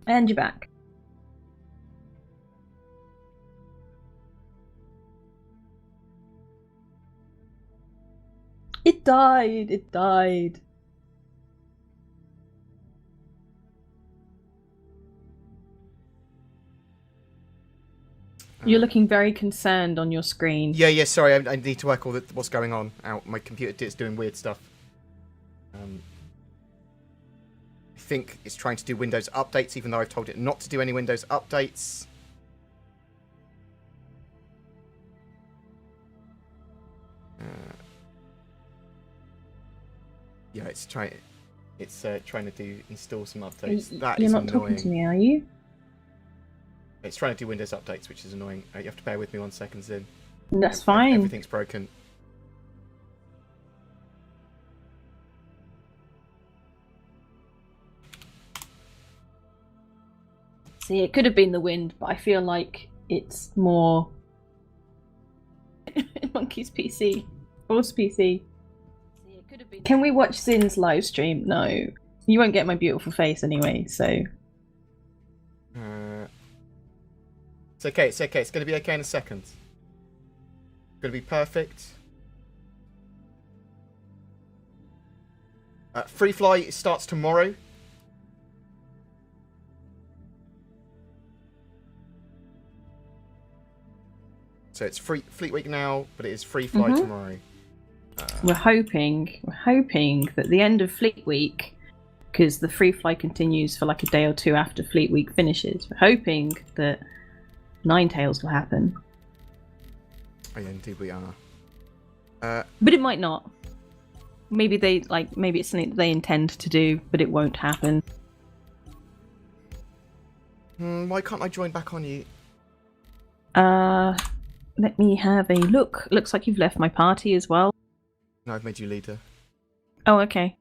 And you're back. It died. It died. You're looking very concerned on your screen. Yeah, sorry, I need to work all what's going on out. My computer is doing weird stuff. I think it's trying to do Windows updates, even though I've told it not to do any Windows updates. Yeah, it's trying to install some updates. That is annoying. You're not talking to me, are you? It's trying to do Windows updates, which is annoying. You have to bear with me 1 second, Zin. That's fine. Everything's broken. See, it could have been the wind, but I feel like it's more Monkey's PC. Bored's PC. See, it could have been. Can we watch Zin's live stream? No. You won't get my beautiful face anyway, so. It's okay, it's okay. It's going to be okay in a second. It's going to be perfect. Free Fly starts tomorrow. So it's Fleet Week now, but it is Free Fly tomorrow. We're hoping that the end of Fleet Week, because the Free Fly continues for like a day or two after Fleet Week finishes, we're hoping that Ninetales will happen. Oh yeah, indeed we are. But it might not. Maybe maybe it's something that they intend to do, but it won't happen. Why can't I join back on you? Let me have a look. Looks like you've left my party as well. No, I've made you leader. Oh, okay.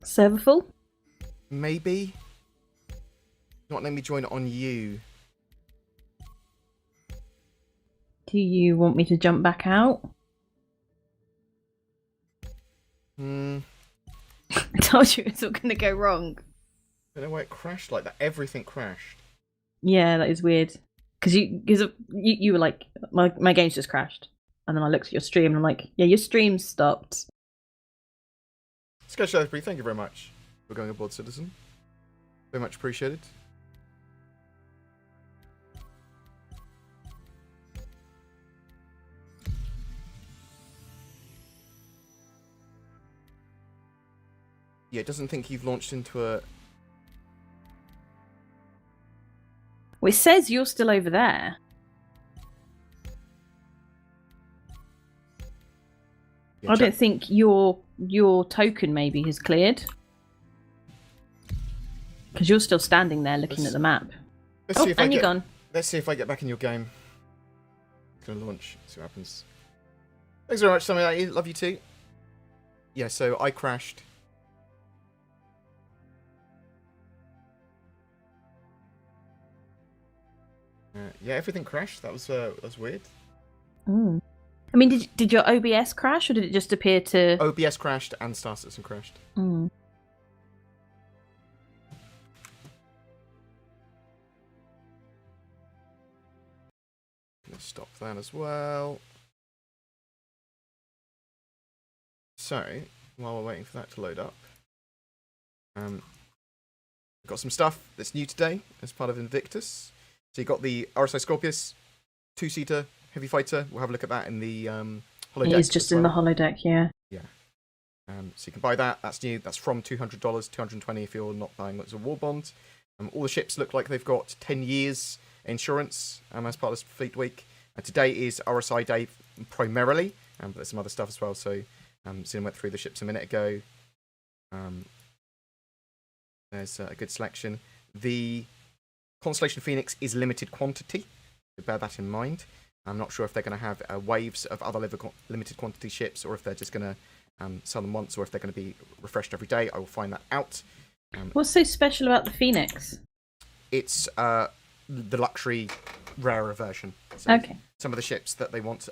Server full? Maybe. Not letting me join it on you. Do you want me to jump back out? I told you it's all going to go wrong. I don't know why it crashed like that. Everything crashed. Yeah, that is weird. Because you were like, my game's just crashed. And then I looked at your stream and I'm like, yeah, your stream stopped. Sketch Library, thank you very much for going aboard, citizen. Very much appreciated. Yeah, it doesn't think you've launched into a... Well, it says you're still over there. Yeah, I don't think your token maybe has cleared. Because you're still standing there looking at the map. Let's see if you're gone. Let's see if I get back in your game. It's going to launch. See what happens. Thanks very much, something like you. Love you too. Yeah, so I crashed. Yeah, everything crashed. That was weird. Mm. I mean, did your OBS crash, or did it just appear to... OBS crashed and Star Citizen crashed. Mm. Let's stop that as well. So, while we're waiting for that to load up, I've got some stuff that's new today as part of Invictus. So you got the RSI Scorpius 2-seater heavy fighter. We'll have a look at that in the holodeck. It is just in the holodeck, yeah. Yeah. So you can buy that. That's new. That's from $200, $220 if you're not buying it as a war bond. All the ships look like they've got 10 years insurance as part of this Fleet Week. Today is RSI Day primarily, but there's some other stuff as well. So Zin went through the ships a minute ago. There's a good selection. The Constellation Phoenix is limited quantity, so bear that in mind. I'm not sure if they're going to have waves of other limited quantity ships, or if they're just going to sell them once, or if they're going to be refreshed every day. I will find that out. What's so special about the Phoenix? It's the luxury, rarer version. So, okay. So some of the ships that they want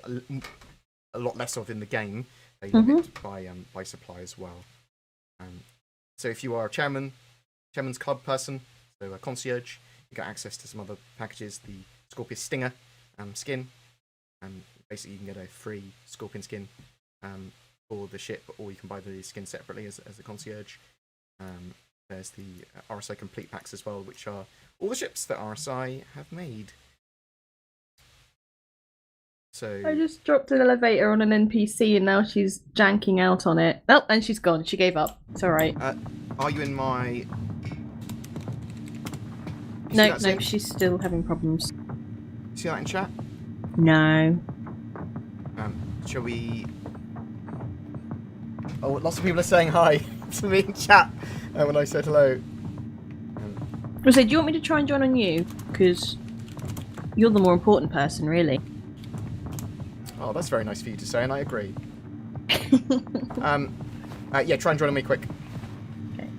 a lot less of in the game, they limit by supply as well. So if you are a chairman's club person, so a concierge, you get access to some other packages. The Scorpius Stinger skin, basically you can get a free Scorpion skin for the ship, or you can buy the skin separately as a concierge. There's the RSI complete packs as well, which are all the ships that RSI have made. So I just dropped an elevator on an NPC and now she's janking out on it. Oh, and she's gone. She gave up. It's alright. Are you in my... No, she's still having problems. See that in chat? No. Shall we... Oh, lots of people are saying hi to me in chat when I said hello. I said, do you want me to try and join on you? Because you're the more important person, really. Oh, that's very nice for you to say, and I agree. Yeah, try and join me quick. Okay.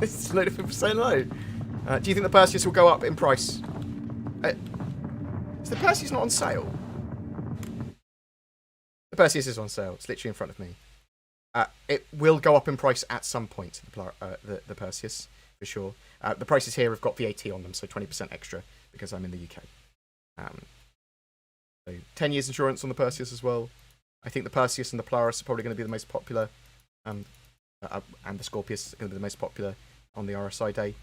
It's a load of people saying hello. Do you think the Perseus will go up in price? Is the Perseus not on sale? The Perseus is on sale. It's literally in front of me. It will go up in price at some point, the Perseus, for sure. The prices here have got VAT on them, so 20% extra, because I'm in the UK. So 10 years insurance on the Perseus as well. I think the Perseus and the Polaris are probably going to be the most popular, and the Scorpius are going to be the most popular on the RSI day,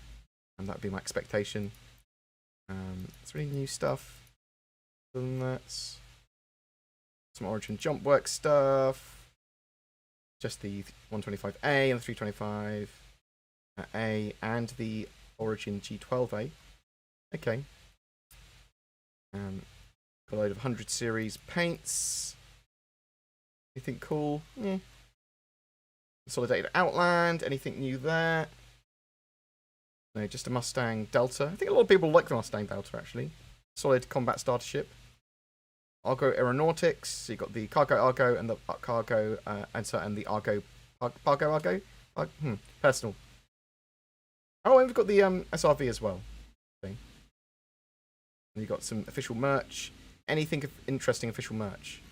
and that would be my expectation. Is there any new stuff? Other than that, some Origin jump work stuff. Just the 125A and the 325A and the Origin G12A. Okay. Got a load of 100 series paints. Anything cool? Yeah. Consolidated Outland. Anything new there? No, just a Mustang Delta. I think a lot of people like the Mustang Delta, actually. Solid combat starter ship. Argo Aeronautics. So you got the Cargo Argo and the Cargo and the Argo personal. Oh, and we've got the SRV as well. And you got some official merch. Anything of interesting official merch?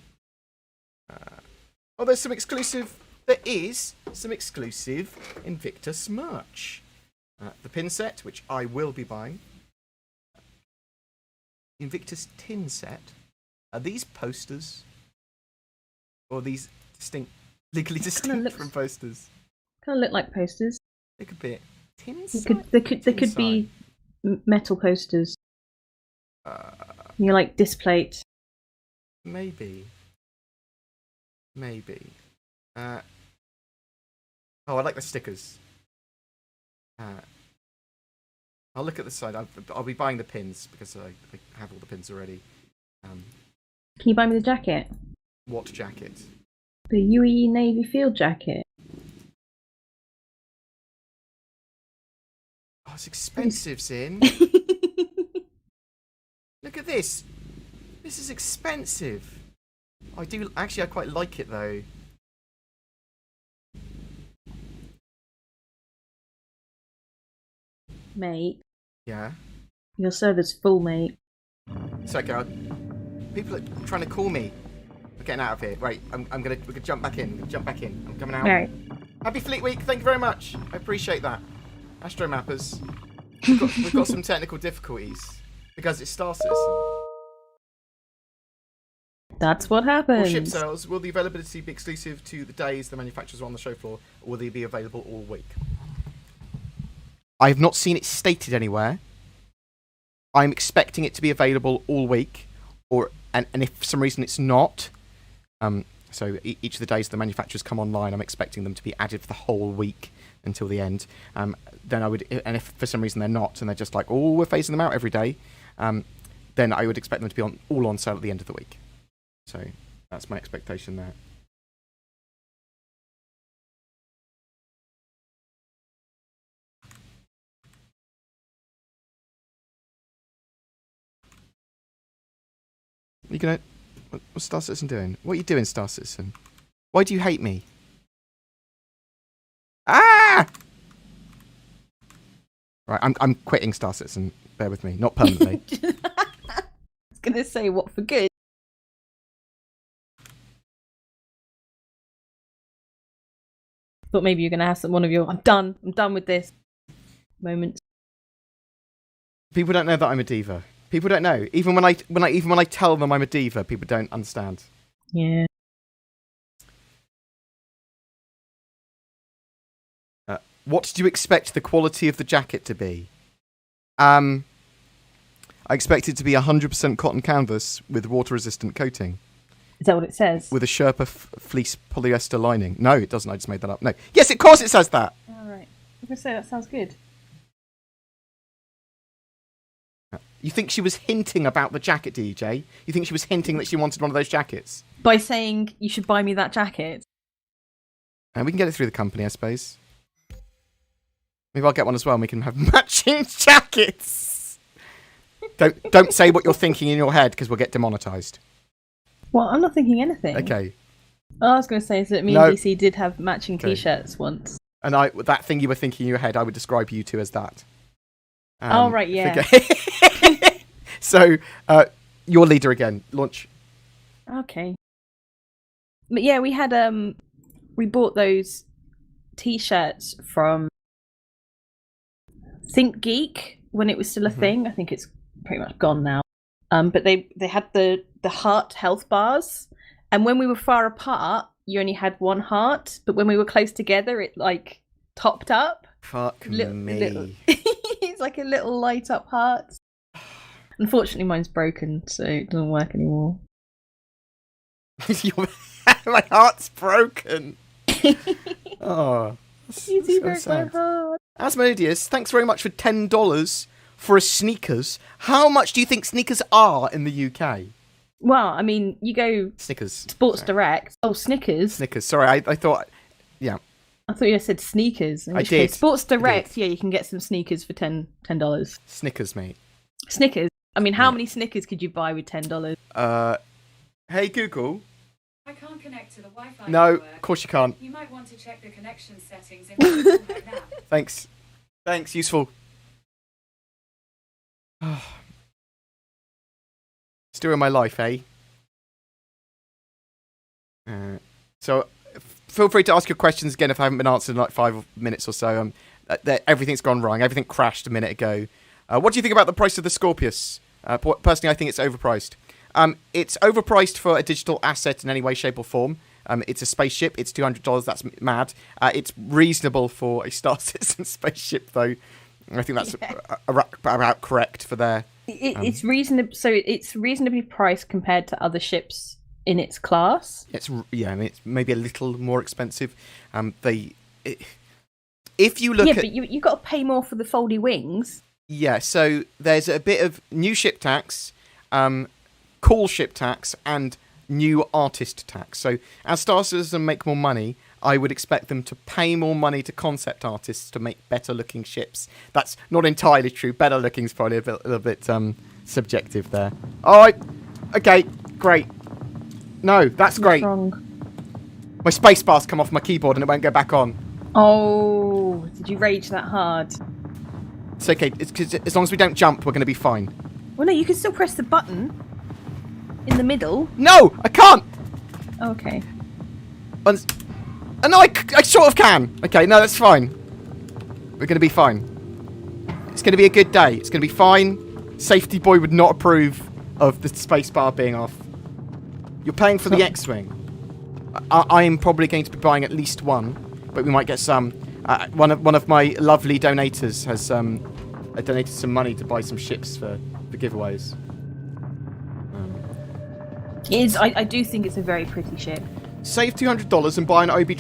Oh, there's some exclusive. There is some exclusive Invictus merch. The pin set, which I will be buying. Invictus tin set. Are these posters? Or these legally distinct from posters? Kind of look like posters. They could be tin They could be metal posters. You like displate. Maybe. Oh, I like the stickers. I'll look at the side. I'll be buying the pins because I have all the pins already. Can you buy me the jacket? What jacket? The UE Navy Field jacket. Oh, it's expensive, Sin. Look at this. This is expensive. I quite like it though. Mate. Yeah. Your server's full, mate. It's okay. People are trying to call me. We're getting out of here. Wait, we can jump back in. I'm coming out. Right. Happy Fleet Week. Thank you very much. I appreciate that. Astro Mappers. We've got some technical difficulties because it's Star Citizen. That's what happens. For ship sales, will the availability be exclusive to the days the manufacturers are on the show floor, or will they be available all week? I have not seen it stated anywhere. I'm expecting it to be available all week, and if for some reason it's not, so each of the days the manufacturers come online, I'm expecting them to be added for the whole week until the end. Then I would, and if for some reason they're not, and they're just like, oh, we're phasing them out every day, then I would expect them to be all on sale at the end of the week. So that's my expectation there. What's Star Citizen doing? What are you doing, Star Citizen? Why do you hate me? Ah! Right, I'm quitting Star Citizen. Bear with me. Not permanently. I was going to say, what for good? Thought maybe you're going to have one of your I'm done with this moments. People don't know that I'm a diva. People don't know. Even when I tell them I'm a diva, people don't understand. Yeah. What did you expect the quality of the jacket to be? I expect it to be 100% cotton canvas with water-resistant coating. Is that what it says? With a Sherpa fleece polyester lining. No, it doesn't. I just made that up. No. Yes, of course it says that. All right. I was going to say, that sounds good. You think she was hinting about the jacket, DJ? You think she was hinting that she wanted one of those jackets? By saying, you should buy me that jacket? And we can get it through the company, I suppose. Maybe I'll get one as well and we can have matching jackets. Don't say what you're thinking in your head because we'll get demonetized. Well, I'm not thinking anything. Okay. All I was going to say is that me and DC did have matching t-shirts once. And that thing you were thinking in your head, I would describe you two as that. Oh, right, yeah. So, your leader again. Launch. Okay. But yeah, we had we bought those t-shirts from Think Geek when it was still a thing. I think it's pretty much gone now. But they had the heart health bars, and when we were far apart, you only had one heart. But when we were close together, it like topped up. Fuck me. It's like a little light up heart. Unfortunately, mine's broken, so it doesn't work anymore. My heart's broken. Oh, Easy broke my heart. Asmodeus, thanks very much for $10 for a sneakers. How much do you think sneakers are in the UK? Well, I mean, you go Snickers. Sports Direct. Oh, Snickers. Snickers. Sorry, I thought. Yeah. I thought you said sneakers. I did. Sports Direct. Yeah, you can get some sneakers for $10. Snickers, mate. Snickers. I mean, how many Snickers could you buy with $10? Hey Google. I can't connect to the Wi-Fi No, network. of course you can't. You might want to check the connection settings in your right now. Thanks. Useful. Story of my life, eh? So, feel free to ask your questions again if I haven't been answered in like 5 minutes or so. Everything's gone wrong. Everything crashed a minute ago. What do you think about the price of the Scorpius? Personally, I think it's overpriced. It's overpriced for a digital asset in any way, shape, or form. It's a spaceship. It's $200. That's mad. It's reasonable for a Star Citizen spaceship, though. I think that's about correct for their. It's reasonable. So it's reasonably priced compared to other ships in its class. I mean, it's maybe a little more expensive. If you look but you got to pay more for the foldy wings. Yeah, so there's a bit of new ship tax, cool ship tax, and new artist tax. So as Star Citizen make more money, I would expect them to pay more money to concept artists to make better looking ships. That's not entirely true. Better looking is probably a little bit subjective there. All right, okay, great. No, that's great. Wrong. My spacebar's come off my keyboard and it won't go back on. Oh, did you rage that hard? It's okay. It's 'cause as long as we don't jump, we're going to be fine. Well, no, you can still press the button in the middle. No, I can't. Okay. No, I sort of can. Okay, no, that's fine. We're going to be fine. It's going to be a good day. It's going to be fine. Safety boy would not approve of the spacebar being off. You're paying for the X-Wing. I am probably going to be buying at least one, but we might get some. One of my lovely donators has donated some money to buy some ships for giveaways. I do think it's a very pretty ship. Save $200 and buy an OB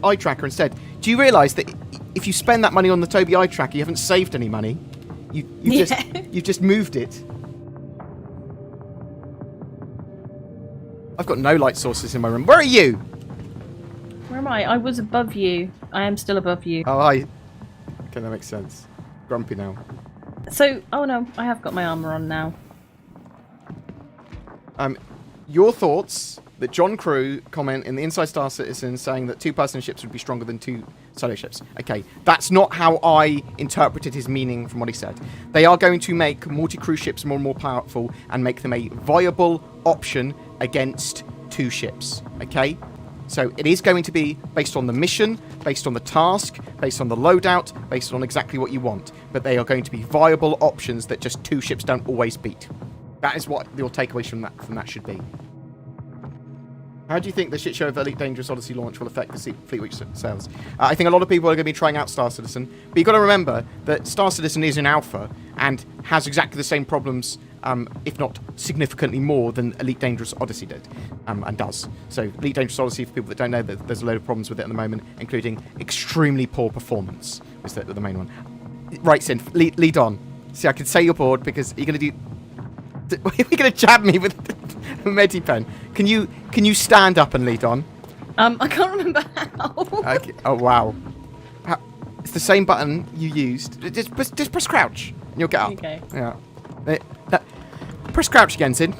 eye tracker instead. Do you realise that if you spend that money on the Toby eye tracker, you haven't saved any money? You've just moved it. I've got no light sources in my room. Where are you? Where am I? I was above you. I am still above you. Oh, hi. Okay, that makes sense. Grumpy now. So, oh no, I have got my armour on now. Your thoughts that John Crew comment in the Inside Star Citizen saying that 2-person ships would be stronger than 2 solo ships. Okay, that's not how I interpreted his meaning from what he said. They are going to make multi-crew ships more and more powerful and make them a viable option against 2 ships. Okay? So it is going to be based on the mission, based on the task, based on the loadout, based on exactly what you want. But they are going to be viable options that just 2 ships don't always beat. That is what your takeaways from that should be. How do you think the shit show of Elite Dangerous Odyssey launch will affect the Fleet Week sales? I think a lot of people are going to be trying out Star Citizen, but you've got to remember that Star Citizen is in alpha and has exactly the same problems, if not significantly more, than Elite Dangerous Odyssey did, and does. So Elite Dangerous Odyssey, for people that don't know, there's a load of problems with it at the moment, including extremely poor performance, is the main one. Right, Sin, lead on. See, I can say you're bored because you're going to do... You're going to jab me with a Medipen. Can you stand up and lead on? I can't remember how. Okay. Oh wow. It's the same button you used. Just press crouch and you'll get up. Okay. Yeah. Press crouch again, Sid.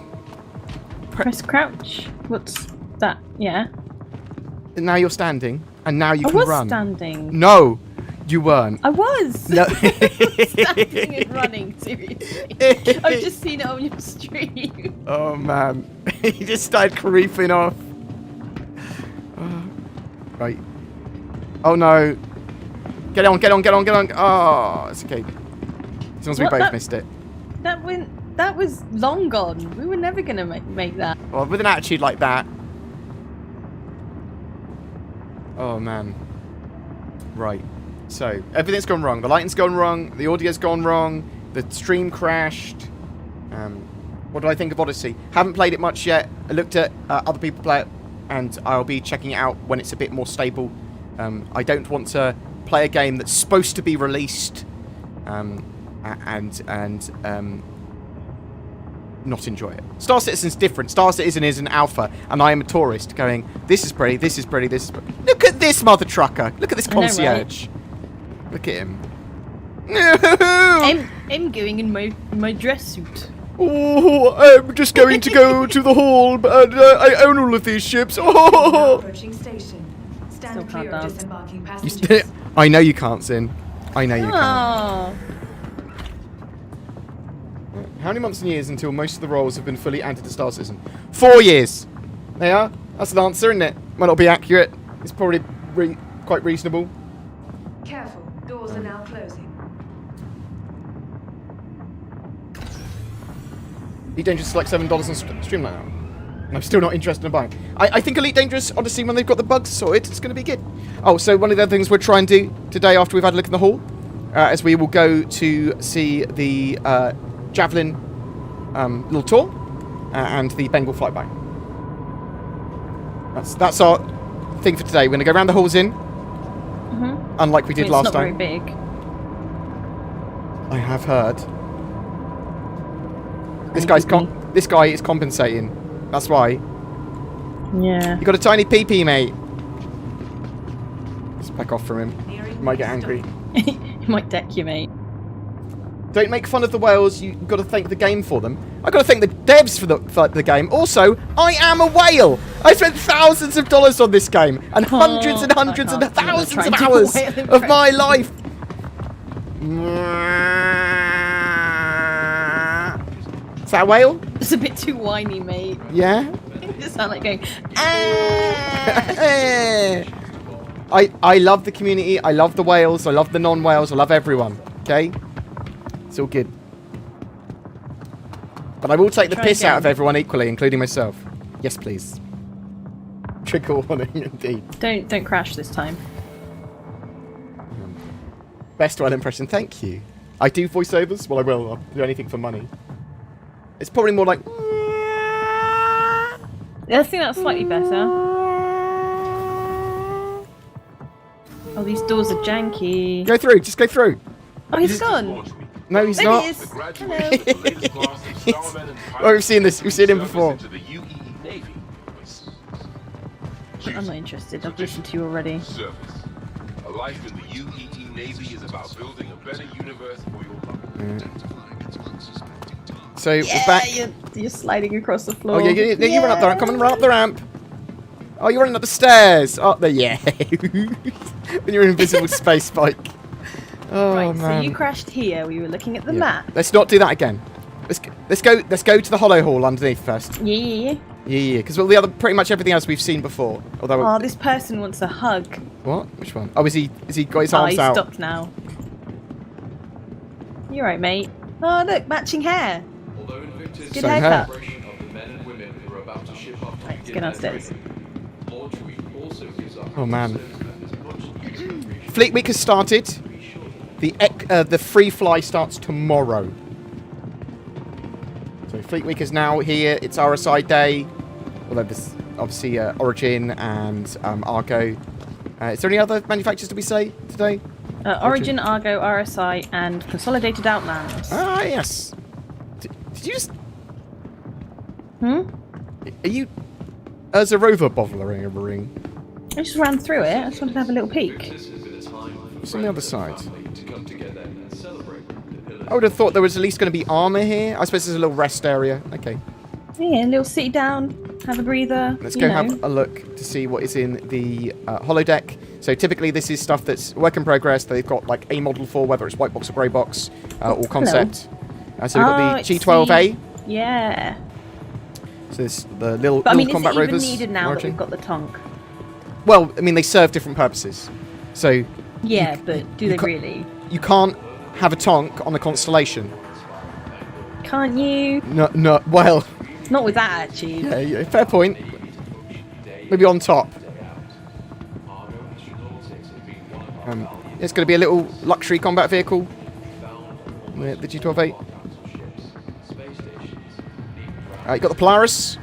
Press crouch. What's that? Yeah. And now you're standing, and now you can run. I was standing. No, you weren't. I was. No. Standing and running, seriously. I've just seen it on your stream. Oh man, he just started creeping off. Right. Oh no. Get on. Oh, it's okay. As long as we both missed it. That was long gone. We were never gonna make that. Well, with an attitude like that. Oh man. Right. So, everything's gone wrong. The lighting's gone wrong. The audio's gone wrong. The stream crashed. What do I think of Odyssey? Haven't played it much yet. I looked at other people play it, and I'll be checking it out when it's a bit more stable. I don't want to play a game that's supposed to be released and not enjoy it. Star Citizen's different. Star Citizen is an alpha, and I am a tourist going, this is pretty, this is pretty, this is pretty. Look at this mother trucker. Look at this concierge. Look at him. I'm going in my dress suit. Oh, I'm just going to go to the hall, but I own all of these ships. Oh. Approaching station. Stand Still clear can't of dance. disembarking passengers. I know you can't, Sin. I know you can't. Oh. How many months and years until most of the roles have been fully added to Star Citizen? 4 years. They are. That's an answer, isn't it? Might not be accurate. It's probably quite reasonable. Careful, doors are now closing. Elite Dangerous is like $7 on Streamline now. And I'm still not interested in buying. I think Elite Dangerous, honestly, when they've got the bugs sorted, it's going to be good. Oh, so one of the other things we're trying to do today after we've had a look in the hall, is we will go to see the Javelin little tour and the Bengal flyby. That's our thing for today. We're going to go around the halls in, unlike we did last time. It's not very big. I have heard. This guy is compensating. That's why. Yeah. You got a tiny pee-pee, mate. Let's back off from him. He might get angry. He might deck you, mate. Don't make fun of the whales. You've got to thank the game for them. I've got to thank the devs for the game. Also, I am a whale. I spent thousands of dollars on this game and hundreds and hundreds and thousands of hours of my life. Is that a whale? It's a bit too whiny, mate. Yeah? You just sound like going, I love the community. I love the whales. I love the non-whales. I love everyone. Okay? It's all good. But I will take the piss out of everyone equally, including myself. Yes, please. Trigger warning, indeed. Don't crash this time. Best whale impression. Thank you. I do voiceovers. Well, I will. I'll do anything for money. It's probably more like... I think that's slightly better. Oh, these doors are janky. Go through. Just go through. Oh, he's gone. No, he's There not. he is. Hello. Oh, we've seen this. We've seen him before. I'm not interested. I've listened to you already. A life in the UEE Navy is about building a better universe for your loved ones. So we're back. You're sliding across the floor. Oh, yeah, you run up there. I'm coming right up the ramp. Oh, you're running up the stairs. Oh, there, yeah. When you're in invisible space bike. Oh, right, man. so you crashed here. We were looking at the map. Let's not do that again. Let's go to the hollow hall underneath first. Yeah. Yeah, because all the other, pretty much everything else we've seen before. Although, Oh, this person wants a hug. what? Which one? Oh, is he got his arms he's out? stopped now. You're right, mate. Oh, look, matching hair. Although Invictus Good Same haircut. hair. of the men and women who are about to ship off to Right, let's begin get their downstairs. training, Launch Week also gives our Oh, man. service members much needed Fleet Week has started. The free fly starts tomorrow. So Fleet Week is now here. It's RSI Day. Although there's obviously Origin and Argo. Is there any other manufacturers to we say today? Origin, Argo, RSI, and Consolidated Outlands. Ah, yes. Did you just... Hmm? Are you... As a rover bothering a ring? I just ran through it. I just wanted to have a little peek. This has been a time for What's on the other friends side? and family to come together and celebrate the pillars. I would have thought there was at least going to be armor here. I suppose there's a little rest area. Okay. Yeah, a little sit down, have a breather. Let's you go know. have a look to see what is in the holodeck. So typically this is stuff that's work in progress. They've got like a model for, whether it's white box or grey box, or concept. So we've got it's the G12A. Yeah. So this the little, But I mean, little is combat it even rovers. needed now that Origin. we've got the Tonk? Well, I mean, they serve different purposes. So Yeah, but do they really? you can't have a Tonk on a constellation. Can't you? No. Well, Not with that attitude. yeah, fair point. Maybe on top. It's going to be a little luxury combat vehicle. The G12A. You got the Polaris.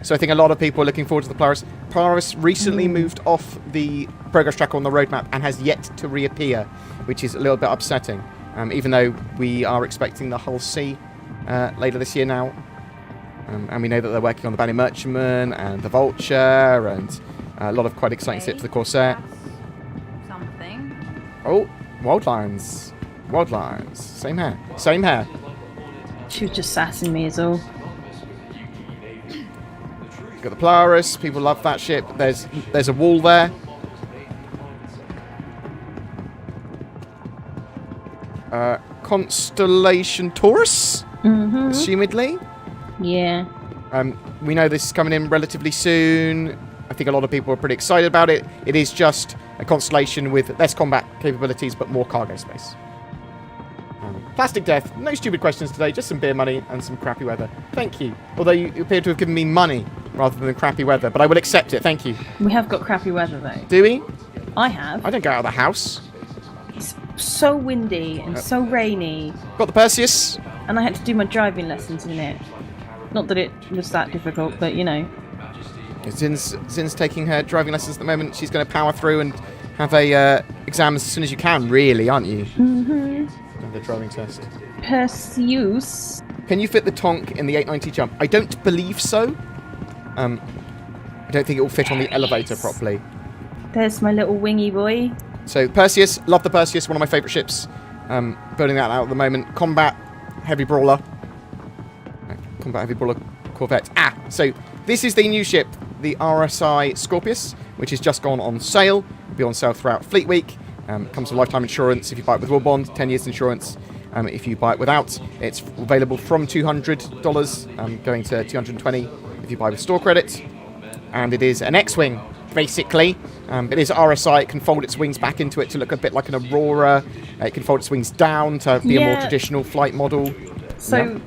So I think a lot of people are looking forward to the Polaris. Polaris recently moved off the progress tracker on the roadmap and has yet to reappear, which is a little bit upsetting. Even though we are expecting the Hull C later this year now. And we know that they're working on the Bounty Merchantman and the Vulture and a lot of quite exciting stuff for the Corsair. Something. Oh, Wildlines. Wildlines. Same hair. Same hair. She was just sassing me as all. Got the Polaris. People love that ship. There's a wall there. Constellation Taurus, assumedly. Yeah. We know this is coming in relatively soon. I think a lot of people are pretty excited about it. It is just a constellation with less combat capabilities but more cargo space. Plastic Death, no stupid questions today, just some beer money and some crappy weather. Thank you. Although you appear to have given me money rather than crappy weather, but I will accept it, thank you. We have got crappy weather though. Do we? I have. I don't go out of the house. It's so windy and so rainy, Got the Perseus. and I had to do my driving lessons in it. Not that it was that difficult, but you know. Zin's taking her driving lessons at the moment. She's going to power through and have a exam as soon as you can, really, aren't you? And the driving test. Perseus. Can you fit the Tonk in the 890 jump? I don't believe so. I don't think it will fit on the elevator properly. There's my little wingy boy. So Perseus, love the Perseus, one of my favourite ships. Building that out at the moment. Combat heavy brawler. Combat heavy brawler corvette. So this is the new ship, the RSI Scorpius, which has just gone on sale. It'll be on sale throughout Fleet Week. Comes with lifetime insurance if you buy it with War Bond, 10 years insurance. If you buy it without, it's available from $200 going to $220 if you buy with store credit. And it is an X-Wing, basically. It is RSI. It can fold its wings back into it to look a bit like an Aurora. It can fold its wings down to be a more traditional flight model. So,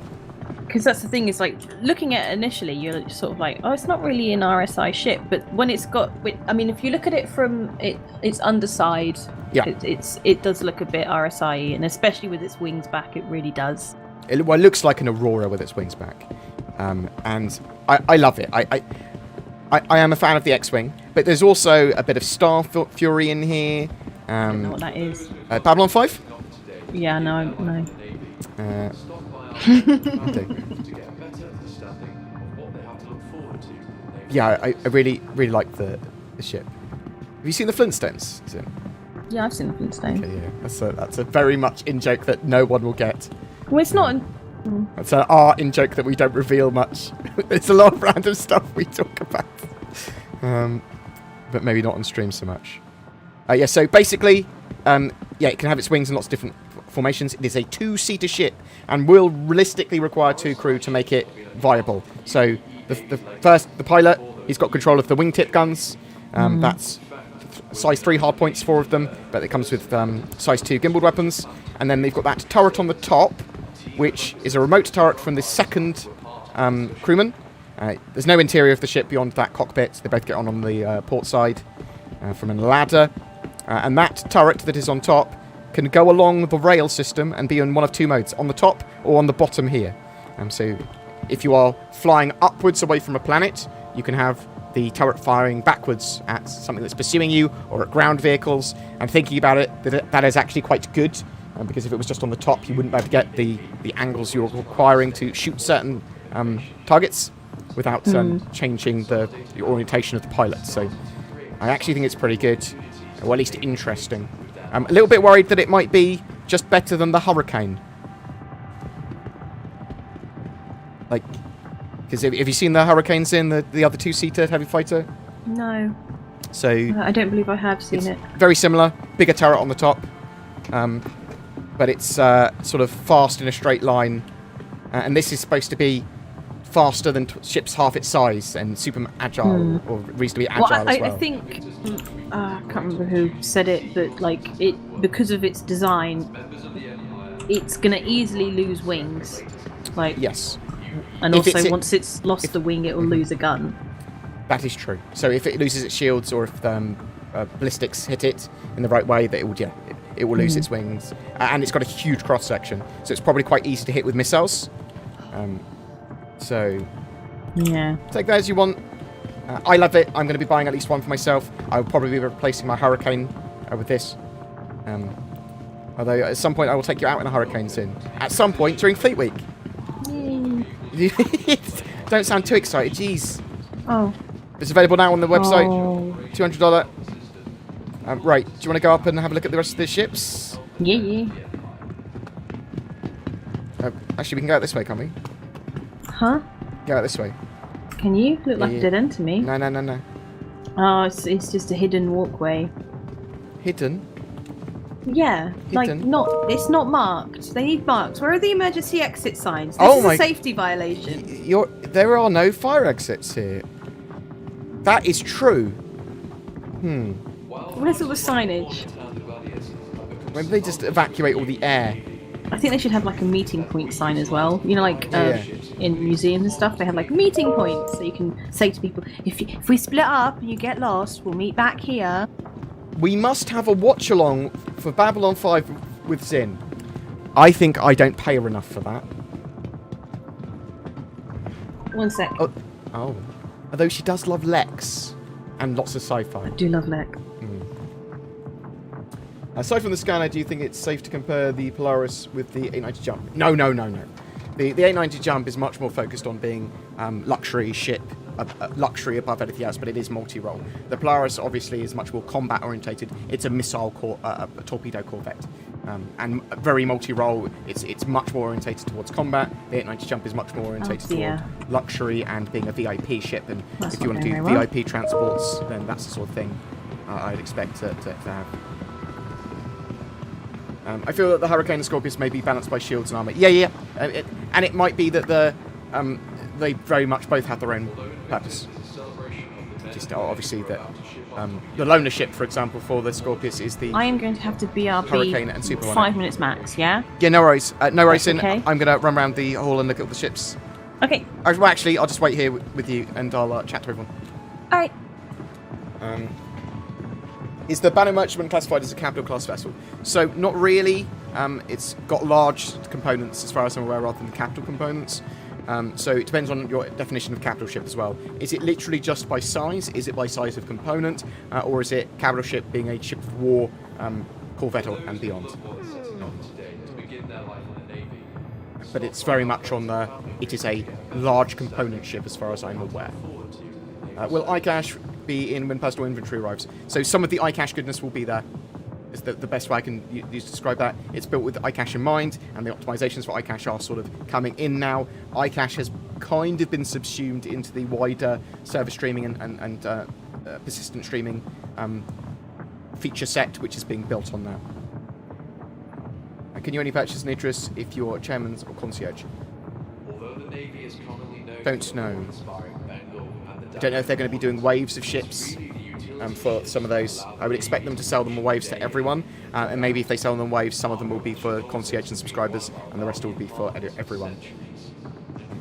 because that's the thing, is like looking at it initially, you're sort of like, oh, it's not really an RSI ship. But when it's got, I mean, if you look at it from its underside, it does look a bit RSI, and especially with its wings back, it really does. It looks like an Aurora with its wings back, and I love it. I am a fan of the X-Wing, but there's also a bit of Star Fury in here. I don't know what that is. Babylon 5? Yeah, no. Yeah, I really like the ship. Have you seen the Flintstones, Zin? Yeah, I've seen the Flintstones. Okay, yeah. That's a very much in joke that no one will get. Well, it's not That's our in-joke that we don't reveal much. There's a lot of random stuff we talk about. But maybe not on stream so much. Yeah, so basically, it can have its wings in lots of different formations. It is a 2-seater ship and will realistically require 2 crew to make it viable. So the pilot, he's got control of the wingtip guns. That's size 3 hard points, 4 of them, but it comes with size 2 gimbaled weapons. And then they've got that turret on the top, which is a remote turret from the second crewman. There's no interior of the ship beyond that cockpit. They both get on the port side from a ladder. And that turret that is on top can go along the rail system and be in one of 2 modes, on the top or on the bottom here. So if you are flying upwards away from a planet, you can have the turret firing backwards at something that's pursuing you or at ground vehicles. And thinking about it, that is actually quite good, because if it was just on the top, you wouldn't be able to get the angles you're requiring to shoot certain targets without changing the orientation of the pilot. So I actually think it's pretty good, or at least interesting. I'm a little bit worried that it might be just better than the Hurricane. Like, because have you seen the Hurricanes in the other 2-seater heavy fighter? No. So I don't believe I have seen it. Very similar, bigger turret on the top, but it's sort of fast in a straight line, and this is supposed to be faster than ships half its size and super agile, or reasonably agile as well. I think I can't remember who said it, but like because of its design, it's gonna easily lose wings. Like yes, and also once it's lost the wing, it will lose a gun. That is true. So if it loses its shields, or if ballistics hit it in the right way, that it will lose its wings. And it's got a huge cross section, so it's probably quite easy to hit with missiles. So yeah, take that as you want. I love it. I'm going to be buying at least one for myself. I will probably be replacing my Hurricane with this. Although at some point I will take you out in a Hurricane soon. At some point during Fleet Week. Don't sound too excited. Jeez. Oh. It's available now on the website. Oh. $200. Right. Do you want to go up and have a look at the rest of the ships? Yeah. Actually, we can go out this way, can't we? Huh? Go out this way. Can you? Look like a dead end to me. No. Oh, it's just a hidden walkway. Hidden? Yeah, like Hidden? it's not marked. They need marks. Where are the emergency exit signs? This is a safety violation. There are no fire exits here. That is true. Where's all the signage? Maybe they just evacuate all the air. I think they should have like a meeting point sign as well. You know, like in museums and stuff, they have like meeting points, so you can say to people, if we split up and you get lost, we'll meet back here. We must have a watch along for Babylon 5 with Zin. I think I don't pay her enough for that. One sec. Oh. Although she does love Lex and lots of sci-fi. I do love Lex. Aside from the scanner, do you think it's safe to compare the Polaris with the 890 Jump? No. The 890 Jump is much more focused on being luxury ship, luxury above anything else, but it is multi-role. The Polaris obviously is much more combat orientated. It's a a torpedo corvette, and very multi-role. It's much more orientated towards combat. The 890 Jump is much more orientated toward luxury and being a VIP ship. And if you want to do VIP transports, then that's the sort of thing I'd expect to have. I feel that the Hurricane and Scorpius may be balanced by shields and armor. Yeah. And it might be that they very much both have their own purpose. Just obviously that the loner ship, for example, for the Scorpius is the I am going to have to BRB Hurricane and Super 5 minutes max, yeah? Yeah, no worries. No worries. Okay. I'm going to run around the hall and look at the ships. Okay. Well, actually, I'll just wait here with you and I'll chat to everyone. Alright. Is the Banner Merchantman classified as a capital class vessel? So, not really. It's got large components, as far as I'm aware, rather than the capital components. So, it depends on your definition of capital ship as well. Is it literally just by size? Is it by size of component? Or is it capital ship being a ship of war, corvette and beyond? But it's very much on it is a large component ship, as far as I'm aware. Will iCache be in when personal inventory arrives? So some of the iCache goodness will be there. the best way I can use to describe that. It's built with iCache in mind, and the optimizations for iCache are sort of coming in now. iCache has kind of been subsumed into the wider server streaming and persistent streaming feature set, which is being built on now. Can you only purchase an Idris if you're chairman's or concierge? Although the Navy is commonly known Don't for know. inspiring Bengal and the I don't know if they're going to be doing waves of ships for some of those. I would expect them to sell them waves to everyone, and maybe if they sell them waves, some of them will be for concierge and subscribers, and the rest will be for everyone.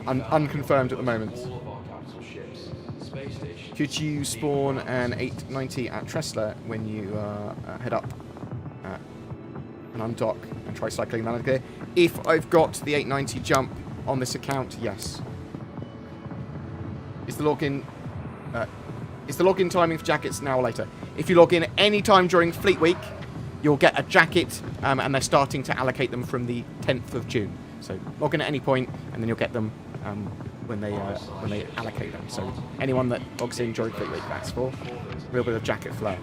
Unconfirmed at the moment. all of our capital ships, space stations. Could you spawn an 890 at Tressler when you head up and undock and try cycling around here? If I've got the 890 jump on this account, yes. Is the login timing for jackets now or later? If you log in any time during Fleet Week, you'll get a jacket, and they're starting to allocate them from the 10th of June. So log in at any point, and then you'll get them when they allocate them. So anyone that logs in during Fleet Week, that's for a real bit of jacket flair.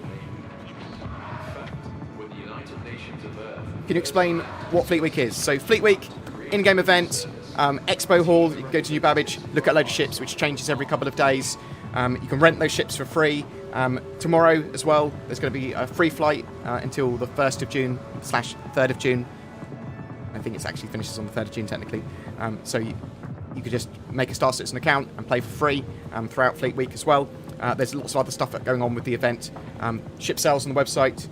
With the United Nations of Earth, Can you explain what Fleet Week is? So Fleet Week, in-game event, expo hall. You can go to New Babbage, look at a load of ships, which changes every couple of days. You can rent those ships for free. Tomorrow as well, there's going to be a free flight until the 1st of June / 3rd of June. I think it actually finishes on the 3rd of June technically. So you could just make a Star Citizen account and play for free throughout Fleet Week as well. There's lots of other stuff going on with the event. Ship sales on the website,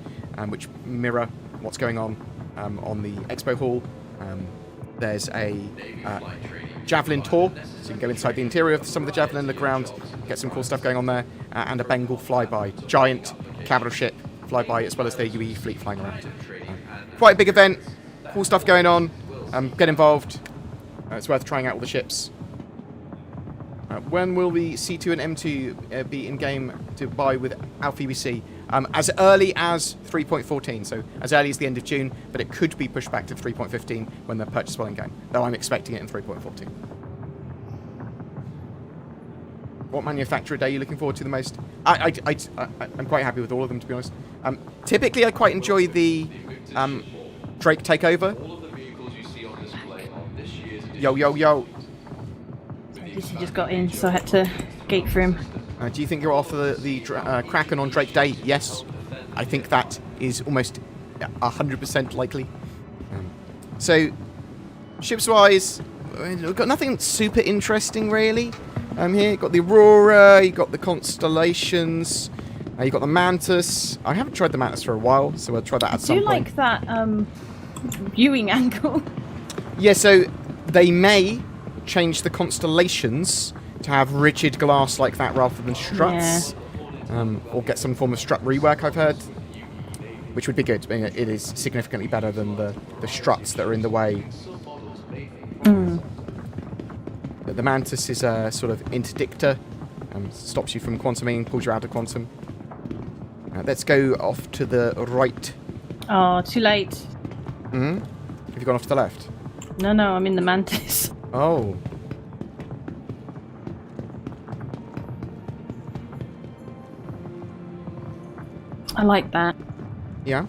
which mirror what's going on the expo hall. There's a Javelin tour, so you can go inside the interior of some of the Javelin, look around, get some cool stuff going on there, and a Bengal flyby, giant capital ship flyby, as well as their UE fleet flying around. Quite a big event, cool stuff going on. Get involved. It's worth trying out all the ships. When will the C2 and M2 be in game to buy with Alpha UBC? As early as 3.14, so as early as the end of June, but it could be pushed back to 3.15 when they're purchasable in game, though I'm expecting it in 3.14. What manufacturer day are you looking forward to the most? I'm quite happy with all of them, to be honest. Typically, I quite enjoy the Drake takeover. all of the vehicles you see on display on this year's edition Yo. He just got in, so I had to gate for him. Do you think you're off the Kraken on Drake Day? Yes. I think that is almost 100% likely. So, ships-wise, we've got nothing super interesting, really. Here, you've got the Aurora, you've got the Constellations, you've got the Mantis. I haven't tried the Mantis for a while, so we'll try that at some point. I do like that viewing angle. Yeah, so they may change the Constellations to have rigid glass like that rather than struts, or get some form of strut rework, I've heard, which would be good. I mean, it is significantly better than the struts that are in the way. The Mantis is a sort of interdictor, stops you from quantuming, pulls you out of quantum. Let's go off to the right. Oh, too late. Have you gone off to the left? No, I'm in the Mantis. Oh. I like that. Yeah?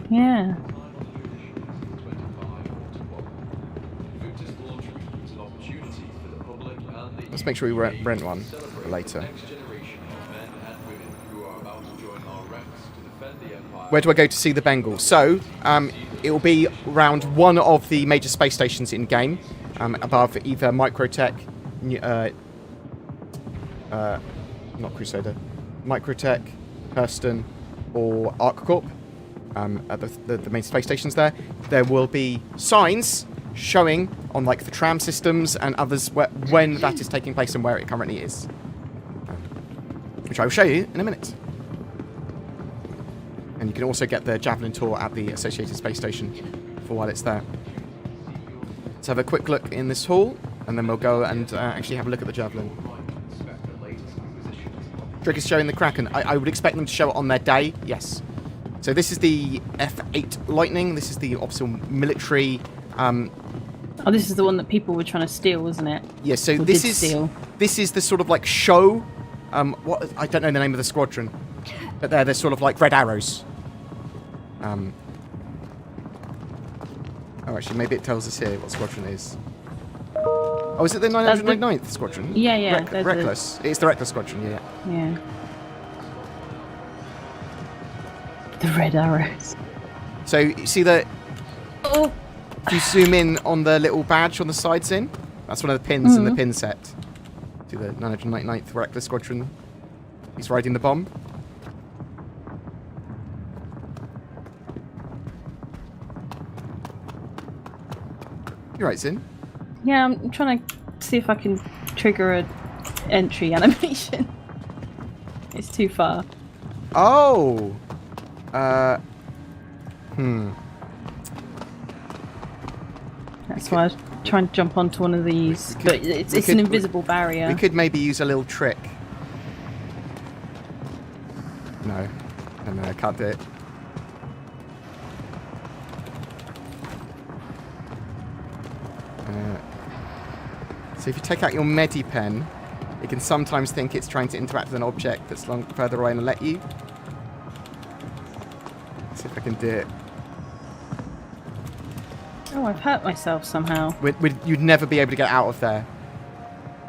Yeah. Let's make sure we rent one later. Where do I go to see the Bengal? So, it will be around one of the major space stations in game, above either Microtech, not Crusader, Microtech, Hurston, or ArcCorp, at the main space stations there. There will be signs showing on like the tram systems and others when that is taking place and where it currently is, which I will show you in a minute. And you can also get the Javelin tour at the Associated Space Station for while it's there. Let's have a quick look in this hall, and then we'll go and actually have a look at the Javelin. Drake is showing the Kraken. I would expect them to show it on their day, yes. So this is the F8 Lightning. This is the obviously military... Oh, this is the one that people were trying to steal, wasn't it? Yeah, so Or this did is steal. this is the sort of like show. What I don't know the name of the squadron, but they're sort of like Red Arrows. Oh, actually, maybe it tells us here what squadron it is. Oh, is it the 999th squadron? Yeah. Reckless. It's the Reckless squadron, yeah. Yeah. The red arrows. So, you see that Oh! if you zoom in on the little badge on the sides in, that's one of the pins in the pin set. To the 999th Reckless squadron. He's riding the bomb. You're right, Zin. Yeah, I'm trying to see if I can trigger a entry animation. It's too far. Oh! That's why I was trying to jump onto one of these, but it's an invisible barrier. We could maybe use a little trick. No, I can't do it. So if you take out your Medi pen, it can sometimes think it's trying to interact with an object that's further away and let you. See if I can do it. Oh, I've hurt myself somehow. You'd never be able to get out of there.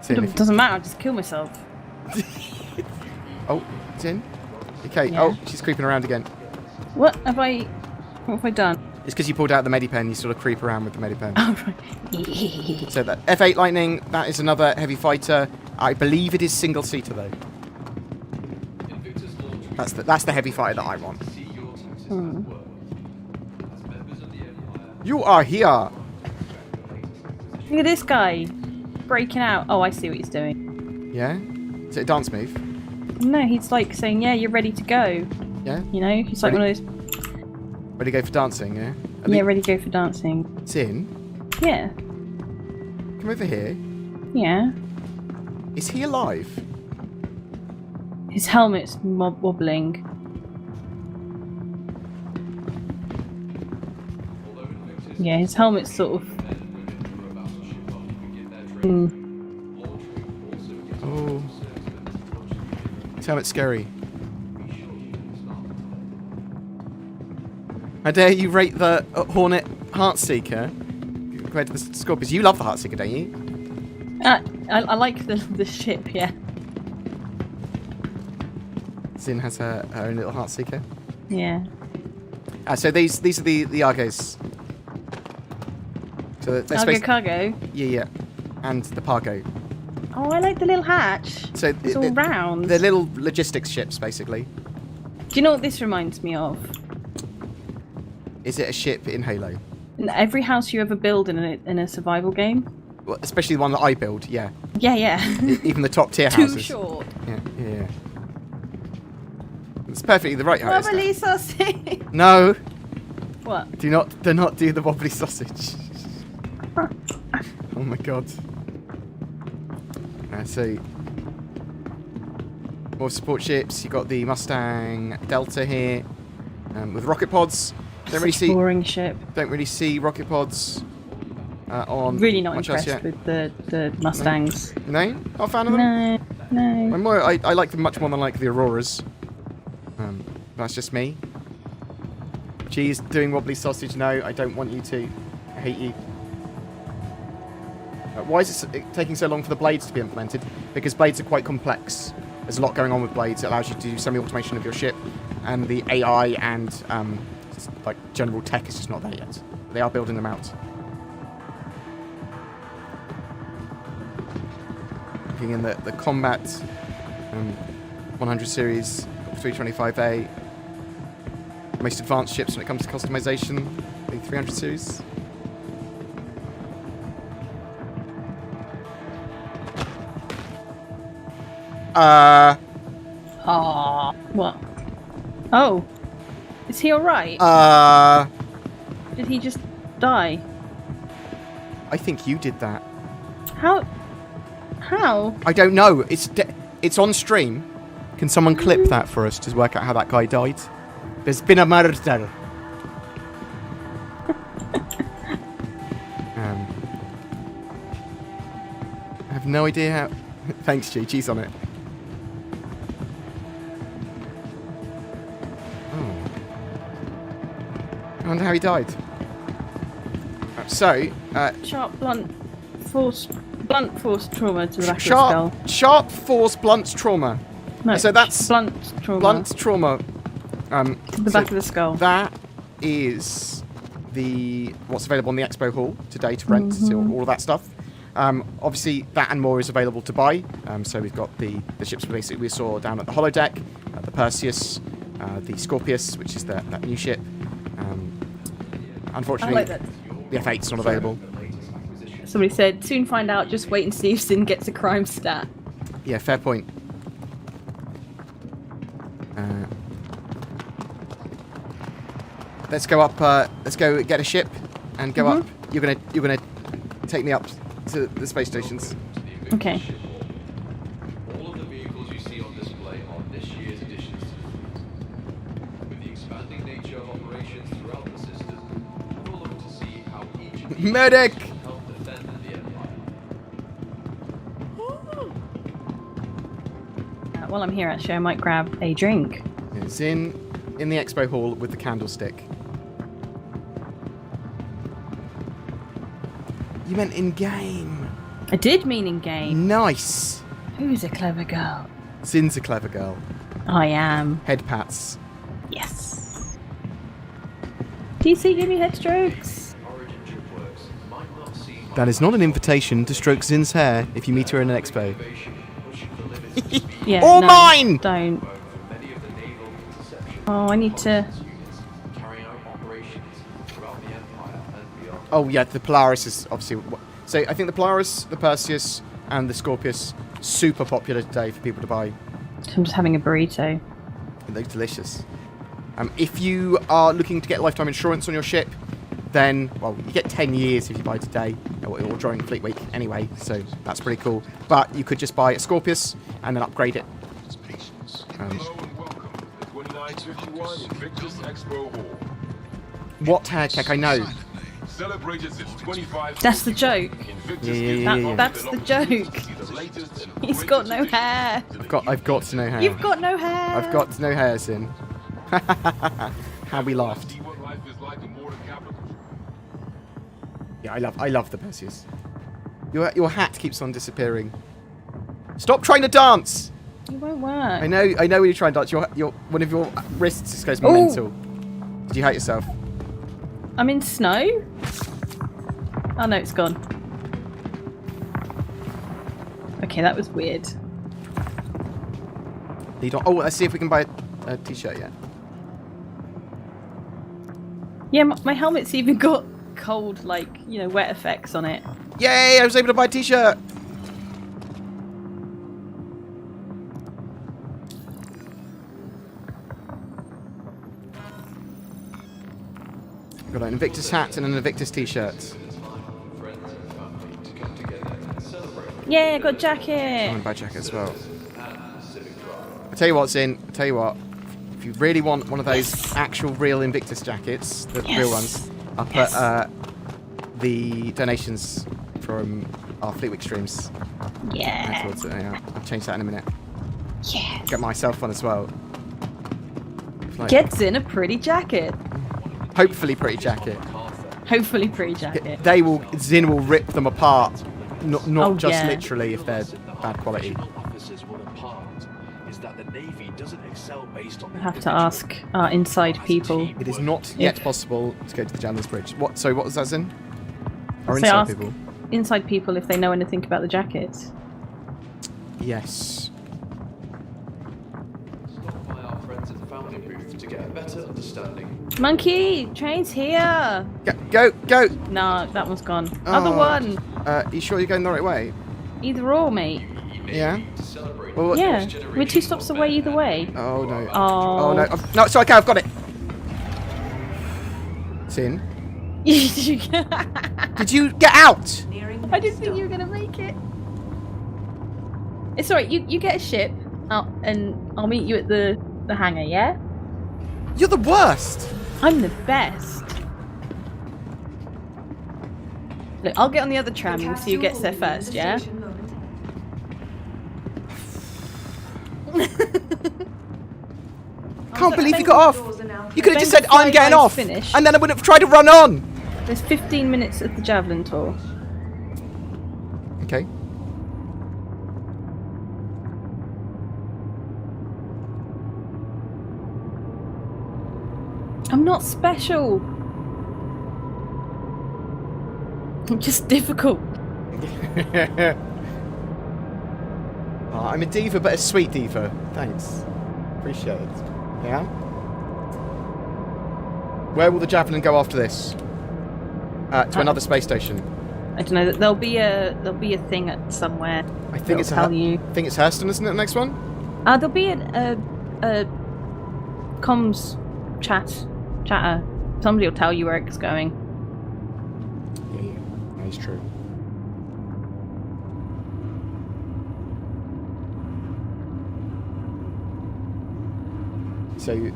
It doesn't matter, I'll just kill myself. Oh, it's in. Okay, Yeah. oh, she's creeping around again. What have I done? It's because you pulled out the Medipen, you sort of creep around with the Medipen. Oh, right. So that F8 Lightning, that is another heavy fighter. I believe it is single-seater though. Invictus launch That's the heavy fighter that I want. see your taxes at work. As members of the Empire, You are here! Look at this guy breaking out. Oh, I see what he's doing. Yeah? Is it a dance move? No, he's like saying, "Yeah, you're ready to go." Yeah? You know, he's like Ready? one of those. Ready to go for dancing, yeah? Yeah, ready to go for dancing. It's in. Yeah, Come over here. yeah. Is he alive? His helmet's wobbling. although Invictus Yeah, his helmet's sort of. men and women who are about to ship off to begin their training, Mm. launching also gives Oh. servicemen to watch. Tell me it's scary. Be sure you can start. How dare you rate the Hornet Heartseeker compared to the Scorpions? You love the Heartseeker, don't you? I like the ship. Yeah. Zin has her own little Heartseeker. Yeah. So these are the Argos. So they're Cargo, supposed. cargo. Yeah. And the Pargo. Oh, I like the little hatch. So It's all round. They're little logistics ships, basically. Do you know what this reminds me of? Is it a ship in Halo? In every house you ever build in a survival game. Well, especially the one that I build, yeah. Yeah. Even the top tier Too houses. short. Yeah. It's perfectly the right height. isn't it? Wobbly sausage. No, What? do not do the wobbly sausage. Oh my god. So more support ships. You got the Mustang Delta here, with rocket pods. Don't really Such a see. boring ship. Don't really see rocket pods on. Really not much else impressed yet. with the Mustangs. No, not a fan of them. No. I like them much more than I like the Auroras. That's just me. Cheese doing wobbly sausage. No, I don't want you to. I hate you. Why is it taking so long for the blades to be implemented? Because blades are quite complex. There's a lot going on with blades. It allows you to do semi-automation of your ship, and the AI and like general tech is just not there yet. They are building them out. Looking in the combat 100 series 325A. Most advanced ships when it comes to customization, the 300 series. What? Oh. Is he alright? Did he just die? I think you did that. How? I don't know. It's on stream. Can someone clip that for us to work out how that guy died? There's been a murder. I have no idea how. Thanks, G. Cheese on it. wonder how he died. So, Sharp, blunt force trauma to the back of the skull. sharp force blunt trauma. No, so that's blunt trauma. Blunt trauma. To the back of the skull. That is what's available on the expo hall today to rent. So all of that stuff. Obviously, that and more is available to buy. So we've got the ships basically we saw down at the holodeck, the Perseus, the Scorpius, which is that new ship. Unfortunately, I like that. the F8's not available. Somebody said, soon find out, just wait and see if Sin gets a crime stat. Yeah, fair point. Let's go up. Let's go get a ship and go up. You're gonna take me up to the space stations. Okay. All of the vehicles you see on display are this year's additions. With the expanding nature of operations throughout the system, we'll look to see how each of these Medic! help defend the Empire. While I'm here, actually, I might grab a drink. It's in the expo hall with the candlestick. You meant in game. I did mean in game. Nice. Who's a clever girl? Zin's a clever girl. I am. Head pats. Yes. DC, give me head strokes. Origin trip works might not seem That is not an invitation to stroke Zin's hair if you meet her in an expo. innovation, pushing the limits of Yeah. All no, mine! Don't. for many of the naval interception Oh, I need to. units carrying out operations throughout the Empire and beyond. Oh yeah, the Polaris is obviously. So I think the Polaris, the Perseus, and the Scorpius super popular today for people to buy. I'm just having a burrito. It looks delicious. If you are looking to get lifetime insurance on your ship, then well, you get 10 years if you buy today or during Fleet Week anyway. So that's pretty cool. But you could just buy a Scorpius and then upgrade it. Hello and welcome to 2951 Invictus Expo Hall. What hair tech? I know. Celebrated since 25. That's the joke. Invictus Yeah, is yeah, the yeah. That's the joke. the latest and He's got no hair. I've got to know hair. You've got no hair. I've got to know hair, Sin. How we laughed. see what life is like in Mortar Capital. Yeah, I love the Perseus. Your hat keeps on disappearing. Stop trying to dance. It won't work. I know when you try and dance, your one of your wrists just goes mental. Did you hurt yourself? I'm in snow? Oh no, it's gone. Okay, that was weird. Lead on. Oh, let's see if we can buy a t-shirt yet. Yeah, my helmet's even got cold, like, wet effects on it. Yay! I was able to buy a t-shirt. Got an Invictus hat and an Invictus t-shirt. Friends and family to come together and celebrate Yeah, I got a I'm jacket. gonna buy a jacket as well. and civic drive. I tell you what, Zin. I tell you what. If you really want one of those actual real Invictus jackets, the real ones, I'll put the donations from our Fleet Week streams Yeah. towards it. Yeah, I'll change that in a minute. Yeah. Get myself one as well. Like, Gets in a pretty jacket. hopefully pretty jacket. Hopefully pretty jacket. Zin will rip them apart. Not Oh, just yeah. literally if they're bad quality. Officers will impart is that the Navy doesn't excel based on I have to ask our inside people. It is not yet If- possible to go to the Janus Bridge. What? So what was that, Zin? Our So inside ask people. inside people if they know anything about the jackets. Yes. Stop by our friends at the family booth to get a better understanding. Monkey, train's here. Go! No, that one's gone. Other Oh. one. You sure you're going the right way? Either or, mate. Yeah. To celebrate Well, Yeah, we're 2 stops away either way. Oh no. Oh. no. No, it's okay. I've got it. Sin. Did you get out? Nearing I didn't think you were gonna make it. It's alright. You get a ship out, and I'll meet you at the hangar. Yeah. You're the worst. I'm the best. Look, I'll get on the other tram and see who gets there first. Yeah. Can't believe you got off. Doors are now You could have just Then said, I'm getting Flyby's off. finished. And then I wouldn't have tried to run on. There's 15 minutes of the javelin tour. Okay. I'm not special. I'm just difficult. Oh, I'm a diva, but a sweet diva. Thanks. Appreciate it. Yeah? Where will the javelin go after this? To another space station. I don't know. There'll be a thing at somewhere. I think it's tell you. I think it's Hurston, isn't it? The next one. There'll be a comms chatter. Somebody will tell you where it's going. Yeah, that is true. So,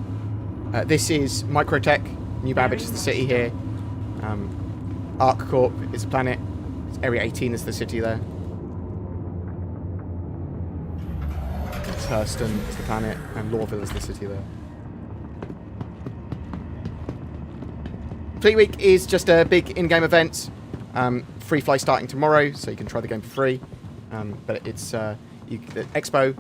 this is Microtech. New Babbage is the city here. Arc Corp is the planet. Area 18 is the city there. It's Hurston is the planet, and Lawville is the city there. Fleet Week is just a big in-game event. Free fly starting tomorrow, so you can try the game for free. But it's the expo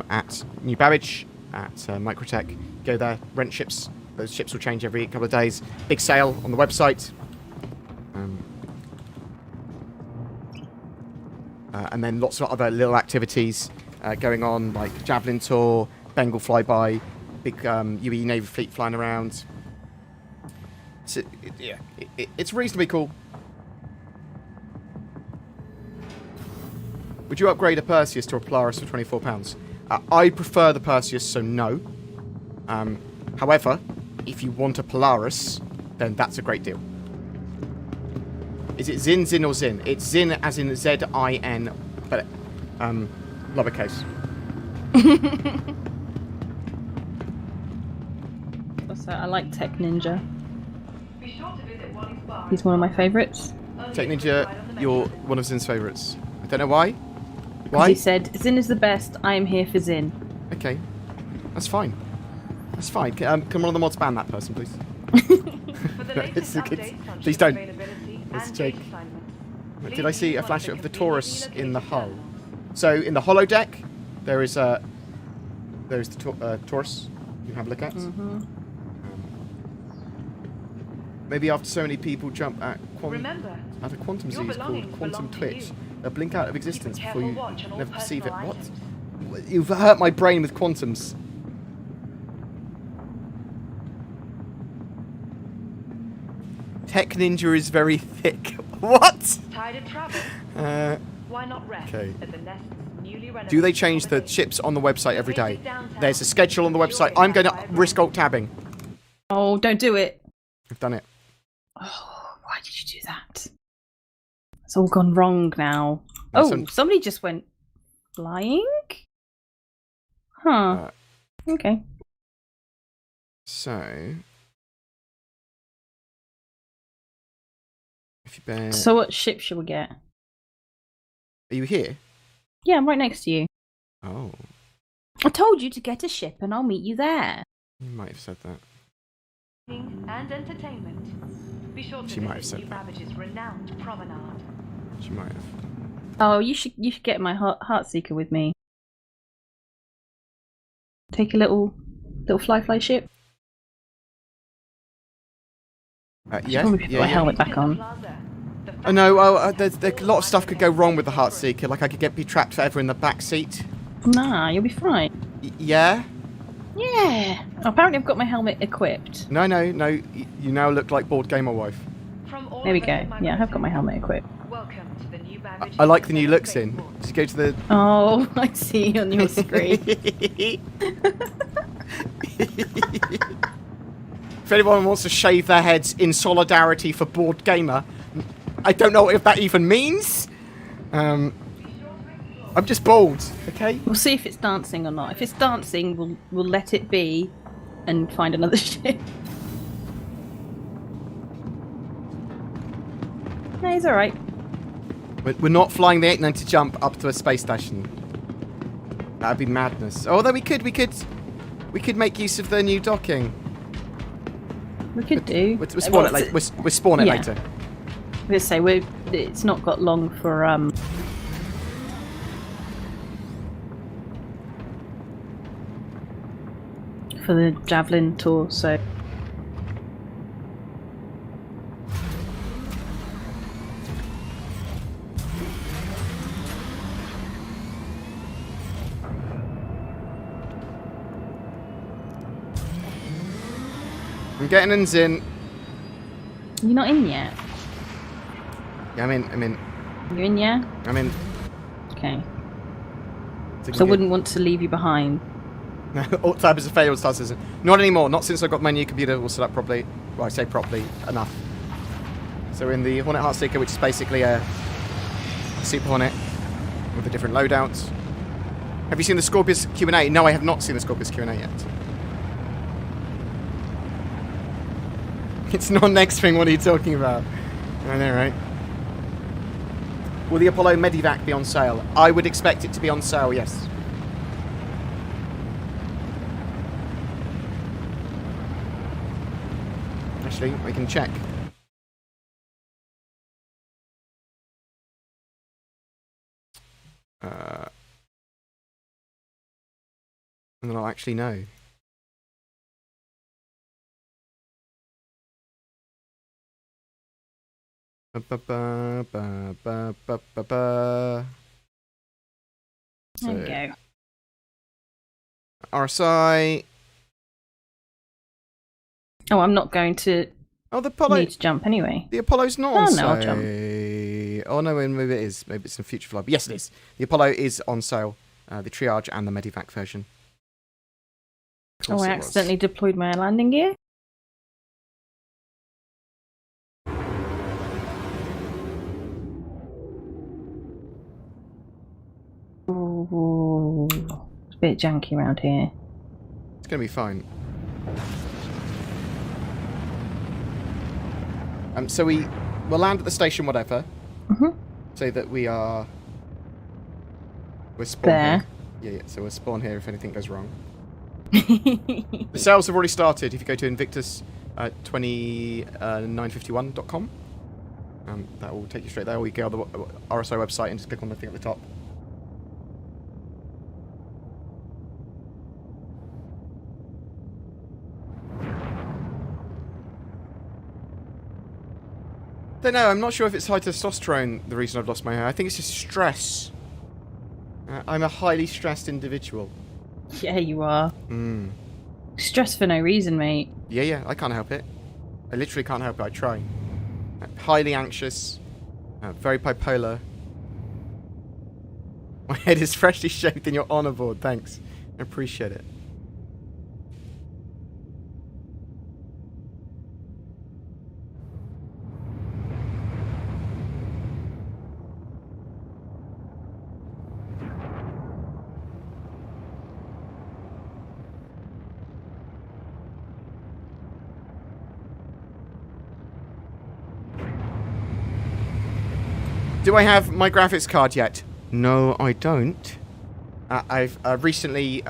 at New Babbage at Microtech. Go there, rent ships. Those ships will change every couple of days. Big sale on the website. And then lots of other little activities going on, like Javelin Tour, Bengal Flyby, big UE Navy fleet flying around. So, it's reasonably cool. Would you upgrade a Perseus to a Polaris for £24? I prefer the Perseus, so no. However, if you want a Polaris, then that's a great deal. Is it Zin, or Zin? It's Zin as in Z-I-N, but lowercase. Also, I like Tech Ninja. Be sure to visit Wally's bar. He's one of my favourites. Tech Ninja, you're one of Zin's favourites. I don't know why. Because he said, Zin is the best, I am here for Zin. Okay. That's fine. That's fine. Can one of the mods ban that person, please? For the latest updates on Please ship don't. availability Let's and check. date assignments, Did I see please a flash monitor of the conveniently Taurus in the located hull? terminals. So in the holodeck, there is the Taurus you can have a look at. Maybe after so many people jump at Remember, a quantum your disease called belongings quantum belong to twitch, you. they'll blink out of existence Keep a before you careful watch on all never perceive it. personal What? items. You've hurt my brain with quantums. Tech Ninja is very thick. What? Tired of travel? Why not rest okay. at the Nest's newly renovated Do they change the accommodation? ships on the website every day? Located downtown. There's a schedule on the website. I'm going to risk alt tabbing. Oh, don't do it. I've done it. Oh, why did you do that? It's all gone wrong now. No, Oh, somebody just went flying? Huh. Okay. So, if you bear, So what ship should we get? are you here? Yeah, I'm right next to you. Oh, I told you to get a ship and I'll meet you there. you might have said that. And entertainment. Be sure to She might have visit said New that. Babbage's renowned promenade. She might have. Oh, you should get my Heartseeker with me. Take a little fly ship. Yeah, Probably put my helmet back on. I know. Well, there's a lot of stuff could go wrong with the Heartseeker. Like I could be trapped forever in the back seat. Nah, you'll be fine. Yeah. Yeah. Oh, apparently, I've got my helmet equipped. No. You now look like BoredGamer wife. There we go. Yeah, I have got my helmet equipped. Welcome to the New Babbage. I like the new looks in. Just go to the. Oh, I see on your screen. If anyone wants to shave their heads in solidarity for BoredGamer, I don't know if that even means. I'm just bald, okay? We'll see if it's dancing or not. If it's dancing, we'll let it be and find another ship. No, he's alright. We're not flying the 890 jump up to a space station. That'd be madness. Although we could make use of the new docking. We could do. We'll spawn it later. We'll spawn it Yeah. later. Let's say it's not got long for the javelin tour, so I'm getting in. you're not in yet. Yeah, I'm in. You're in, yeah. I'm in. Okay. So So I wouldn't want to leave you behind. Alt tab is a failed start system. Not anymore. Not since I got my new computer all set up properly. Well, I say properly enough. So in the Hornet Heartseeker, which is basically a Super Hornet with a different loadout. Have you seen the Scorpius Q&A? No, I have not seen the Scorpius Q&A yet. It's not next thing. What are you talking about? I know, right? Will the Apollo Medivac be on sale? I would expect it to be on sale, yes. Actually, we can check. And then I'll actually know. Ba, ba, ba, ba, ba, ba. There you go. RSI. Oh, I'm not going to Oh, the Apollo. need to jump anyway. The Apollo's not on Oh, no, sale. I'll jump. Oh no, maybe it is. Maybe it's in future flight. But yes, it is. The Apollo is on sale. The Triage and the Medivac version. Of Oh, course I it was. accidentally deployed my landing gear. Ooh, it's a bit janky around here. It's gonna be fine. So we'll land at the station, whatever. Mhm. So that we're spawn There. here. Yeah. So we'll spawn here if anything goes wrong. The sales have already started. If you go to Invictus 2951.com, that will take you straight there. Or you go on the RSO website and just click on the thing at the top. Don't know. I'm not sure if it's high testosterone the reason I've lost my hair. I think it's just stress. I'm a highly stressed individual. Yeah, you are. Stress for no reason, mate. Yeah, I can't help it. I literally can't help it. I try. Highly anxious. Very bipolar. My head is freshly shaved in your honor board. Thanks. I appreciate it. Do I have my graphics card yet? No, I don't. I've recently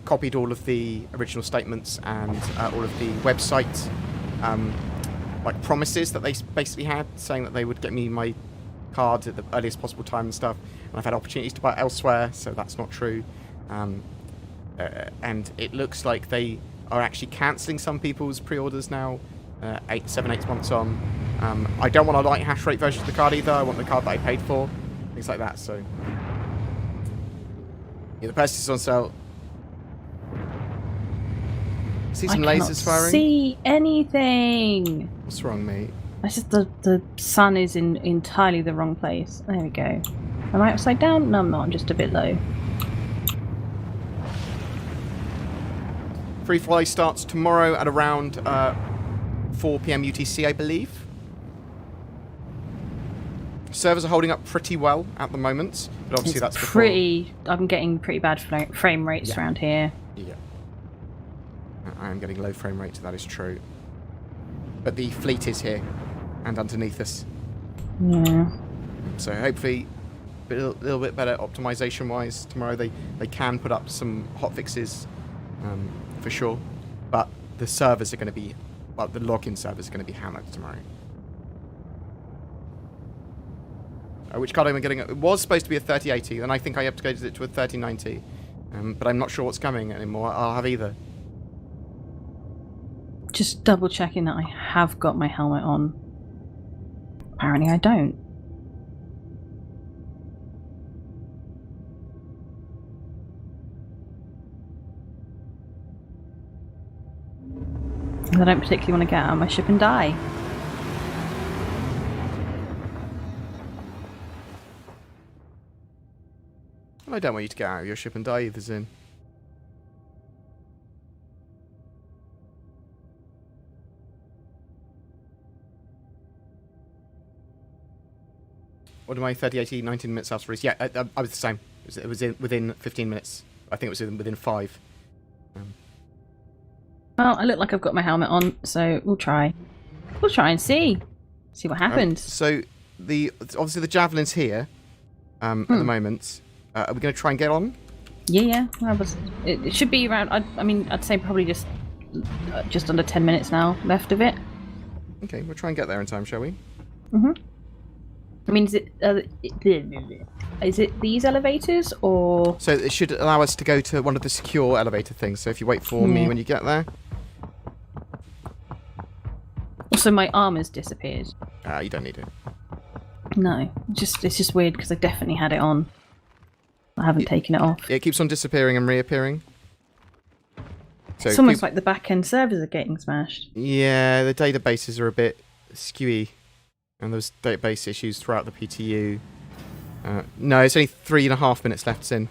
copied all of the original statements and all of the website like promises that they basically had, saying that they would get me my card at the earliest possible time and stuff. And I've had opportunities to buy it elsewhere, so that's not true. And it looks like they are actually cancelling some people's pre-orders now. 7, 8 months on. I don't want a light hash rate version of the card either. I want the card that I paid for. Things like that, so. Yeah, the price is on sale. See some I lasers cannot firing? see anything. What's wrong, mate? It's just the sun is in entirely the wrong place. There we go. Am I upside down? No, I'm not. I'm just a bit low. Free fly starts tomorrow at around 4 PM UTC, I believe. Servers are holding up pretty well at the moment, but obviously It's that's before. I'm getting pretty bad frame rates Yeah. around here. Yeah. I am getting low frame rates, that is true. But the fleet is here and underneath us. Yeah. So hopefully a little bit better optimization wise tomorrow. They can put up some hot fixes for sure, but the servers are going to be well, the login server is going to be hammered tomorrow. Which card am I getting? It was supposed to be a 3080, and I think I upgraded it to a 3090. But I'm not sure what's coming anymore. I'll have either. Just double checking that I have got my helmet on. Apparently I don't. I don't particularly want to get out of my ship and die. Well, I don't want you to get out of your ship and die either, Zin. What am I? 3080, 19 minutes after release. Yeah, I was the same. It was within 15 minutes. I think it was within 5. Well, I look like I've got my helmet on, so we'll try. We'll try and see. See what happens. So, obviously the javelin's here at the moment. Are we going to try and get on? Yeah. It should be around. I mean, I'd say probably just under 10 minutes now left of it. Okay, we'll try and get there in time, shall we? Mhm. I mean, is it these elevators or? So it should allow us to go to one of the secure elevator things. So if you wait for me when you get there. Also, my armor's disappeared. You don't need it. No, it's just weird because I definitely had it on. I haven't taken it off. It keeps on disappearing and reappearing. So It's almost like the back-end servers are getting smashed. Yeah, the databases are a bit skewy. And there's database issues throughout the PTU. No, it's only 3.5 minutes left, Sin.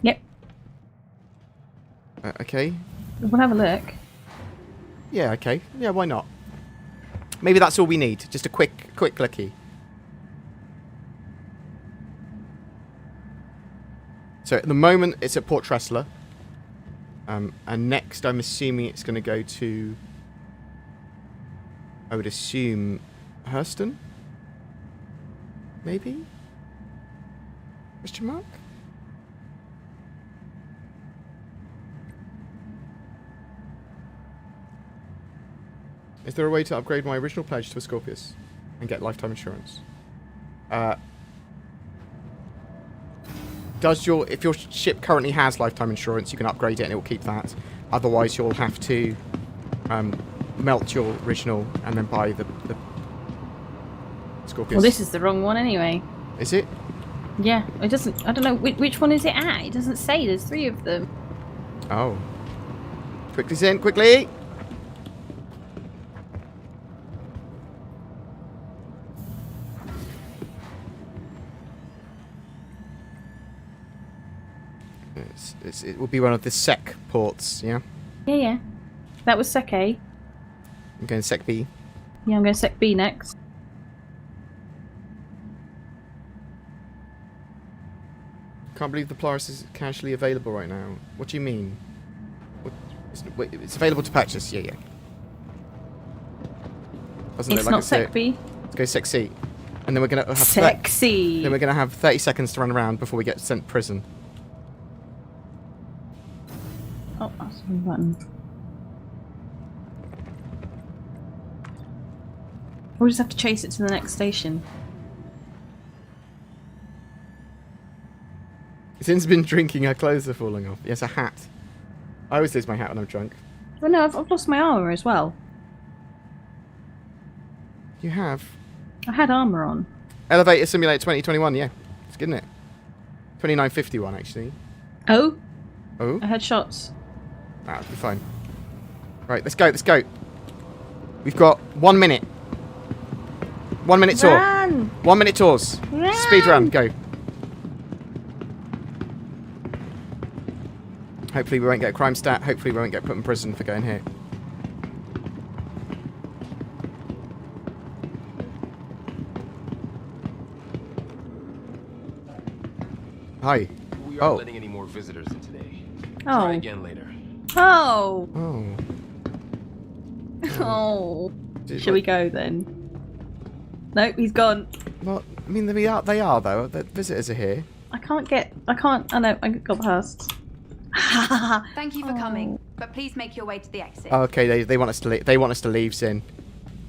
Yep. Okay. We'll have a look. Yeah, okay. Yeah, why not? Maybe that's all we need. Just a quick clicky. So at the moment, it's at Port Tressler. And next, I'm assuming it's going to go to... I would assume... Hurston? Maybe? Question mark? Is there a way to upgrade my original pledge to a Scorpius and get lifetime insurance? If your ship currently has lifetime insurance, you can upgrade it and it will keep that. Otherwise, you'll have to melt your original and then buy the Scorpius. Well, this is the wrong one anyway. Is it? Yeah, it doesn't. I don't know which one is it at. It doesn't say. There's 3 of them. Oh. Quickly, Zin, quickly! It will be one of the SEC ports, yeah? Yeah. That was Sec A. I'm going Sec B. Yeah, I'm going Sec B next. Can't believe the Polaris is casually available right now. What do you mean? It's available to purchase. Yeah. Doesn't It's look like not Sec B. Let's go Sec C. And then we're going to have... Sexy. Then we're going to have 30 seconds to run around before we get sent to prison. Oh, that's the button. We'll just have to chase it to the next station. Zin's been drinking, her clothes are falling off. Yes, a hat. I always lose my hat when I'm drunk. Well, no, I've lost my armour as well. You have? I had armour on. Elevator Simulator 2021, yeah. It's good, isn't it? 2951, actually. Oh? Oh? I had shots. That'll be fine. Right, let's go. We've got 1 minute. 1 minute tour. Run! 1 minute tours. Run! Speed run, go. Hopefully we won't get a crime stat. Hopefully we won't get put in prison for going here. Hi. We aren't letting any more visitors in today. Oh. Try again later. Oh. Oh. Oh. Shall we go then? Nope, he's gone. Well, I mean, they are though. The visitors are here. I know, I got past. Thank you for coming. but please make your way to the exit. Oh, okay, they want us to leave. They want us to leave, Sin.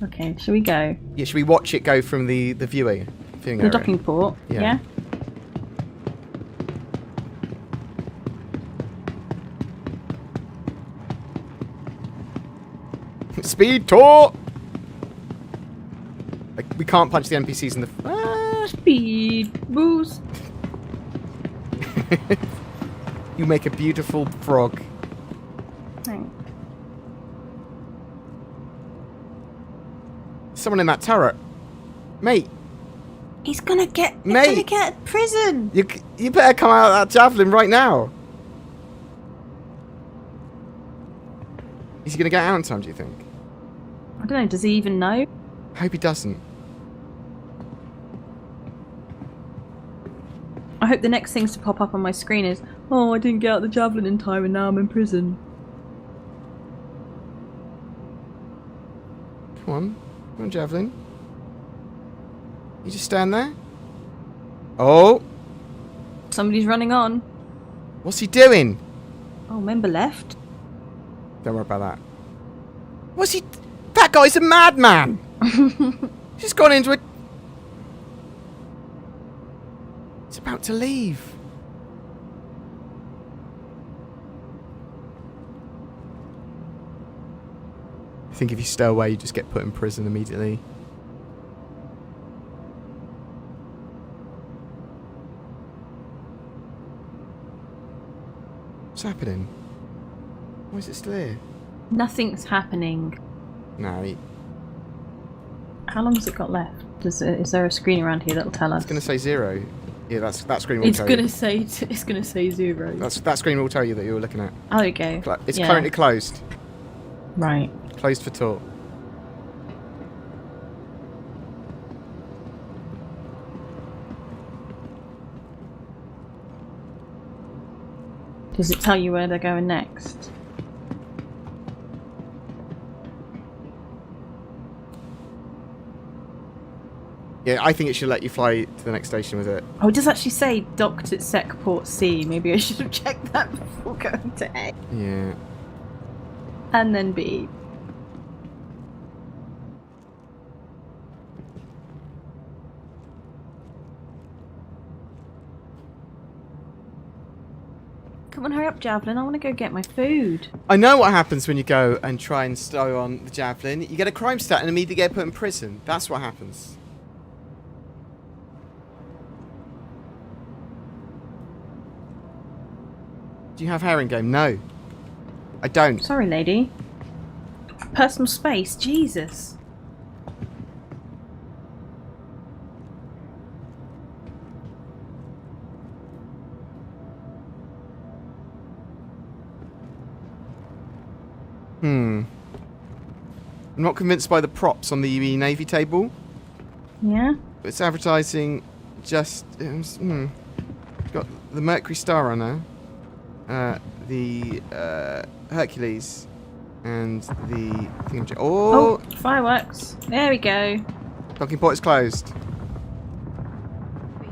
Okay, shall we go? Yeah, should we watch it go from the viewing The area? docking port. Yeah. Yeah. Speed tour. Like, we can't punch the NPCs in the. Speed boost. You make a beautiful frog. Thanks. Someone in that turret, mate. He's gonna get. Mate. He's gonna get prison. You better come out of that javelin right now. Is he gonna get out in time? Do you think? I don't know. Does he even know? I hope he doesn't. I hope the next things to pop up on my screen is, oh, I didn't get out the javelin in time and now I'm in prison. Come on, javelin. You just stand there. Oh, Somebody's running on. what's he doing? Oh, member left. Don't worry about that. What's he? That guy's a madman. Just gone into a. It's about to leave. I think if you stay away, you just get put in prison immediately. What's happening? Why is it still here? Nothing's happening. No, How long has it got left? Is there a screen around here that'll tell us? it's going to say 0. Yeah, that screen will It's tell gonna you. say it's gonna say 0. That screen will tell you that you were looking at. Oh, there you go. It's Yeah. currently closed. Right. Closed for talk. Does it tell you where they're going next? Yeah, I think it should let you fly to the next station with it. Oh, it does actually say docked at Secport C. Maybe I should have checked that before going to A. Yeah. And then B. Come on, hurry up, Javelin. I want to go get my food. I know what happens when you go and try and stow on the javelin. You get a crime stat and immediately get put in prison. That's what happens. Do you have hair in game? No. I don't. Sorry, lady. Personal space. Jesus. I'm not convinced by the props on the UE Navy table. Yeah? It's advertising just... Got the Mercury Star Runner, the Hercules, and the... Oh, fireworks. There we go. Docking port is closed. The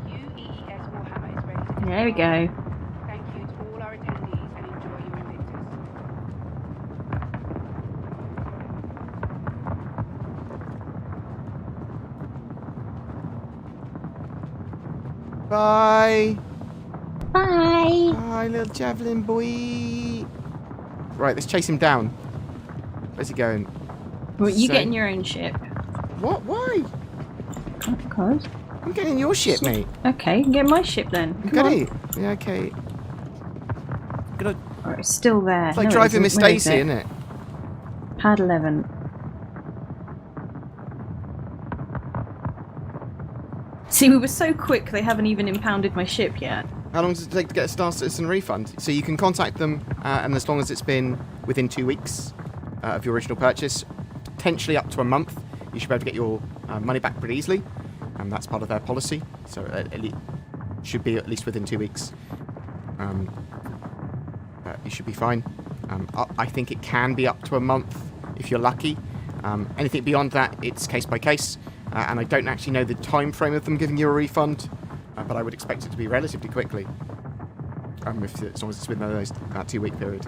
UEES Warhammer is ready to There we go. Thank you to all our attendees and enjoy your Invictus. Bye! Bye. Bye, little javelin boy! Right, let's chase him down. Where's he going? Well, you So- get in your own ship. What? Why? Because. I'm getting in your ship, mate. Okay, get my ship then. I'm Come on. gonna. Yeah, okay. Gonna. Oh, it's still there. It's like No, it driving Miss isn't. Where is Daisy, it? isn't it? Pad 11. See, we were so quick they haven't even impounded my ship yet. How long does it take to get a Star Citizen refund? So you can contact them, and as long as it's been within 2 weeks of your original purchase, potentially up to a month, you should be able to get your money back pretty easily. And that's part of their policy. So it should be at least within 2 weeks. You should be fine. I think it can be up to a month if you're lucky. Anything beyond that, it's case by case. And I don't actually know the time frame of them giving you a refund, but I would expect it to be relatively quickly. As long as it's within that 2 week period.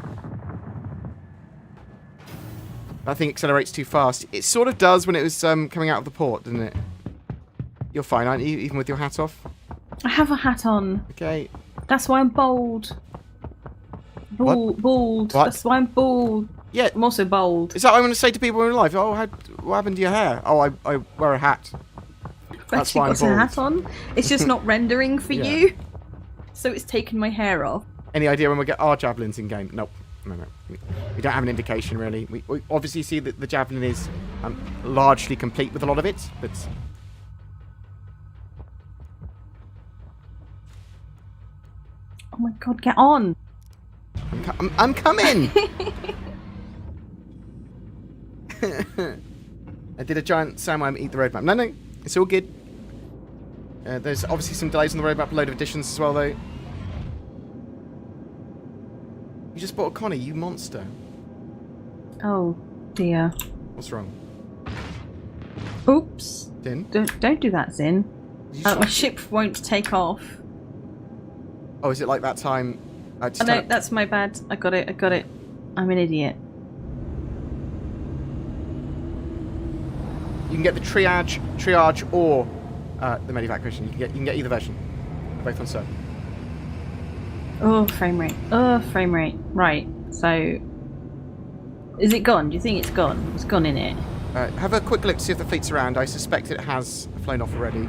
That thing accelerates too fast. It sort of does when it was coming out of the port, doesn't it? You're fine, aren't you? Even with your hat off? I have a hat on. Okay. That's why I'm bald. Bald. What? That's why I'm bald. Yeah. I'm also bold. Is that what I'm going to say to people in life? Oh, what happened to your hair? Oh, I wear a hat. That's why I'm got a bald. hat on. It's just not rendering for Yeah. you. So it's taken my hair off. Any idea when we get our javelins in game? Nope. No. We don't have an indication, really. We obviously see that the javelin is largely complete with a lot of it, but... Oh my god, get on! I'm coming! I did a giant sandworm eat the roadmap. No, it's all good. There's obviously some delays on the roadmap, a load of additions as well, though. You just bought a Connie, you monster. Oh dear. What's wrong? Oops. Din? Don't do that, Zin. You My ship won't take off. Oh, is it like that time? Oh no, that's my bad. I got it. I'm an idiot. You can get the triage or the medevac version. You can get either version. Both on server. Oh, frame rate. Right. So, is it gone? Do you think it's gone? It's gone in it. Have a quick look to see if the fleet's around. I suspect it has flown off already.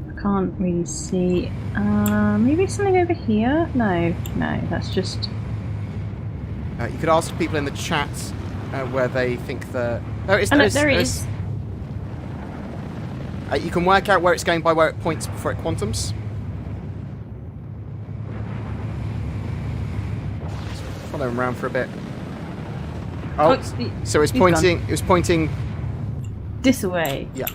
I can't really see. Maybe something over here? No, that's just... You could ask people in the chat where they think the... There it is. You can work out where it's going by where it points before it quantums. Follow him around for a bit. Oh, so it's pointing. Gone. It was pointing This way. Yeah.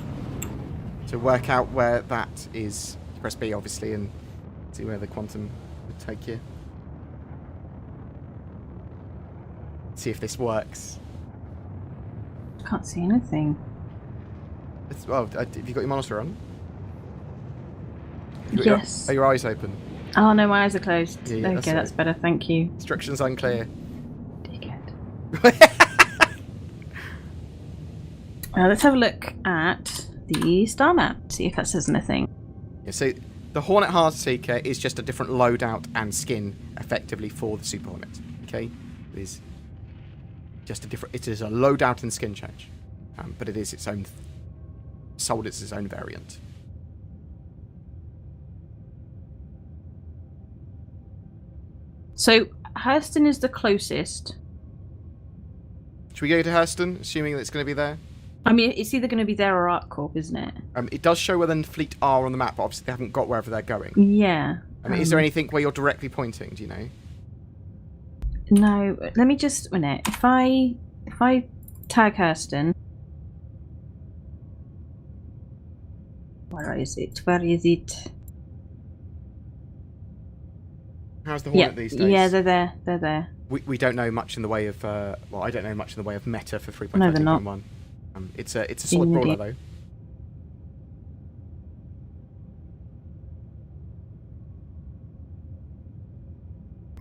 To work out where that is, press B obviously and see where the quantum would take you. See if this works. Can't see anything. Have you got your monitor on? Yes. Are your eyes open? Oh no, my eyes are closed. Yeah, Okay, that's better. Thank you. Instructions unclear. Dickhead. Let's have a look at the star map. See if that says anything. Yeah, so the Hornet Heartseeker is just a different loadout and skin, effectively, for the Super Hornet. Okay, it is just a different. It is a loadout and skin change, but it is its own. Sold as its own variant. So Hurston is the closest. Should we go to Hurston, assuming that it's going to be there? I mean, it's either going to be there or ArcCorp, isn't it? It does show where the fleet are on the map, but obviously they haven't got wherever they're going. Yeah. Is there anything where you're directly pointing? Do you know? No. Let me just a minute. If I tag Hurston. Where is it? Where is it? How's the Hornet these days? Yeah, they're there. They're there. We don't know much in the way of well, I don't know much in the way of meta for 3.5.1. No, they're not. It's a solid brawler though.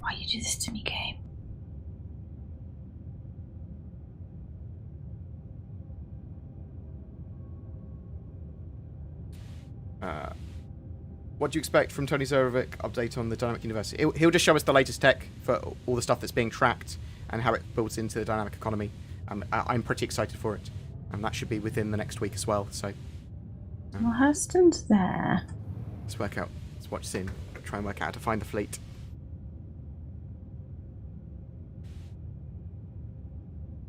Why you do this to me, game? What do you expect from Tony Zorovic update on the Dynamic University? He'll just show us the latest tech for all the stuff that's being tracked and how it builds into the dynamic economy. I'm pretty excited for it. And that should be within the next week as well. So, Well, Hurston's there. let's work out. Let's watch soon. Try and work out how to find the fleet.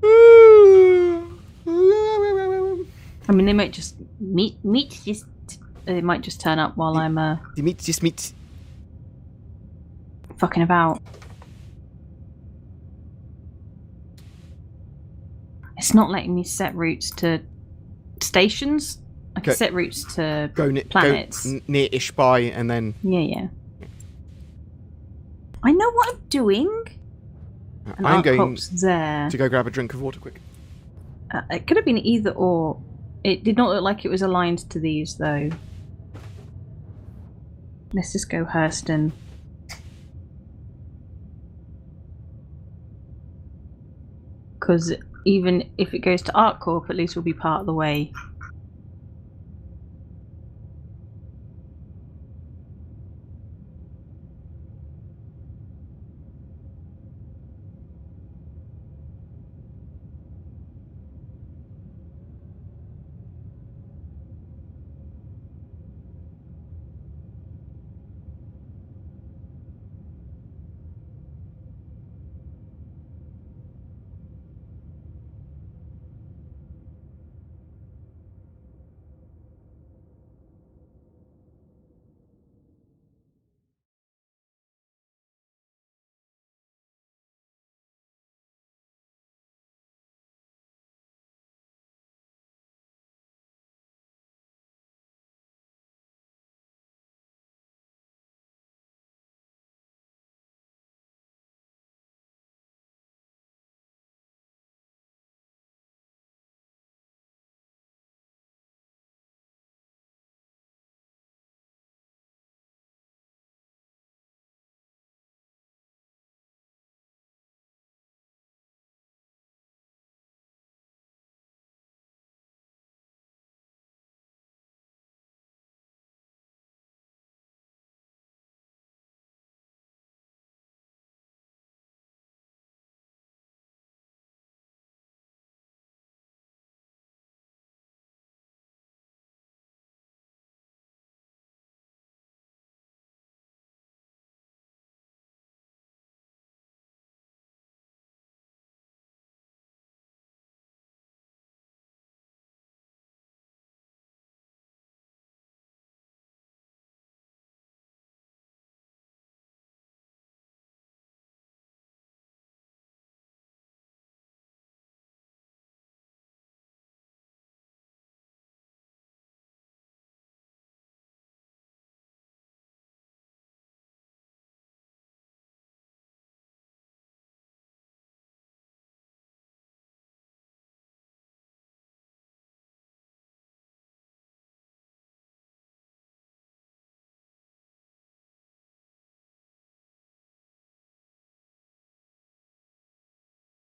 I mean, they might just they might just turn up while I'm Meet. fucking about. It's not letting me set routes to stations. I can set routes to planets. Go near-ish by, and then... Yeah. I know what I'm doing. And I'm going ArcCorp's there. to go grab a drink of water quick. It could have been either or. It did not look like it was aligned to these, though. Let's just go Hurston. Because even if it goes to ArcCorp, at least we'll be part of the way.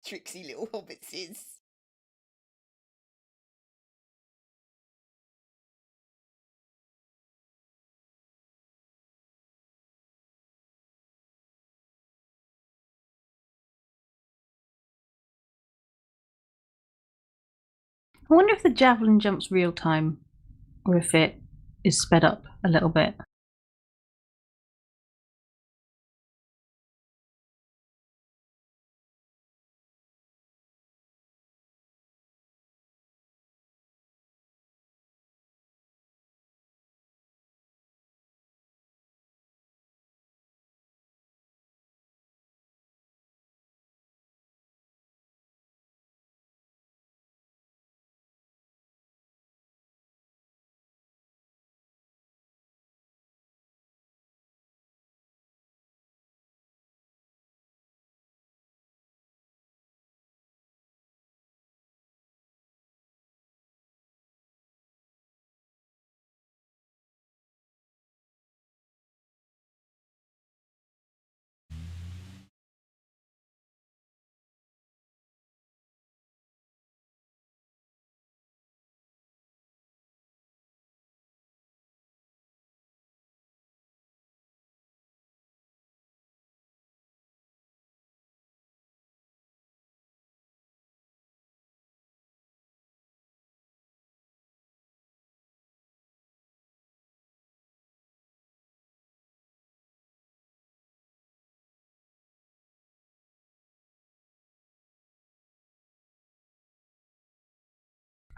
Tricksy little hobbitses. I wonder if the javelin jumps real time, or if it is sped up a little bit.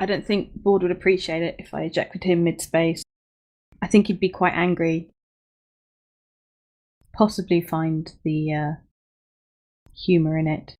I don't think Board would appreciate it if I ejected him mid-space. I think he'd be quite angry. Possibly find the humour in it.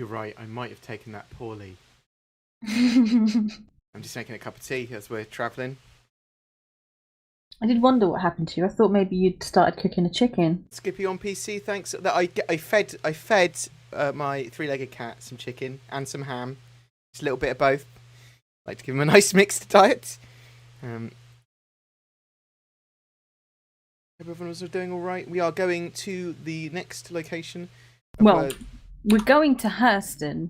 You're right, I might have taken that poorly. I'm just making a cup of tea as we're travelling. I did wonder what happened to you. I thought maybe you'd started cooking a chicken. Skippy on PC, thanks. I fed my three-legged cat some chicken and some ham. Just a little bit of both. Like to give him a nice mixed diet. Everyone was doing all right. We are going to the next location. Well, we're going to Hurston.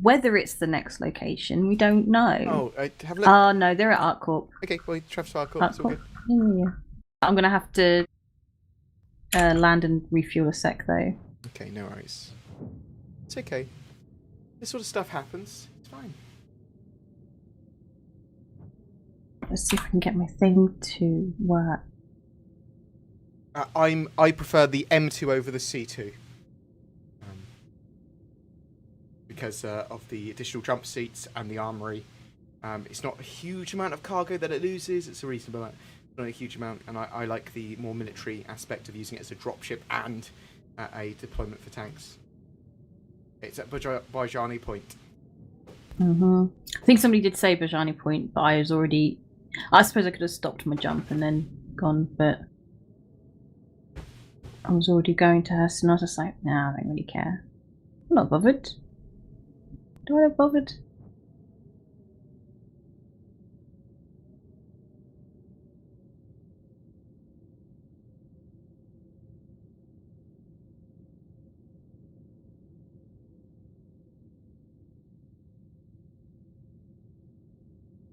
Whether it's the next location, we don't know. Oh, have a look. Oh, no, they're at ArtCorp. Okay, well, Travis ArtCorp, it's all good. Yeah. I'm going to have to land and refuel a sec, though. Okay, no worries. It's okay. This sort of stuff happens. It's fine. Let's see if I can get my thing to work. I prefer the M2 over the C2. Because of the additional jump seats and the armory. It's not a huge amount of cargo that it loses. It's a reasonable amount. Not a huge amount. And I like the more military aspect of using it as a dropship and a deployment for tanks. It's at Bajani Point. I think somebody did say Bajani Point, but I was already... I suppose I could have stopped my jump and then gone, but... I was already going to Hurston and I was just like, nah, I don't really care. I'm not bothered. Do I have bothered?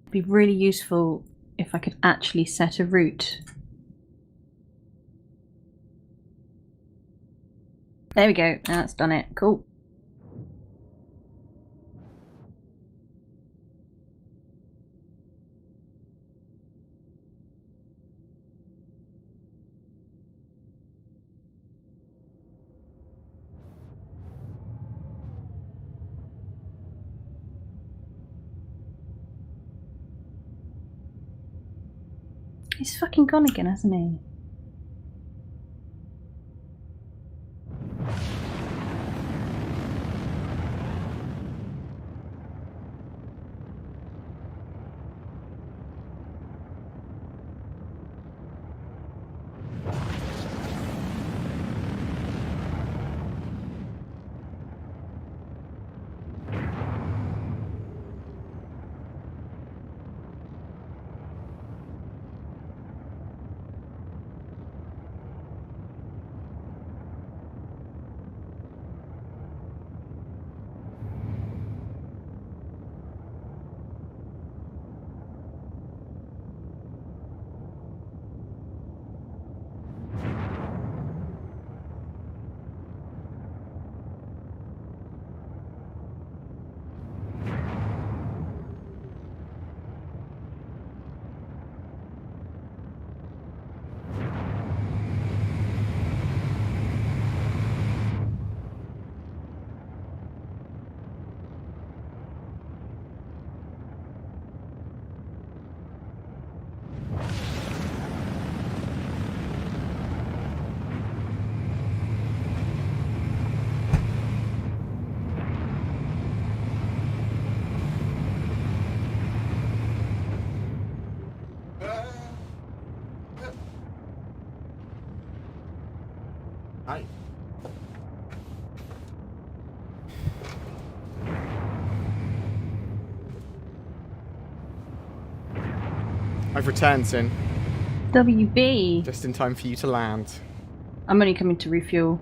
It'd be really useful if I could actually set a route. There we go. Now that's done it. Cool. He's fucking gone again, hasn't he? Hi. I've returned, Sin. WB. Just in time for you to land. I'm only coming to refuel.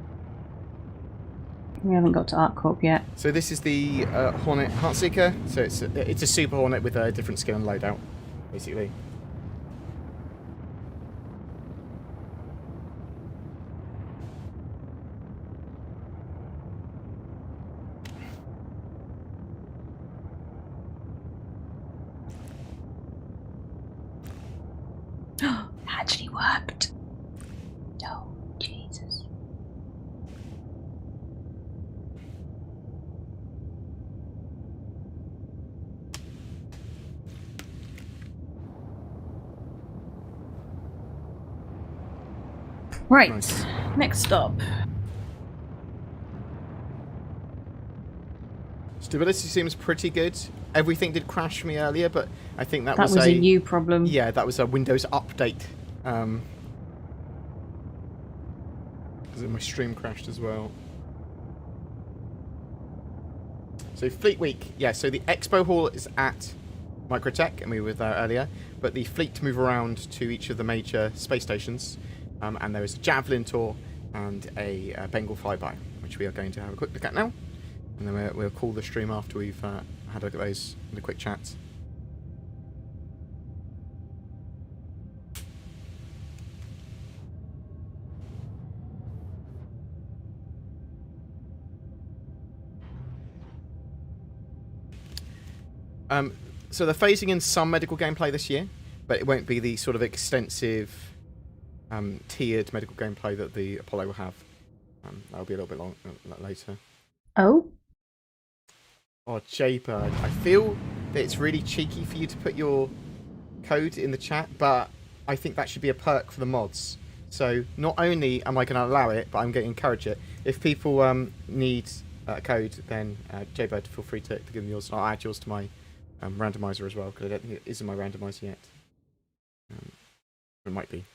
We haven't got to ArtCorp yet. So this is the Hornet Heartseeker. So it's a Super Hornet with a different skill and loadout, basically. Actually worked. Oh, Jesus. Right, Nice. next stop. Stability seems pretty good. Everything did crash for me earlier, but I think that was a you problem. Yeah, that was a Windows update. Because my stream crashed as well. So Fleet Week, yeah. So the Expo Hall is at Microtech, and we were there earlier. But the fleet move around to each of the major space stations, and there is a Javelin tour and a Bengal flyby, which we are going to have a quick look at now. And then we'll call the stream after we've had a look at those in a quick chat. So they're phasing in some medical gameplay this year, but it won't be the sort of extensive tiered medical gameplay that the Apollo will have. That'll be a little bit later. Oh? Oh, Jaybird. I feel that it's really cheeky for you to put your code in the chat, but I think that should be a perk for the mods. So not only am I going to allow it, but I'm going to encourage it. If people need a code, then Jaybird, feel free to give them yours. And I'll add yours to my randomizer as well, because I don't think it is in my randomizer yet. It might be.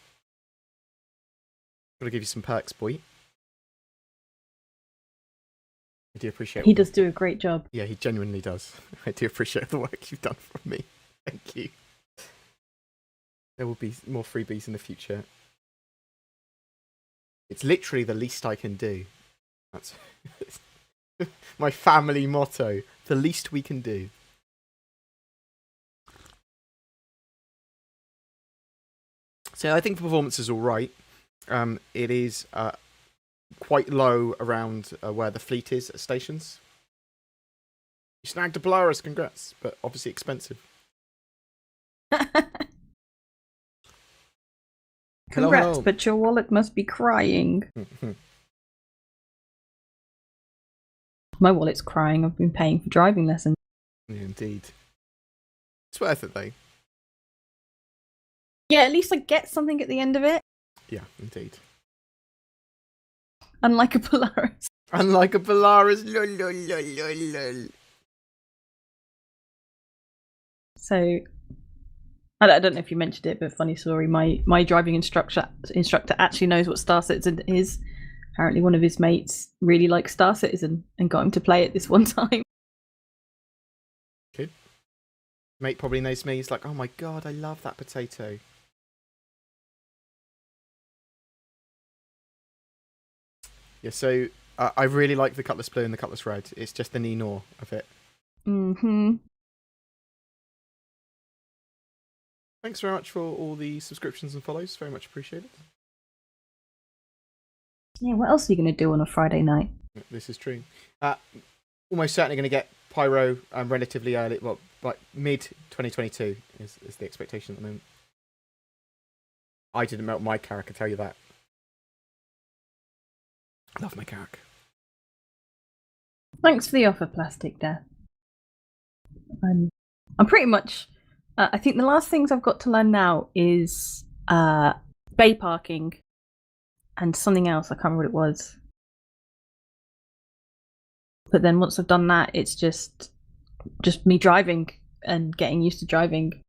Got to give you some perks, boy. I do appreciate it. He does do a great job. Yeah, he genuinely does. I do appreciate the work you've done for me. Thank you. There will be more freebies in the future. It's literally the least I can do. That's my family motto. The least we can do. So I think the performance is all right. It is quite low around where the fleet is at stations. You snagged a Polaris, congrats, but obviously expensive. Congrats, hello. but your wallet must be crying. My wallet's crying. I've been paying for driving lessons. Yeah, indeed. It's worth it, though. Yeah, at least I get something at the end of it. Yeah, indeed. Unlike a Polaris. Unlike a Polaris. Lol, lol, lol, lol, lol. So, I don't know if you mentioned it, but funny story. My driving instructor actually knows what Star Citizen is. Apparently, one of his mates really likes Star Citizen and got him to play it this one time. Good. Mate probably knows me. He's like, oh my god, I love that potato. Yeah, so I really like the Cutlass Blue and the Cutlass Red. It's just the Ninor of it. Mm-hmm. Thanks very much for all the subscriptions and follows. Very much appreciated. Yeah, what else are you going to do on a Friday night? This is true. Almost certainly going to get Pyro relatively early. Well, like mid-2022 is the expectation at the moment. I didn't melt my Carrack, I tell you that. Love my Carrack. Thanks for the offer, Plastic Death. I'm pretty much... I think the last things I've got to learn now is bay parking and something else. I can't remember what it was. But then once I've done that, it's just me driving and getting used to driving.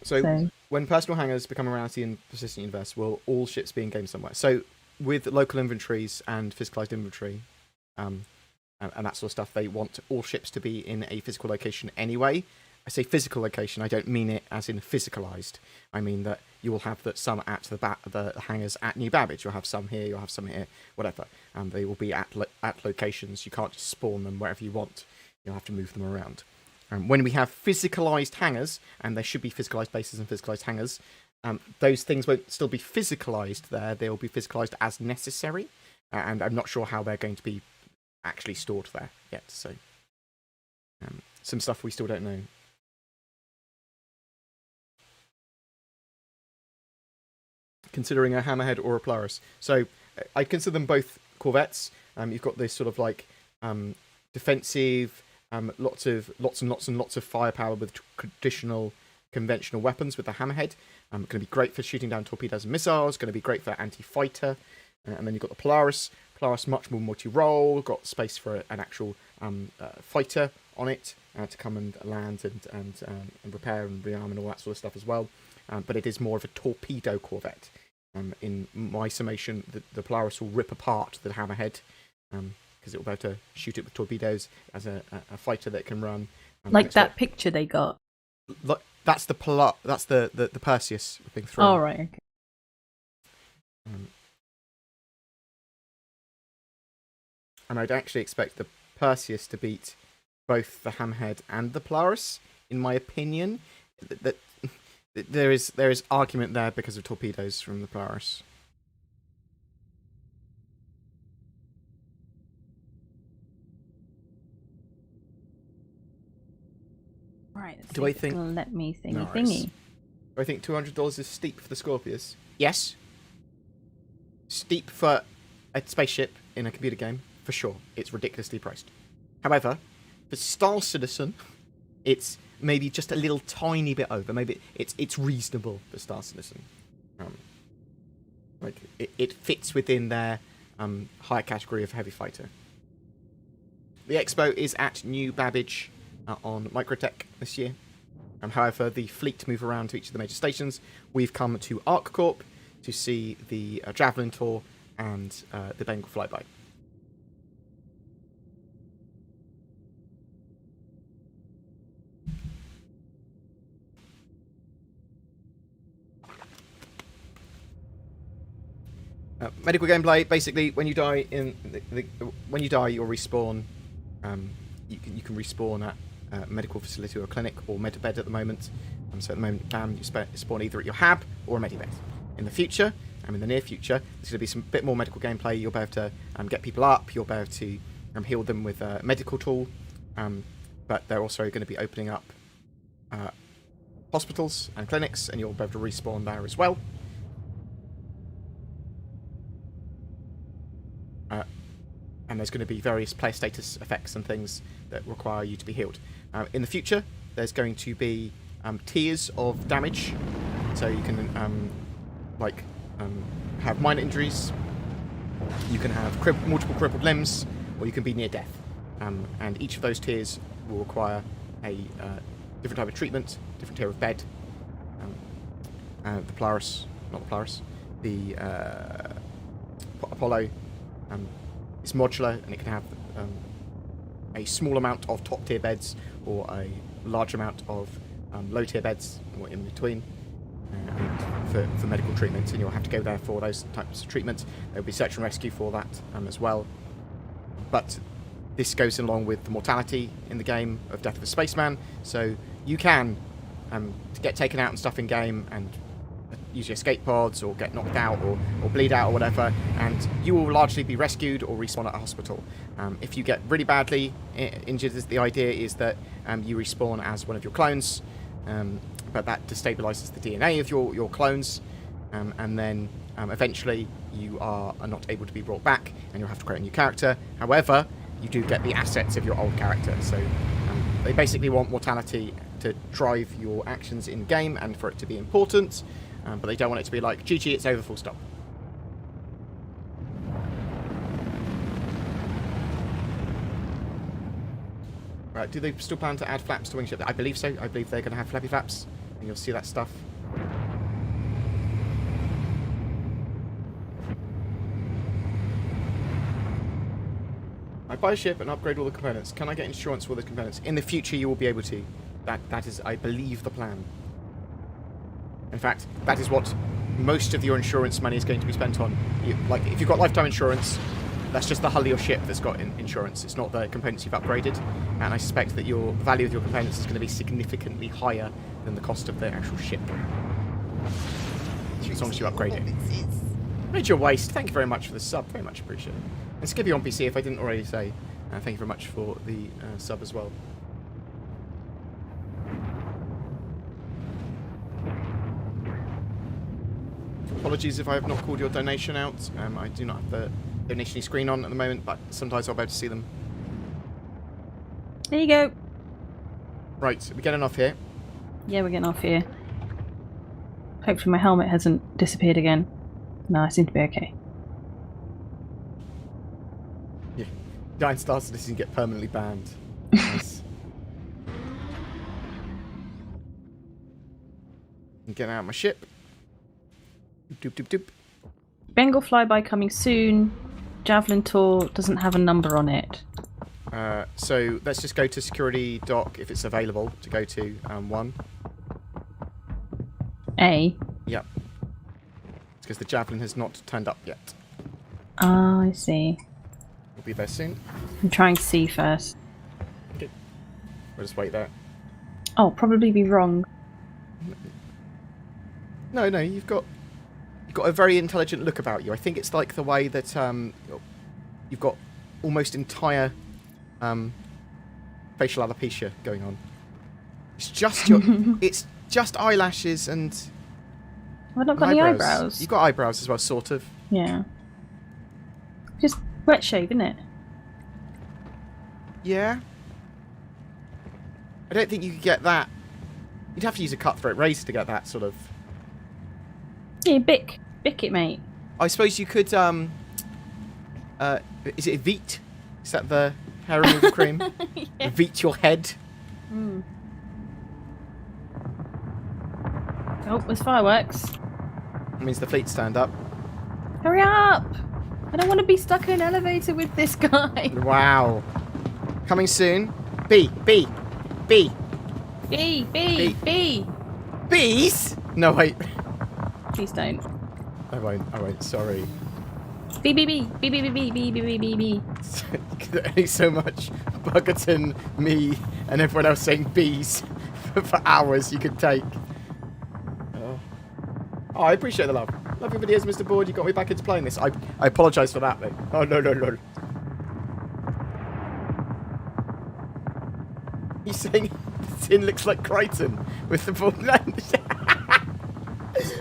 So when personal hangars become a reality in Persistent Universe, will all ships be in game somewhere? So with local inventories and physicalized inventory and that sort of stuff, they want all ships to be in a physical location anyway. I say physical location, I don't mean it as in physicalized. I mean that you will have some at the hangars at New Babbage. You'll have some here, you'll have some here, whatever. And they will be at locations. You can't just spawn them wherever you want. You'll have to move them around. When we have physicalized hangars, and there should be physicalized bases and physicalized hangars, those things won't still be physicalized there. They'll be physicalized as necessary. And I'm not sure how they're going to be actually stored there yet. So some stuff we still don't know. Considering a Hammerhead or a Polaris. So I consider them both corvettes. You've got this sort of like defensive, lots and lots of firepower with traditional conventional weapons with the Hammerhead. Going to be great for shooting down torpedoes and missiles. Going to be great for anti-fighter. And then you've got the Polaris. Polaris much more multi-role. Got space for an actual fighter on it to come and land and repair and rearm and all that sort of stuff as well. But it is more of a torpedo corvette. In my summation, the Polaris will rip apart the Hammerhead because it will be able to shoot it with torpedoes as a fighter that can run. Like that picture they got. That's the Perseus being thrown. Oh, right. Okay. And I'd actually expect the Perseus to beat both the Hammerhead and the Polaris, in my opinion. That there is argument there because of torpedoes from the Polaris. Right. Do I think? Let me thingy Nice. thingy. Do I think $200 is steep for the Scorpius? Yes. Steep for a spaceship in a computer game, for sure. It's ridiculously priced. However, for Star Citizen, it's maybe just a little tiny bit over. Maybe it's reasonable for Star Citizen. Like it fits within their higher category of heavy fighter. The expo is at New Babbage on Microtech this year. However, the fleet move around to each of the major stations. We've come to ArcCorp to see the Javelin Tour and the Bengal Flyby. Medical gameplay. Basically, when you die when you die, you'll respawn. You can respawn at a medical facility or a clinic or medibed at the moment. So at the moment, you spawn either at your hab or a medibed. In the future, in the near future, there's going to be some bit more medical gameplay. You'll be able to get people up. You'll be able to heal them with a medical tool. But they're also going to be opening up hospitals and clinics, and you'll be able to respawn there as well. And there's going to be various player status effects and things that require you to be healed. In the future, there's going to be tiers of damage, so you can have minor injuries, you can have multiple crippled limbs, or you can be near death. And each of those tiers will require a different type of treatment, different tier of bed. The Apollo is modular, and it can have a small amount of top tier beds or a large amount of low tier beds or in between for medical treatment, and you'll have to go there for those types of treatment. There will be search and rescue for that as well. But this goes along with the mortality in the game of Death of a Spaceman, so you can get taken out and stuff in game and use your escape pods or get knocked out or bleed out or whatever, and you will largely be rescued or respawn at a hospital. If you get really badly injured, the idea is that you respawn as one of your clones, but that destabilizes the DNA of your clones, and then eventually you are not able to be brought back and you'll have to create a new character. However, you do get the assets of your old character, so they basically want mortality to drive your actions in game and for it to be important. But they don't want it to be like, GG, it's over, full stop. Right, do they still plan to add flaps to Wingship? I believe so. I believe they're going to have flappy flaps, and you'll see that stuff. I buy a ship and upgrade all the components. Can I get insurance for all the components? In the future, you will be able to. That is, I believe, the plan. In fact, that is what most of your insurance money is going to be spent on. Like, if you've got lifetime insurance, that's just the hull of your ship that's got insurance. It's not the components you've upgraded. And I suspect that the value of your components is going to be significantly higher than the cost of the actual ship. As long as you upgrade it. Major Waste, thank you very much for the sub. Very much appreciated. And Skippy on PC, if I didn't already say, thank you very much for the sub as well. Apologies if I have not called your donation out. I do not have the donation screen on at the moment, but sometimes I'll be able to see them. There you go. Right, we're getting off here. Yeah, we're getting off here. Hopefully my helmet hasn't disappeared again. No, I seem to be okay. Yeah, Giant Star Citizen get permanently banned. Nice. Get out of my ship. Doop, doop, doop. Bengal flyby coming soon. Javelin tour doesn't have a number on it. So let's just go to security dock if it's available to go to 1. A. Yep. It's because the Javelin has not turned up yet. Ah, I see. We'll be there soon. I'm trying C first. Okay. We'll just wait there. Oh, probably be wrong. No, you've got a very intelligent look about you. I think it's like the way that you've got almost entire facial alopecia going on. It's just it's just eyelashes and I've not got any eyebrows. You've got eyebrows as well, sort of. Yeah. Just wet shave, isn't it? Yeah. I don't think you could get that. You'd have to use a cutthroat razor to get that sort of. Yeah, bick it, mate. I suppose you could. Is it Veet? Is that the hair removal cream? Yeah. Veet your head. Mm. Oh, there's fireworks. That means the fleet stand up. Hurry up! I don't want to be stuck in an elevator with this guy. Wow. Coming soon. B. B. Bees? No, wait. Please don't. I won't. Sorry. B. Only so much Buggerton, me, and everyone else saying bees for hours you could take. Oh, I appreciate the love. Love your videos, Mr. Board. You got me back into playing this. I apologise for that, mate. Oh, no. He's saying Sin looks like Crichton with the bald land.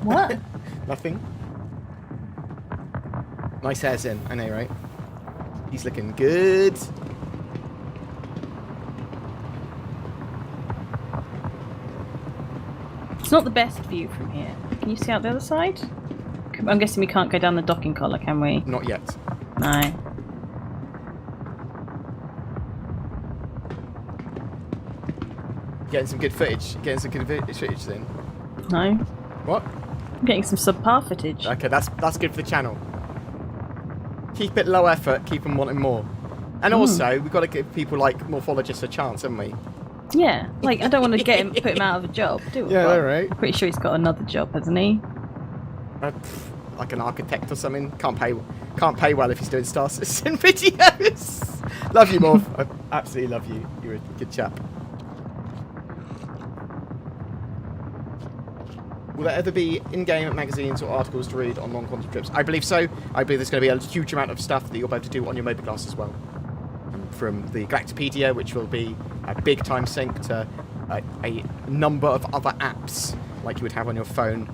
What? Nothing. Nice hair, Sin. I know, right? He's looking good. It's not the best view from here. Can you see out the other side? I'm guessing we can't go down the docking collar, can we? Not yet. No. Getting some good footage. Then. No. What? I'm getting some subpar footage. Okay, that's good for the channel. Keep it low effort, keep them wanting more. And also, we've got to give people like morphologists a chance, haven't we? Yeah, like I don't want to put him out of a job, do I? Yeah, Well, right. I'm pretty sure he's got another job, hasn't he? Like an architect or something. Can't pay well if he's doing Star Citizen videos. Love you, Morph. I absolutely love you. You're a good chap. Will there ever be in-game magazines or articles to read on long quantum trips? I believe so. I believe there's going to be a huge amount of stuff that you'll be able to do on your mobile glass as well. From the Galactopedia, which will be a big time sync to a number of other apps like you would have on your phone.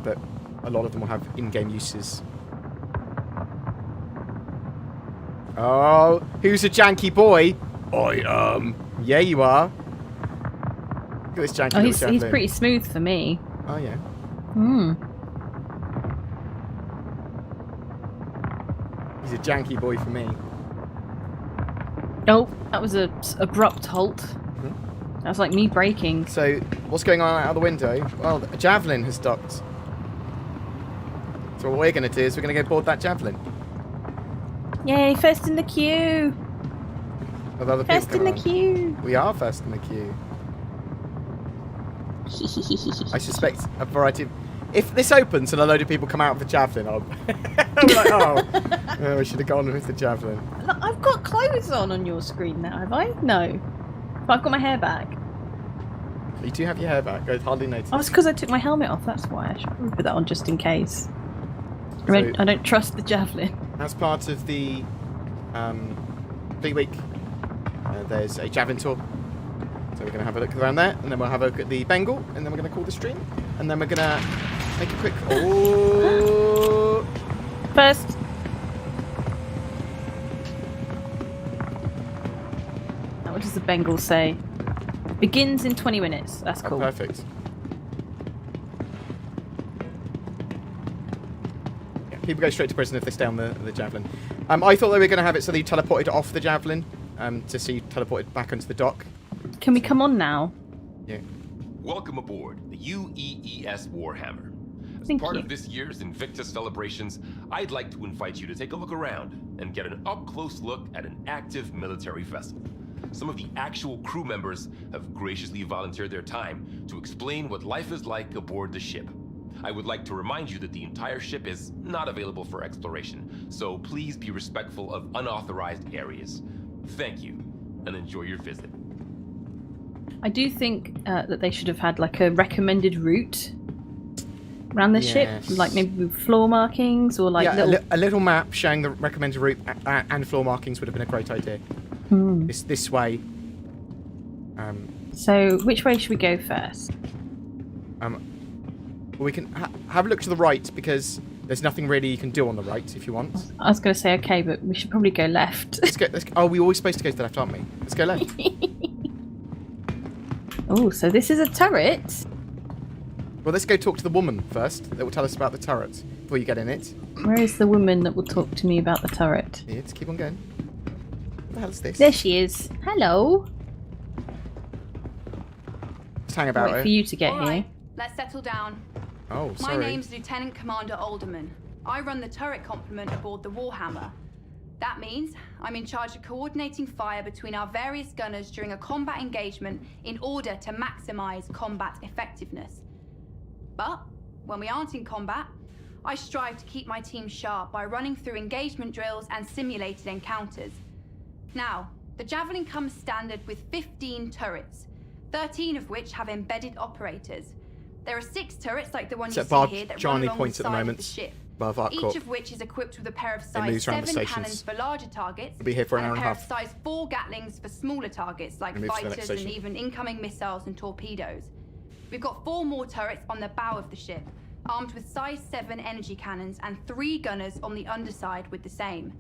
But a lot of them will have in-game uses. Oh, who's a janky boy? I am. Yeah, you are. Look at this janky little he's javelin. pretty smooth for me. Oh, yeah. He's a janky boy for me. Oh, that was a abrupt halt. That was like me braking. So, what's going on out of the window? Well, a javelin has docked. So what we're going to do is we're going to go board that javelin. Yay, first in the queue! With other people First in coming the on. queue! We are first in the queue. I suspect a variety of... If this opens and a load of people come out with the javelin, I'm like, oh, we should have gone with the javelin. Look, I've got clothes on your screen now, have I? No. But I've got my hair back. You do have your hair back. I hardly noticed. Oh, it's because I took my helmet off, that's why. I should probably put that on just in case. So, I don't trust the javelin. as part of the Fleet Week, there's a javelin tour. So we're going to have a look around there, and then we'll have a look at the Bengal, and then we're going to call the stream, and then we're going to make a quick... Oh! First. Now, what does the Bengal say? Begins in 20 minutes. That's cool. Oh, perfect. Yeah, people go straight to prison if they stay on the javelin. I thought they were going to have it so that you teleported off the javelin, to see you teleported back onto the dock. Can we come on now? Yeah. welcome aboard the UEES Warhammer. As Thank part you. of this year's Invictus celebrations, I'd like to invite you to take a look around and get an up-close look at an active military vessel. Some of the actual crew members have graciously volunteered their time to explain what life is like aboard the ship. I would like to remind you that the entire ship is not available for exploration, so please be respectful of unauthorized areas. Thank you, and enjoy your visit. I do think that they should have had like a recommended route around the ship, like maybe with floor markings or like a little map showing the recommended route and floor markings would have been a great idea. This way. So which way should we go first? We can have a look to the right because there's nothing really you can do on the right if you want. I was going to say okay, but we should probably go left. Let's go. Oh, we're always supposed to go to the left, aren't we? Let's go left. Oh, so this is a turret. Well, let's go talk to the woman first. That will tell us about the turret before you get in it. Where is the woman that will talk to me about the turret? Yeah, just keep on going. What the hell is this? There she is. Hello. Just hang about Wait her. for you to get All here. right, let's settle down. Oh, My sorry. name's Lieutenant Commander Alderman. I run the turret complement aboard the Warhammer. That means I'm in charge of coordinating fire between our various gunners during a combat engagement in order to maximize combat effectiveness. But when we aren't in combat, I strive to keep my team sharp by running through engagement drills and simulated encounters. Now, the Javelin comes standard with 15 turrets, 13 of which have embedded operators. There are 6 turrets like the one you Set see bar here that Johnny run along points the at the side moment. of the ship. Above our Each court. of which is equipped with a pair of It size moves around 7 the cannons stations. for larger targets, We'll be here for an and hour a and a pair half. of size 4 Gatlings for smaller targets like It moves to the next fighters and station. even incoming missiles and torpedoes. We've got 4 more turrets on the bow of the ship, armed with size 7 energy cannons and 3 gunners on the underside with the same.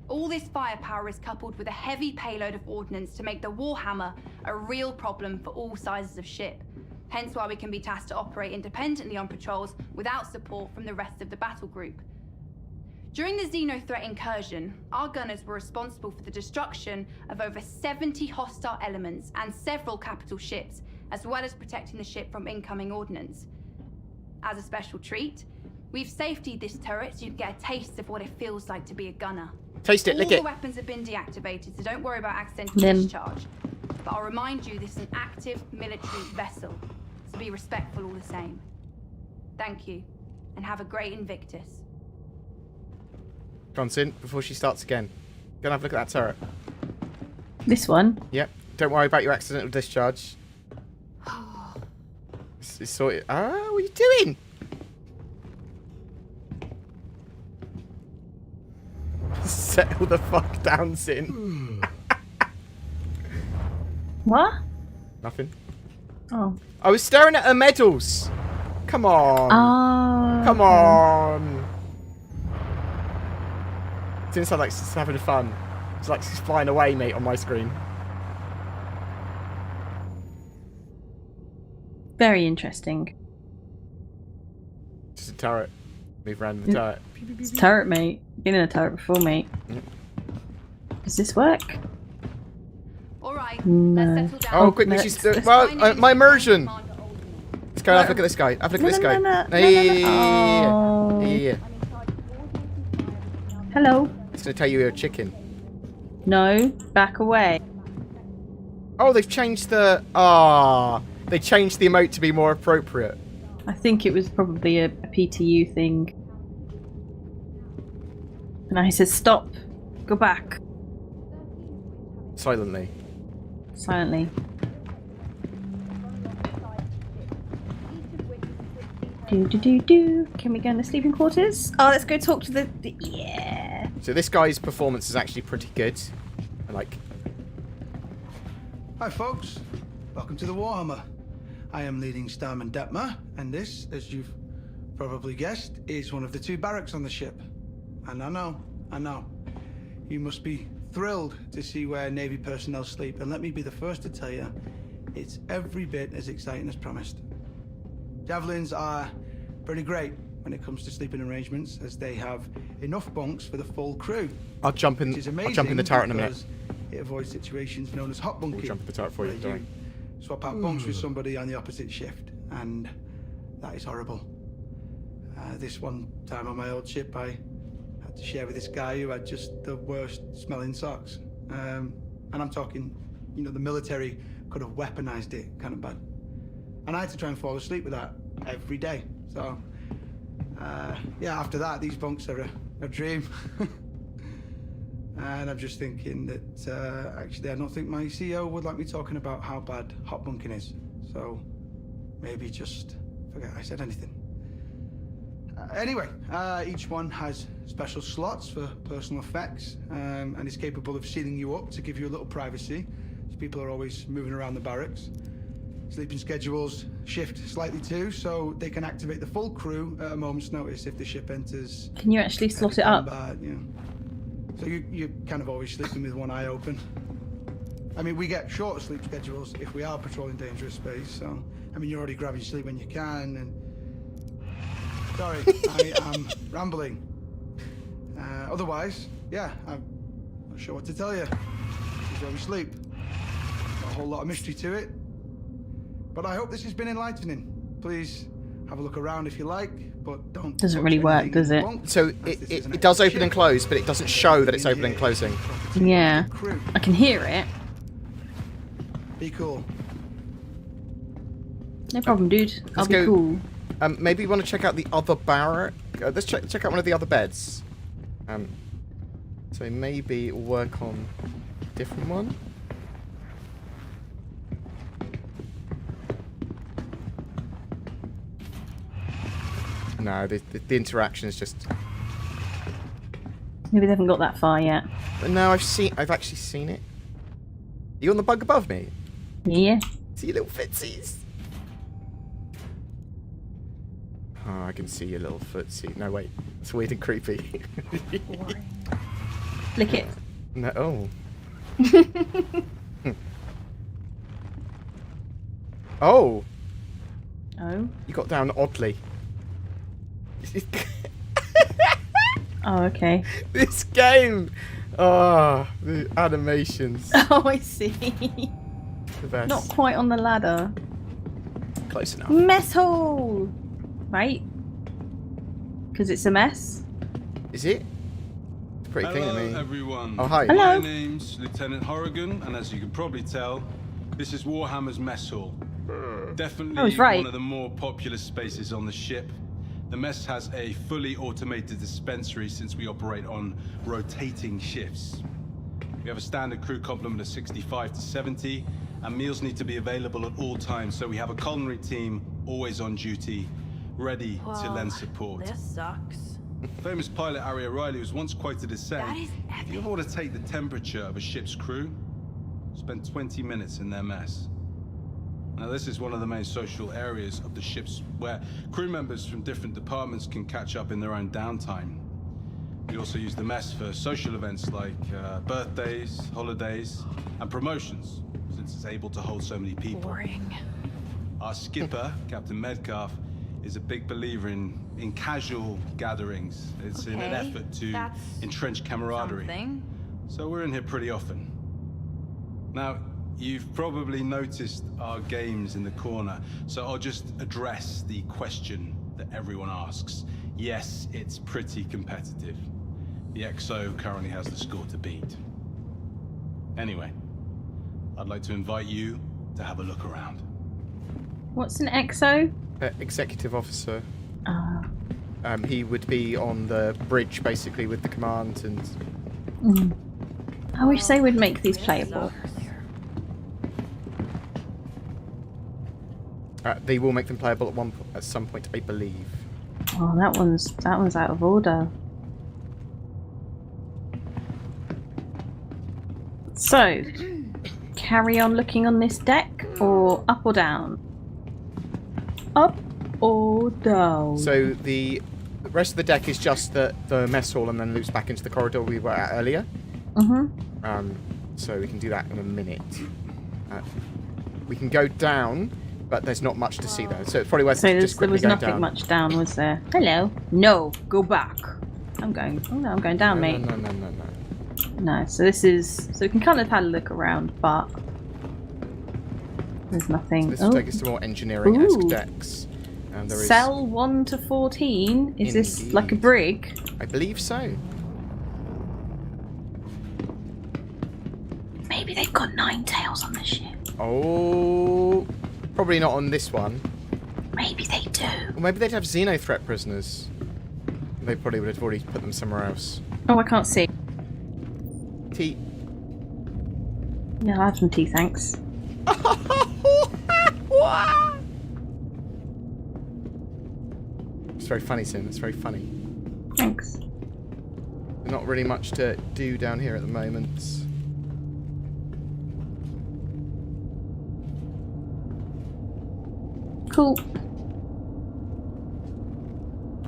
All this firepower is coupled with a heavy payload of ordnance to make the Warhammer a real problem for all sizes of ship. Hence why we can be tasked to operate independently on patrols without support from the rest of the battle group. During the Xeno threat incursion, our gunners were responsible for the destruction of over 70 hostile elements and several capital ships, as well as protecting the ship from incoming ordnance. As a special treat, we've safetied this turret so you can get a taste of what it feels like to be a gunner. Taste it, All lick the it. weapons have been deactivated, so don't worry about accidental Limb. discharge. But I'll remind you this is an active military vessel, so be respectful all the same. Thank you, and have a great Invictus. Johnson, before she starts again, go and have a look at that turret. This one. Yep. Don't worry about your accidental discharge. It's sorted. Ah, what are you doing? Settle the fuck down, Sin. What? Nothing. Oh. I was staring at her medals. Come on. Oh. Come okay. on. Didn't sound like she's having fun. It's like she's flying away, mate, on my screen. Very interesting. Just a turret. Move around the turret. It's a turret, mate. Been in a turret before, mate. Yep. Does this work? All right, No. let's settle down. Oh, quickly, let's- she's... let's well, my immersion. Commander Alderman. Let's go have a look at this guy. Have a look at this guy. No. Yeah. Hello. It's going to tell you you're a chicken. No. Back away. Oh, they've changed the... they changed the emote to be more appropriate. I think it was probably a PTU thing. And I said, stop. Go back. Silently. Silently. Do. Can we go in the sleeping quarters? Oh, let's go talk to the yeah. So this guy's performance is actually pretty good. I like... Hi folks, welcome to the Warhammer. I am leading Starman Detmer, and this, as you've probably guessed, is one of the 2 barracks on the ship. And I know. You must be thrilled to see where Navy personnel sleep, and let me be the first to tell you, it's every bit as exciting as promised. Javelins are pretty great when it comes to sleeping arrangements, as they have enough bunks for the full crew. I'll jump in. Which is I'll amazing jump in the turret in a minute. because it avoids situations known as hot bunking. We'll jump in the turret for you, where don't worry. swap out bunks with somebody on the opposite shift, and that is horrible. This one time on my old ship, I had to share with this guy who had just the worst smelling socks. And I'm talking, you know, the military could have weaponized it kind of bad. And I had to try and fall asleep with that every day. So, yeah, after that, these bunks are a dream. And I'm just thinking that, actually, I don't think my CEO would like me talking about how bad hot bunking is. So, maybe just forget I said anything. Anyway, each one has special slots for personal effects, and is capable of sealing you up to give you a little privacy, as people are always moving around the barracks. Sleeping schedules shift slightly too, so they can activate the full crew at a moment's notice if the ship enters. Can you actually slot it up? You know. So you're kind of always sleeping with one eye open. I mean, we get shorter sleep schedules if we are patrolling dangerous space, so, I mean, you're already grabbing sleep when you can, and... Sorry, I am rambling. Otherwise, yeah, I'm not sure what to tell you. This is where we sleep. Not a whole lot of mystery to it. But I hope this has been enlightening. Please have a look around if you like, but don't... Doesn't really work, does it? So it does open and close, but it doesn't show that it's opening and closing. Yeah, I can hear it. Be cool. No problem, dude. I'll be cool. Maybe you want to check out the other barrack. Let's check out one of the other beds. So maybe it'll work on a different one. No, the interaction is just... Maybe they haven't got that far yet. No, I've actually seen it. Are you on the bug above me? Yeah. See your little footsies. Oh, I can see your little footsie. No, wait. It's weird and creepy. Lick it. No. Oh. Oh. Oh. You got down oddly. Oh, okay. This game. Oh, the animations. Oh, I see. The best. Not quite on the ladder. Close enough. Mess hall. Right? Because it's a mess. Is it? It's pretty clean to me. Hello, everyone. Oh, hi. Hello. My name's Lieutenant Horrigan, and as you can probably tell, this is Warhammer's mess hall. Definitely I was right. one of the more popular spaces on the ship. The mess has a fully automated dispensary since we operate on rotating shifts. We have a standard crew complement of 65 to 70, and meals need to be available at all times, so we have a culinary team always on duty, ready to lend support. This sucks. Famous pilot Harry O'Reilly was once quoted as That saying, is if you ever want to take the temperature of a ship's crew, spend 20 minutes in their mess. Now, this is one of the main social areas of the ships where crew members from different departments can catch up in their own downtime. We also use the mess for social events like birthdays, holidays, and promotions, since it's able to hold so many people. Boring. Our skipper, Captain Metcalf, is a big believer in casual gatherings. It's in an effort to entrench camaraderie. Something. So we're in here pretty often. Now, you've probably noticed our games in the corner, so I'll just address the question that everyone asks. Yes, it's pretty competitive. The XO currently has the score to beat. Anyway, I'd like to invite you to have a look around. What's an EXO? Executive officer. He would be on the bridge, basically, with the command and... I wish they would make these playable. They will make them playable at some point, I believe. Oh, that one's out of order. So, carry on looking on this deck, or up or down? Up or down? So the rest of the deck is just the mess hall, and then loops back into the corridor we were at earlier. So we can do that in a minute. We can go down, but there's not much to see there, so it's probably worth just quickly going down. There was nothing much down, was there? Hello. No, go back. I'm going. Oh no, I'm going down, mate. No. No. So this is. So we can kind of have a look around, but There's nothing. So this will take us to more engineering-esque Ooh. decks. And there is... Cell 1 to 14? Is this like a brig? I believe so. Maybe they've got 9 tails on the ship. Oh, probably not on this one. Maybe they do. Or maybe they'd have Xeno threat prisoners. They probably would have already put them somewhere else. Oh, I can't see. Tea. Yeah, I'll have some tea, thanks. It's very funny, Sin. It's very funny. Thanks. Not really much to do down here at the moment. Cool.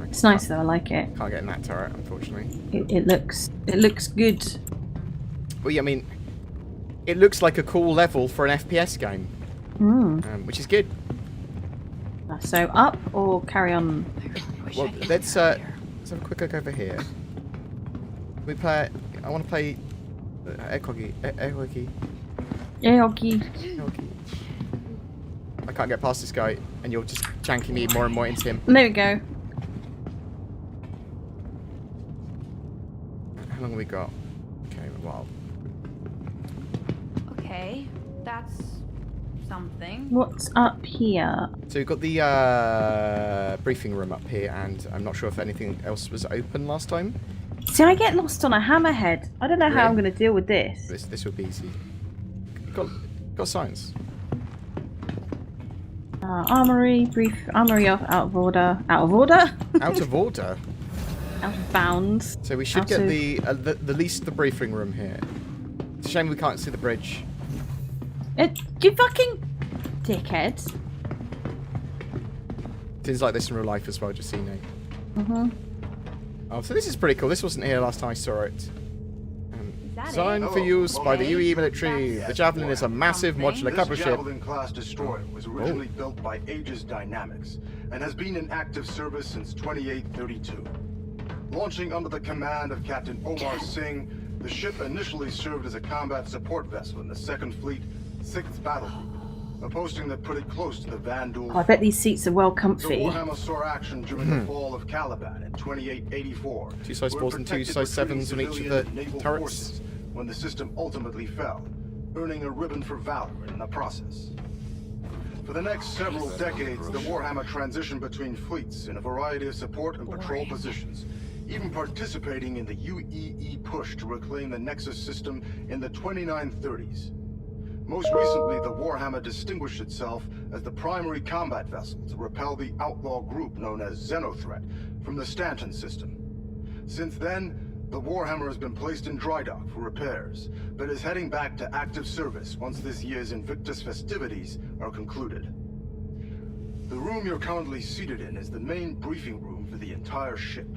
It's nice though, I like it. Can't get in that turret, unfortunately. It looks good. Well, yeah, I mean, it looks like a cool level for an FPS game, which is good. So up or carry on? Well, let's have a quick look over here. We play. I want to play egg hockey. I can't get past this guy, and you're just janking me more and more into him. There we go. How long have we got? Okay, a while. Okay, that's something. What's up here? So we've got the briefing room up here, and I'm not sure if anything else was open last time. See, I get lost on a hammerhead. I don't know how I'm going to deal with this. This will be easy. Got science. Armory, armory off, out of order. Out of order? Out of order? Out of bounds. So we should get the least the briefing room here. It's a shame we can't see the bridge. You fucking dickhead. Things like this in real life as well, just so you know. Oh, so this is pretty cool. This wasn't here last time I saw it. Designed for use by the UE military, the Javelin is a massive modular capital ship. This Javelin-class destroyer was originally built by Aegis Dynamics and has been in active service since 2832. Launching under the command of Captain Omar Singh, the ship initially served as a combat support vessel in the 2nd Fleet, 6th Battle Group, a posting that put it close to the Vandal. Oh, I bet these seats are well comfy. The Warhammer saw action during the fall of Caliban in 2884. 2 size 4s and 2 size 7s on each of the turrets. When the system ultimately fell, earning a ribbon for valor in the process. For the next several decades, the Warhammer transitioned between fleets in a variety of support and patrol positions, even participating in the UEE push to reclaim the Nexus system in the 2930s. Most recently, the Warhammer distinguished itself as the primary combat vessel to repel the outlaw group known as Xenothreat from the Stanton system. Since then, the Warhammer has been placed in dry dock for repairs, but is heading back to active service once this year's Invictus festivities are concluded. The room you're currently seated in is the main briefing room for the entire ship.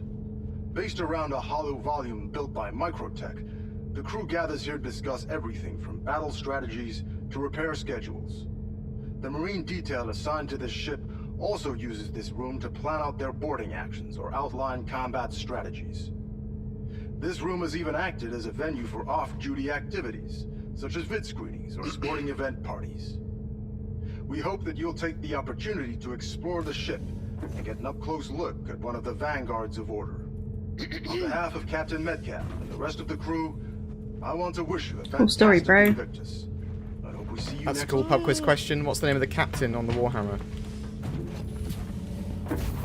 Based around a hollow volume built by Microtech, the crew gathers here to discuss everything from battle strategies to repair schedules. The Marine detail assigned to this ship also uses this room to plan out their boarding actions or outline combat strategies. This room has even acted as a venue for off-duty activities, such as vid screenings or sporting event parties. We hope that you'll take the opportunity to explore the ship and get an up-close look at one of the vanguards of order. On behalf of Captain Metcalf and the rest of the crew, I want to wish you a fantastic cool story, bro. Invictus. I hope we see you That's a next cool pub quiz question. What's the name of the captain on the Warhammer?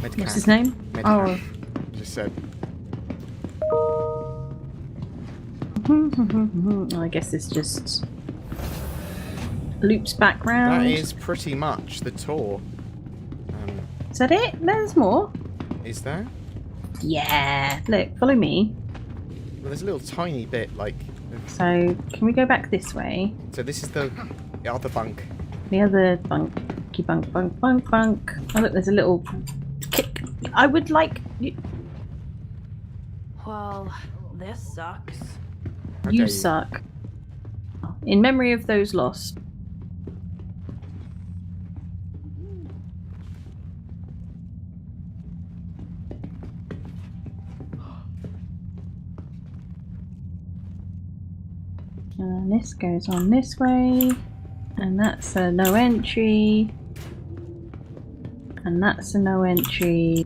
Metcalf. What's his name? Metcalf. Just said. I guess this just loops back round. That is pretty much the tour. Is that it? There's more. Is there? Yeah. Look, follow me. Well, there's a little tiny bit like. So, can we go back this way? So this is the other bunk. The other bunky bunk. Oh look, there's a little kick. I would like. Well, this sucks. You suck. In memory of those lost. And this goes on this way. And that's a no entry. And that's a no entry.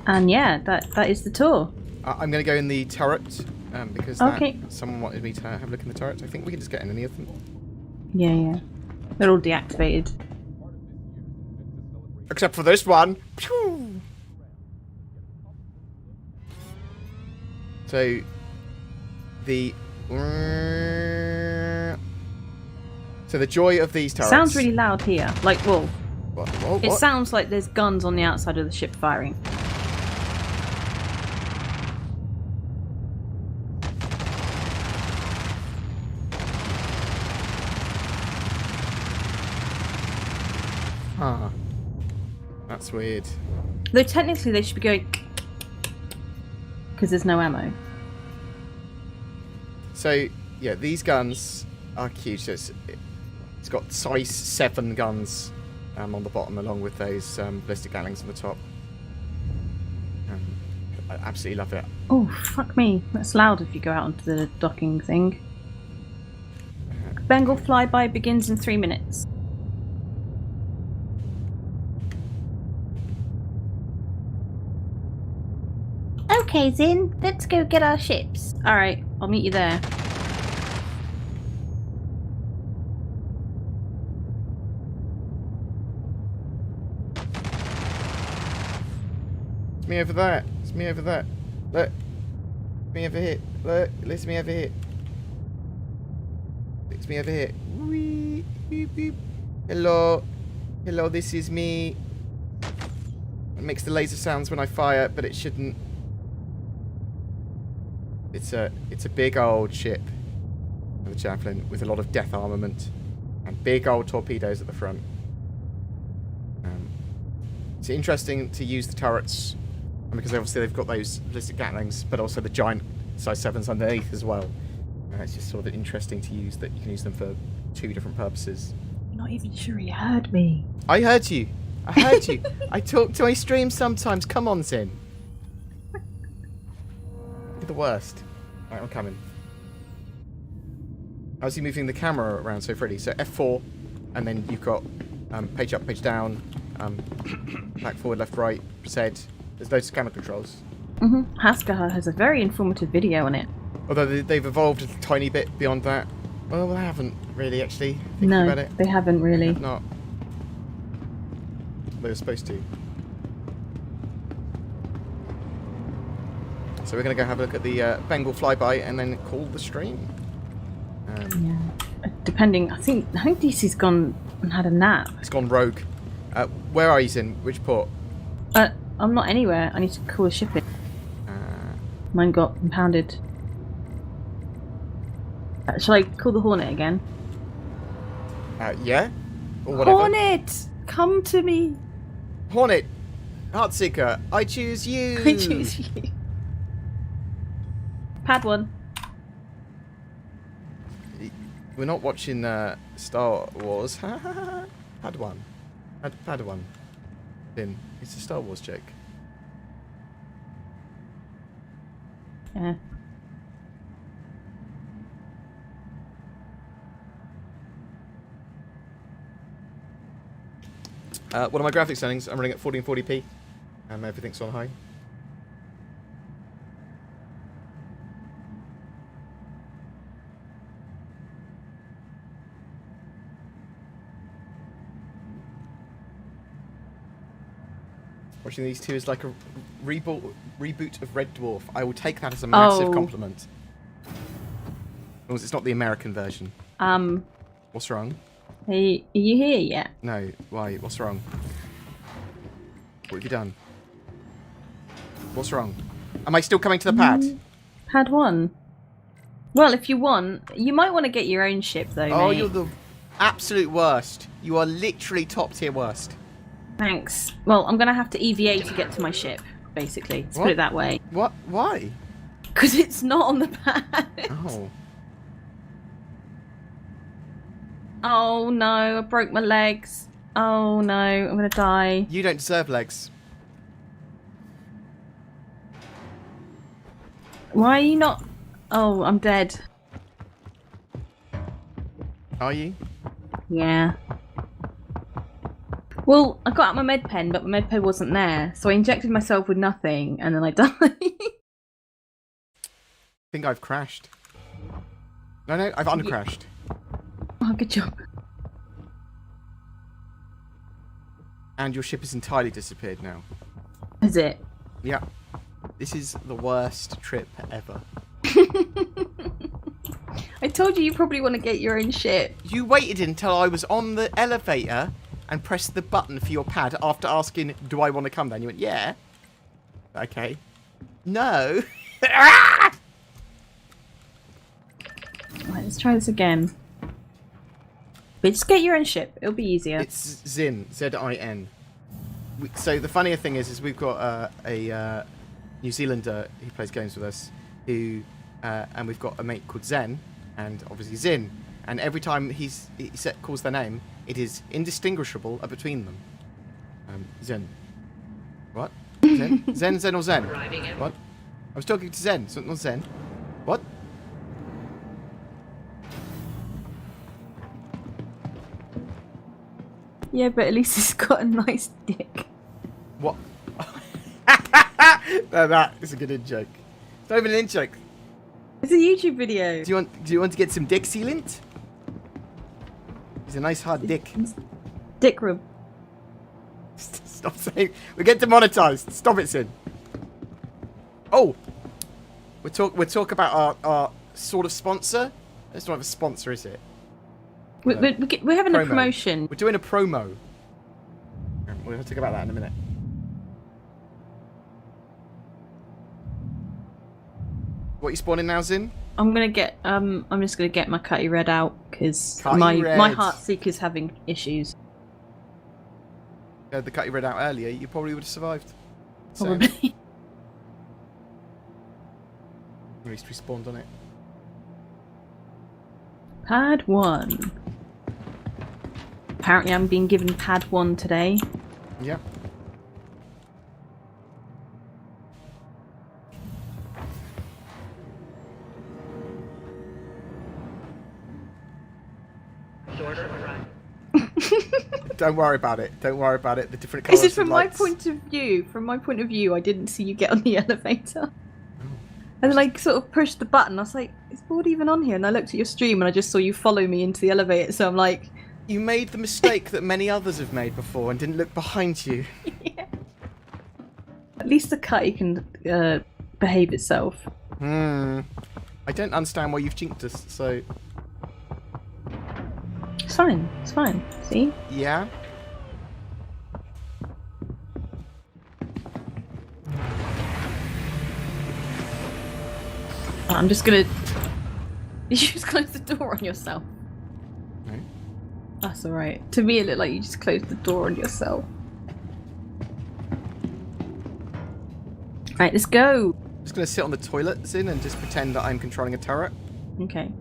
And yeah, that is the tour. I'm going to go in the turret because someone wanted me to have a look in the turret. I think we can just get in any of them. Yeah. They're all deactivated. Except for this one. Pew! So, the joy of these turrets. Sounds really loud here. Like, well, what? It sounds like there's guns on the outside of the ship firing. Huh. That's weird. Though technically they should be going because there's no ammo. So, yeah, these guns are cute. So it's got size 7 guns on the bottom, along with those ballistic gatlings on the top. I absolutely love it. Oh, fuck me. That's loud if you go out onto the docking thing. Bengal flyby begins in 3 minutes. Okay, Zin, let's go get our ships. Alright, I'll meet you there. It's me over there. It's me over there. Look. It's me over here. Look. It's me over here. It's me over here. Wee, beep, beep. Hello. Hello, this is me. It makes the laser sounds when I fire, but it shouldn't. It's a big old ship with a javelin with a lot of death armament and big old torpedoes at the front. It's interesting to use the turrets because obviously they've got those ballistic gatlings, but also the giant size 7s underneath as well. It's just sort of interesting to use that you can use them for 2 different purposes. I'm not even sure he heard me. I heard you. I heard you. I talk to my stream sometimes. Come on, Zin. You're the worst. Right, I'm coming. How's he moving the camera around so freely? So F4, and then you've got page up, page down, back, forward, left, right, Z. There's loads of camera controls. Haskell has a very informative video on it. Although they've evolved a tiny bit beyond that. Well, they haven't really, actually. Thinking No, about it. they haven't really. They have not. They were supposed to. So we're going to go have a look at the Bengal flyby and then call the stream. Yeah. Depending, I think DC's gone and had a nap. It's gone rogue. Where are you, Zin? Which port? I'm not anywhere. I need to call a ship in. Mine got impounded. Shall I call the Hornet again? Yeah? Or whatever. Hornet! Come to me! Hornet! Heartseeker, I choose you! I choose you. Pad 1. We're not watching Star Wars. Pad 1. Pad 1. Zin, it's a Star Wars joke. Yeah. What are my graphics settings? I'm running at 1440p. Everything's on high. Watching these two is like a reboot of Red Dwarf. I will take that as a massive compliment. As long as it's not the American version. What's wrong? Are you here yet? No. Why? What's wrong? What have you done? What's wrong? Am I still coming to the pad? Pad 1. Well, if you want, you might want to get your own ship, though, Oh, mate. you're the absolute worst. You are literally top tier worst. Thanks. Well, I'm going to have to EVA to get to my ship, basically. Let's put it that way. What? Why? Because it's not on the pad. Oh. Oh no, I broke my legs. Oh no, I'm going to die. You don't deserve legs. Why are you not... Oh, I'm dead. Are you? Yeah. Well, I got out my med pen, but my med pen wasn't there, so I injected myself with nothing, and then I died. I think I've crashed. No, I've uncrashed. Oh, good job. And your ship has entirely disappeared now. Is it? Yeah. This is the worst trip ever. I told you probably want to get your own ship. You waited until I was on the elevator and pressed the button for your pad after asking, do I want to come there? And you went, yeah. Okay. No. Right, let's try this again. But just get your own ship. It'll be easier. It's Zin. Z-I-N. So the funnier thing is we've got a New Zealander who plays games with us, who, and we've got a mate called Zen, and obviously Zin. And every time he calls their name, it is indistinguishable between them. Zen. What? Zen? Zen or Zen? What? I was talking to Zen, so not Zen. What? Yeah, but at least he's got a nice dick. What? No, that is a good in-joke. It's not even an in-joke. It's a YouTube video. Do you want to get some dick sealant? It's a nice hard dick. Dick rub. Stop saying. We get demonetized. Stop it, Sin. Oh, we'll talk about our sort of sponsor. It's not have a sponsor, is it? We're having a promotion. We're doing a promo. We're going to talk about that in a minute. What are you spawning now, Zin? I'm just gonna get my Cutty Red out because my Heartseeker is having issues. The Cutty Red out earlier, you probably would have survived. Probably. At least we spawned on it. Pad 1. Apparently I'm being given Pad 1 today. Yeah. Don't worry about it. Don't worry about it. The different colours. This is from my point of view. From my point of view, I didn't see you get on the elevator. And then I sort of pushed the button. I was like, is Bored even on here? And I looked at your stream and I just saw you follow me into the elevator. So I'm like... You made the mistake that many others have made before and didn't look behind you. Yeah. At least the Cutty can behave itself. I don't understand why you've jinxed us, so... It's fine. It's fine. See? Yeah? I'm just gonna... You just close the door on yourself. No. That's alright. To me it looked like you just closed the door on yourself. Right, let's go! I'm just gonna sit on the toilet, Zin, and just pretend that I'm controlling a turret. Okay.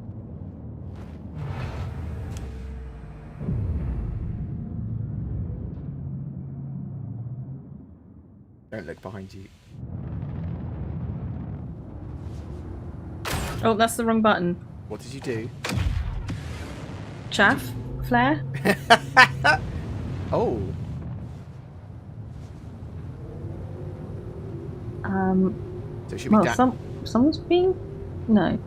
Don't look behind you. Oh, that's the wrong button. What did you do? Chaff? Flare? Oh. So it should be someone's being... No.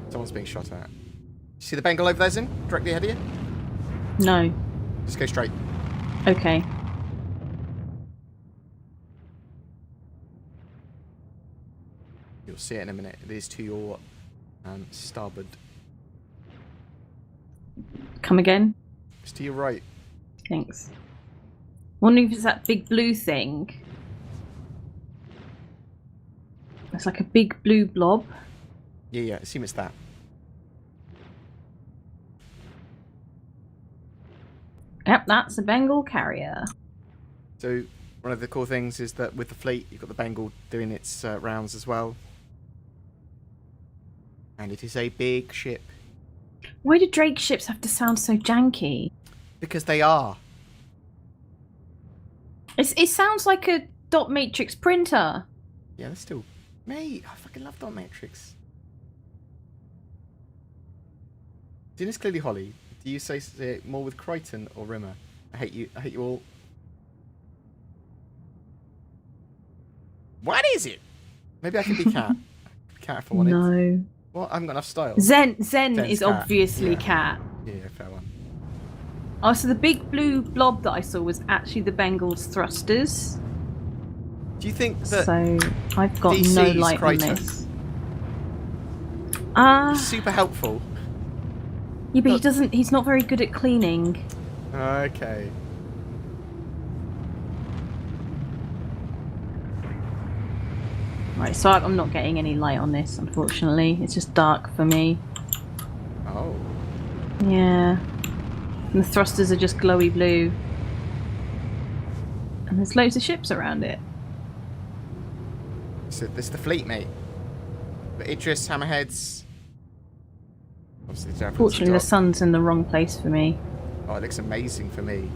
Someone's being shot at. See the Bengal over there, Zin? Directly ahead of you? No. Just go straight. Okay. You'll see it in a minute. It is to your starboard. Come again? It's to your right. Thanks. Wondering if it's that big blue thing. It's like a big blue blob. Yeah, assume it's that. Yep, that's a Bengal carrier. So one of the cool things is that with the fleet, you've got the Bengal doing its rounds as well. And it is a big ship. Why do Drake ships have to sound so janky? Because they are. It sounds like a dot matrix printer. Yeah, they're still... Mate, I fucking love dot matrix. Dennis Clearly Holly, do you say it more with Crichton or Rimmer? I hate you all. What is it? Maybe I can be Cat. Cat if I wanted. No. Well, I haven't got enough style. Zen Zen's is cat. obviously Yeah. cat. Yeah, fair one. Oh, so the big blue blob that I saw was actually the Bengal's thrusters. Do you think that So I've got DC's no light Crichton? on this. He's super helpful. Yeah, but he's not very good at cleaning. Okay. Right, so I'm not getting any light on this, unfortunately. It's just dark for me. Oh. Yeah. And the thrusters are just glowy blue. And there's loads of ships around it. So this is the fleet, mate. The Idris, Hammerheads. Obviously, the Fortunately, the sun's in the wrong place for me. Oh, it looks amazing for me.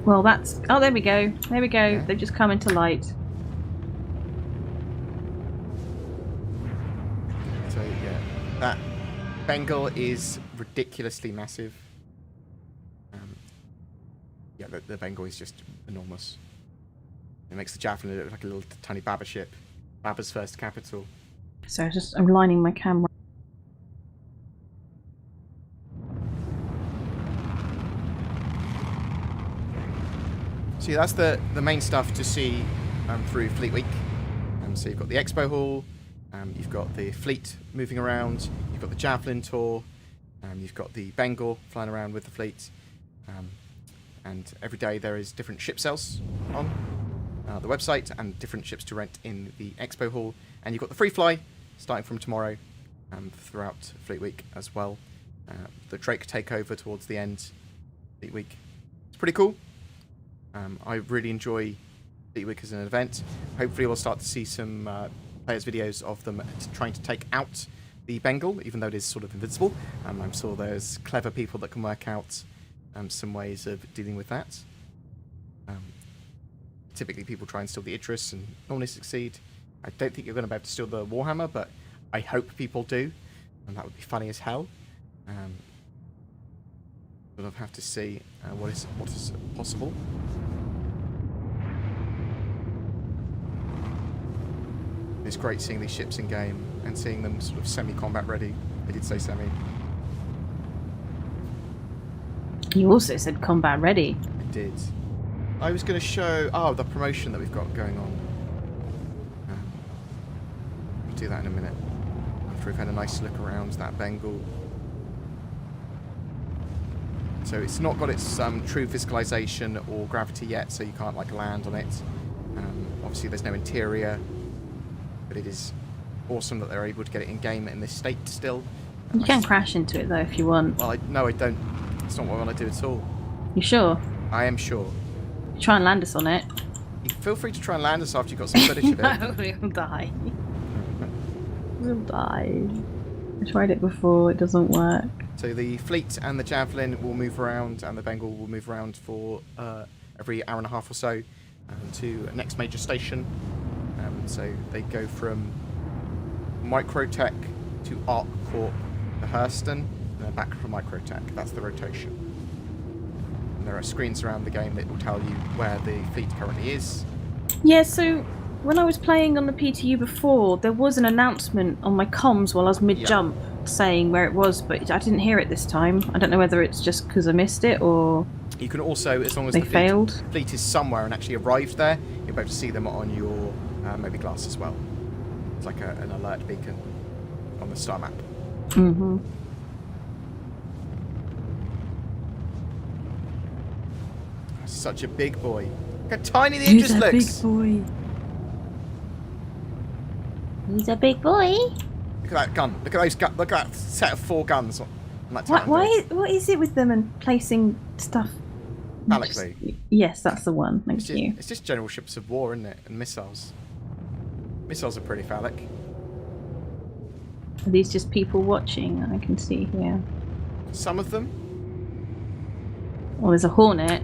Well, that's... Oh, there we go. There we go. Yeah. They've just come into light. So, yeah. That Bengal is ridiculously massive. Yeah, the Bengal is just enormous. It makes the Javelin look like a little tiny Babba ship. Babba's first capital. So I'm lining my camera. So yeah, that's the main stuff to see through Fleet Week. So you've got the Expo Hall, you've got the fleet moving around, you've got the Javelin tour, you've got the Bengal flying around with the fleet, and every day there is different ship sales on the website and different ships to rent in the Expo Hall, and you've got the free fly starting from tomorrow throughout Fleet Week as well. The Drake takeover towards the end Fleet Week. It's pretty cool. I really enjoy Fleet Week as an event. Hopefully we'll start to see some players' videos of them trying to take out the Bengal, even though it is sort of invincible. I'm sure there's clever people that can work out some ways of dealing with that. Typically people try and steal the Idris and normally succeed. I don't think you're going to be able to steal the Warhammer, but I hope people do, and that would be funny as hell. But I'll have to see what is possible. It's great seeing these ships in game and seeing them sort of semi-combat ready. I did say semi. You also said combat ready. I did. I was going to show the promotion that we've got going on. We'll do that in a minute after we've had a nice look around that Bengal. So it's not got its true physicalization or gravity yet, so you can't like land on it. Obviously there's no interior, but it is awesome that they're able to get it in game in this state still. You can crash into it though if you want. Well, no, I don't. It's not what I want to do at all. You sure? I am sure. Try and land us on it. You feel free to try and land us after you've got some footage of it. No, we'll die. We'll die. I tried it before, it doesn't work. So the fleet and the Javelin will move around, and the Bengal will move around for every hour and a half or so to a next major station. So they go from Microtech to ArcCorp to Hurston, and then back from Microtech. That's the rotation. And there are screens around the game that will tell you where the fleet currently is. Yeah, so when I was playing on the PTU before, there was an announcement on my comms while I was mid-jump saying where it was, but I didn't hear it this time. I don't know whether it's just because I missed it or you can also, as long as they the failed. Fleet is somewhere and actually arrived there, you'll be able to see them on your movie glass as well. It's like an alert beacon on the star map. Mm-hmm. Such a big boy. Look how tiny the Idris looks. He's a big boy. He's a big boy. Look at that gun. Look at those. Look at that set of 4 guns on that Titan. What is it with them and placing stuff? Phallically. Yes, that's the one. Thank you. It's just general ships of war, isn't it? And missiles. Missiles are pretty phallic. Are these just people watching? I can see here. Some of them. Well, there's a Hornet.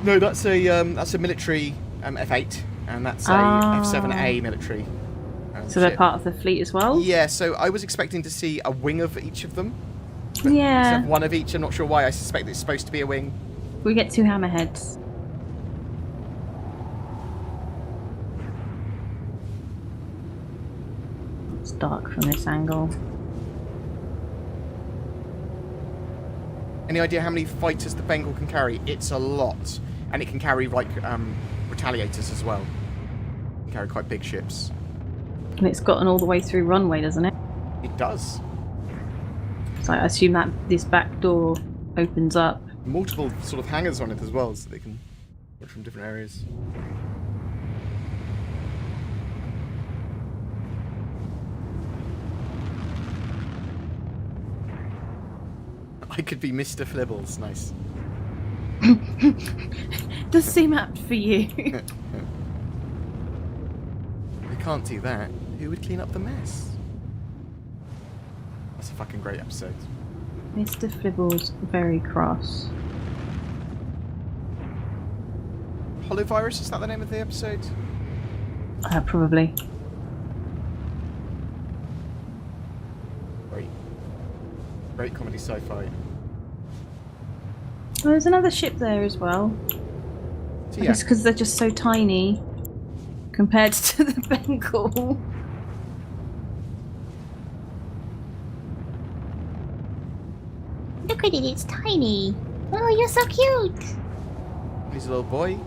No, that's a military F8, and that's a F7A military So they're ship. part of the fleet as well? Yeah, so I was expecting to see a wing of each of them. But Yeah. instead of one of each, I'm not sure why. I suspect it's supposed to be a wing. We get 2 hammerheads. It's dark from this angle. Any idea how many fighters the Bengal can carry? It's a lot. And it can carry, like, retaliators as well. It can carry quite big ships. And it's gotten all the way through runway, doesn't it? It does. So I assume that this back door opens up. Multiple sort of hangars on it as well, so they can watch from different areas. I could be Mr. Flibbles. Nice. Does seem apt for you. We can't do that. Who would clean up the mess? That's a fucking great episode. Mr. Flibbles, very cross. Holovirus, is that the name of the episode? Probably. Great comedy sci-fi. Oh, there's another ship there as well. So, yeah. It's because they're just so tiny compared to the Bengal. Look at it, it's tiny. Oh, you're so cute. He's a little boy.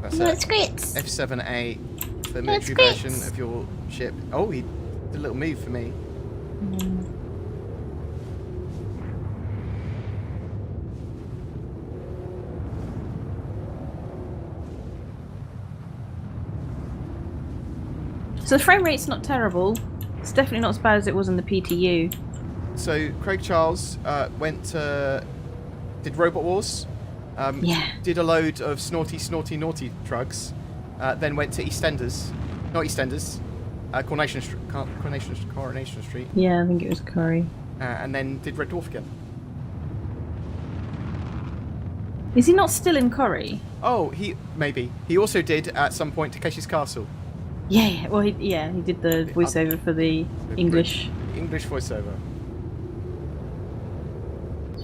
That's That's great. F7A, the That's military great. version of your ship. Oh, he did a little move for me. So the frame rate's not terrible. It's definitely not as bad as it was in the PTU. So Craig Charles did Robot Wars. Yeah. Did a load of naughty drugs. Then went to Coronation Street. Yeah, I think it was Curry. And then did Red Dwarf again. Is he not still in Corrie? Oh, maybe. He also did at some point Takeshi's Castle. Yeah, well, he did the voiceover for the English. English voiceover.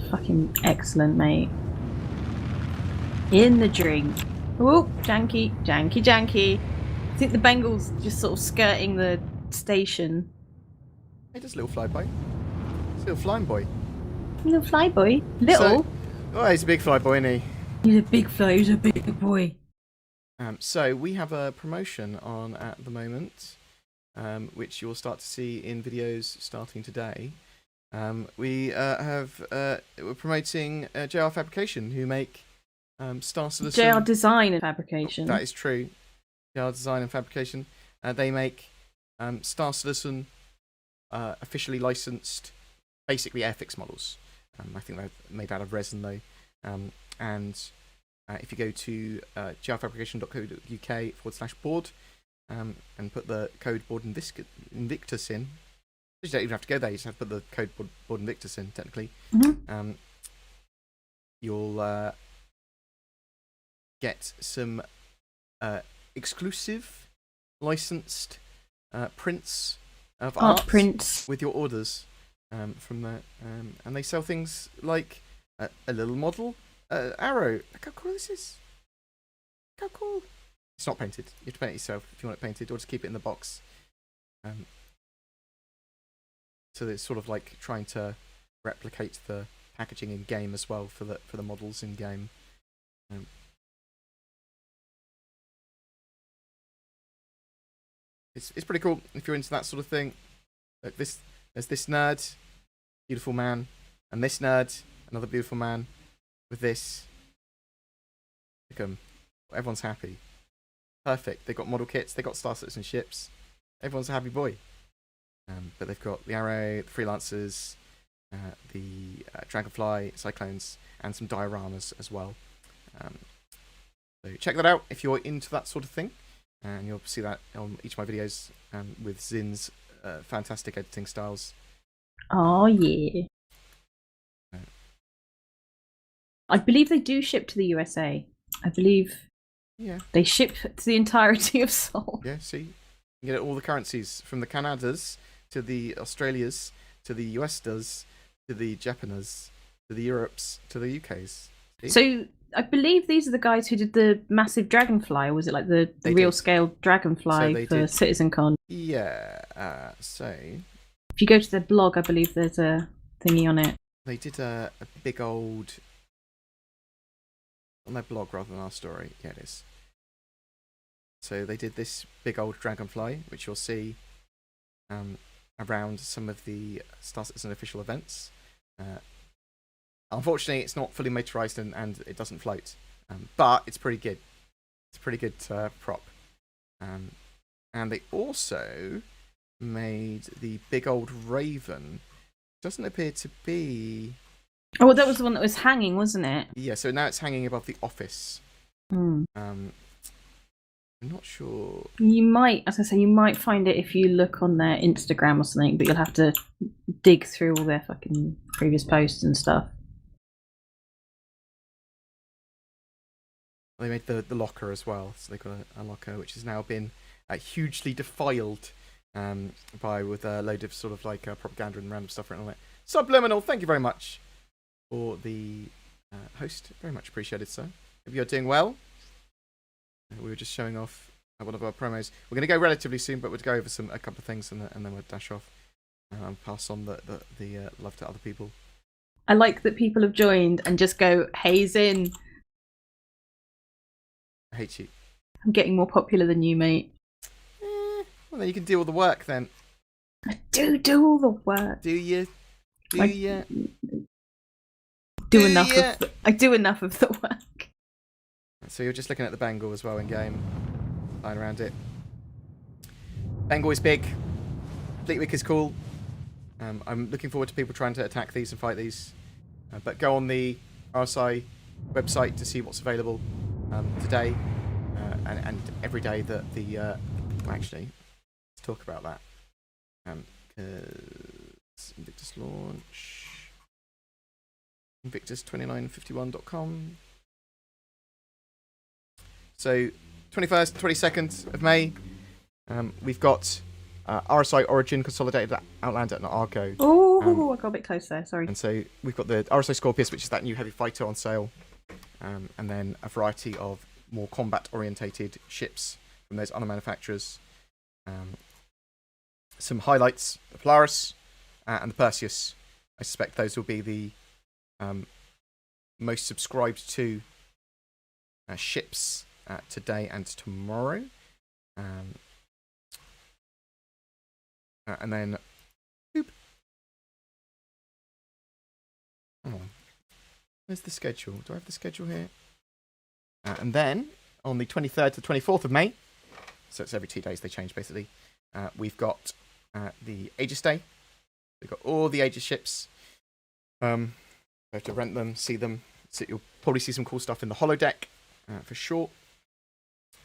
Fucking excellent, mate. In the drink. Oh, janky. I think the Bengal's just sort of skirting the station. Hey, just a little flyby. It's a little flying boy. Little flyboy. Little? Oh, he's a big fly boy, isn't he? He's a big fly, he's a big boy. So we have a promotion on at the moment, which you'll start to see in videos starting today. We're promoting JR Fabrication, who make Star Citizen. JR Design and Fabrication. That is true. JR Design and Fabrication. They make Star Citizen officially licensed, basically Airfix models. I think they're made out of resin though, and if you go to grfabrication.co.uk/board and put the code board Invictus in, you don't even have to go there, you just have to put the code board Invictus in, technically. Mm-hmm. You'll get some exclusive licensed prints of art prints with your orders from there. And they sell things like a little model arrow. Look how cool this is. Look how cool. It's not painted. You have to paint it yourself if you want it painted, or just keep it in the box. So it's sort of like trying to replicate the packaging in game as well for the models in game. It's pretty cool if you're into that sort of thing. Like there's this nerd, beautiful man, and this nerd, another beautiful man, with this. Look 'em. Everyone's happy. Perfect. They've got model kits. They've got Star Citizen ships. Everyone's a happy boy. But they've got the Arrow, the Freelancers, the Dragonfly, Cyclones, and some dioramas as well. So check that out if you're into that sort of thing. And you'll see that on each of my videos with Zin's fantastic editing styles. Oh, yeah. I believe they do ship to the USA. I believe they ship to the entirety of Seoul. Yeah, see? You get all the currencies from the Canadas to the Australias to the USDas to the Japanese to the Europes to the UKs. See? So I believe these are the guys who did the massive dragonfly, or was it like the real scale dragonfly for CitizenCon? Yeah. So if you go to their blog, I believe there's a thingy on it. They did a big old on their blog rather than our story. Yeah, it is. So they did this big old dragonfly, which you'll see around some of the Star Citizen official events. Unfortunately, it's not fully motorized and it doesn't float, but it's pretty good. It's a pretty good prop. And they also made the big old raven. Doesn't appear to be... Oh, well, that was the one that was hanging, wasn't it? Yeah, so now it's hanging above the office. Mm. I'm not sure. You might, as I say, you might find it if you look on their Instagram or something, but you'll have to dig through all their fucking previous posts and stuff. They made the locker as well, so they've got a locker which has now been hugely defiled with a load of sort of like propaganda and random stuff written on it. Subliminal, thank you very much for the host. Very much appreciated, sir. Hope you're doing well. We were just showing off one of our promos. We're going to go relatively soon, but we'll go over a couple of things and then we'll dash off and pass on the love to other people. I like that people have joined and just go, Hayes in. I hate you. I'm getting more popular than you, mate. Well, then you can do all the work then. I do all the work. Do you? Do you? I do enough of the work. So you're just looking at the Bengal as well in game, flying around it. Bengal is big. Fleet Week is cool. I'm looking forward to people trying to attack these and fight these. But go on the RSI website to see what's available today and every day that the... actually, let's talk about that. Because Invictus launch... Invictus2951.com. So, 21st, 22nd of May, we've got RSI Origin, Consolidated Outlander, and Argo. Oh, I got a bit close there, sorry. And so, we've got the RSI Scorpius, which is that new heavy fighter on sale, and then a variety of more combat-orientated ships from those other manufacturers. Some highlights, the Polaris and the Perseus. I suspect those will be the most subscribed to ships today and tomorrow. And then... Boop. Hang on. Where's the schedule? Do I have the schedule here? And then, on the 23rd to the 24th of May, so it's every 2 days they change basically, we've got the Aegis Day. We've got all the Aegis ships. You have to rent them, see them. So you'll probably see some cool stuff in the holodeck for sure.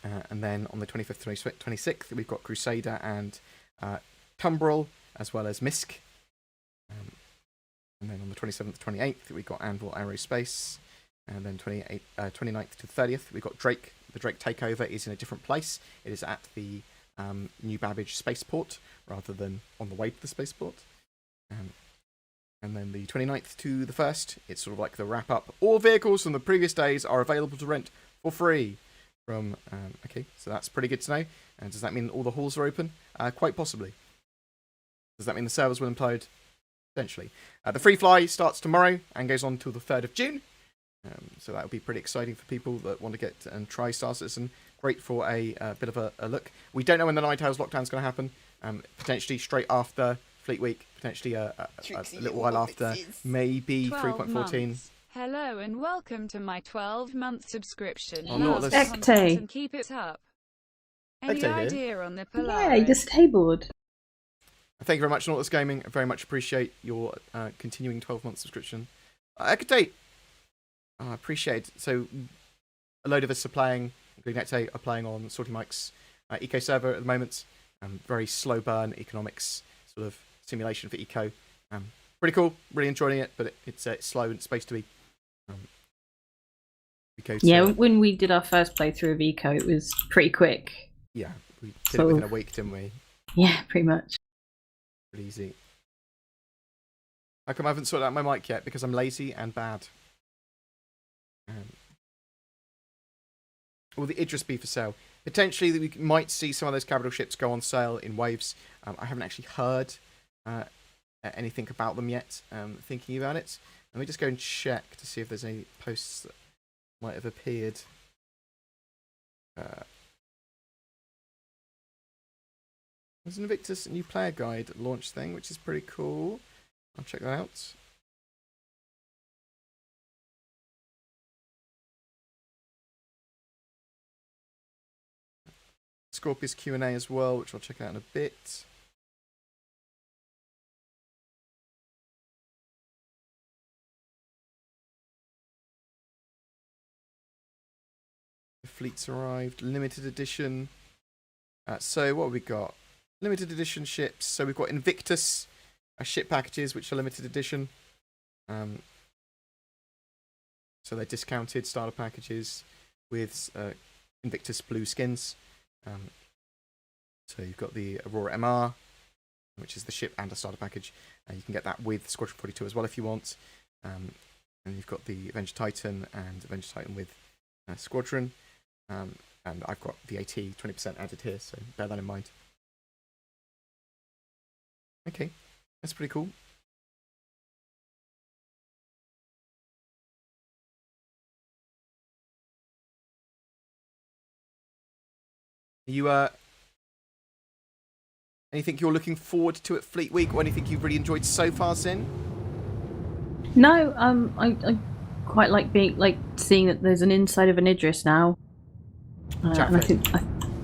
And then on the 25th to 26th, we've got Crusader and Tumbril, as well as Misk. And then on the 27th to 28th, we've got Anvil Aerospace. And then 29th to 30th, we've got Drake. The Drake takeover is in a different place. It is at the New Babbage spaceport, rather than on the way to the spaceport. And then the 29th to the 1st, it's sort of like the wrap-up. All vehicles from the previous days are available to rent for free. Okay, so that's pretty good to know. And does that mean all the halls are open? Quite possibly. Does that mean the servers will implode? Potentially. The free fly starts tomorrow and goes on until the 3rd of June. So that will be pretty exciting for people that want to get and try Star Citizen. Great for a bit of a look. We don't know when the Night Owls lockdown is going to happen. Potentially straight after Fleet Week. Potentially a little while after. Maybe 3.14. Hello and welcome to my 12-month subscription. Oh, no, Ecte. Keep it up. Any Ecte idea on the Polaris? Yeah, you just tabled. Thank you very much, Nautilus Gaming. I very much appreciate your continuing 12-month subscription. Ecte. I appreciate it. So, a load of us are playing, including Ecte, are playing on Salty Mike's eco server at the moment. Very slow burn economics sort of simulation for eco. Pretty cool. Really enjoying it, but it's slow and it's supposed to be. Yeah, when we did our first playthrough of eco, it was pretty quick. Yeah, We did sort it within of- a week, didn't we? Yeah, pretty much. Pretty easy. How come I haven't sorted out my mic yet? Because I'm lazy and bad. Will the Idris be for sale? Potentially, we might see some of those capital ships go on sale in waves. I haven't actually heard anything about them yet. Thinking about it. Let me just go and check to see if there's any posts that might have appeared. There's an Invictus new player guide launch thing, which is pretty cool. I'll check that out. Scorpius Q&A as well, which I'll check out in a bit. The fleet's arrived. Limited edition. So what have we got? Limited edition ships. So we've got Invictus ship packages, which are limited edition. So they're discounted starter packages with Invictus blue skins. So you've got the Aurora MR, which is the ship and a starter package. You can get that with Squadron 42 as well if you want. And you've got the Avenger Titan and Avenger Titan with Squadron. And I've got VAT 20% added here, so bear that in mind. Okay, that's pretty cool. You anything you're looking forward to at Fleet Week, or anything you've really enjoyed so far, Sin? No, I quite like seeing that there's an inside of an Idris now. And I think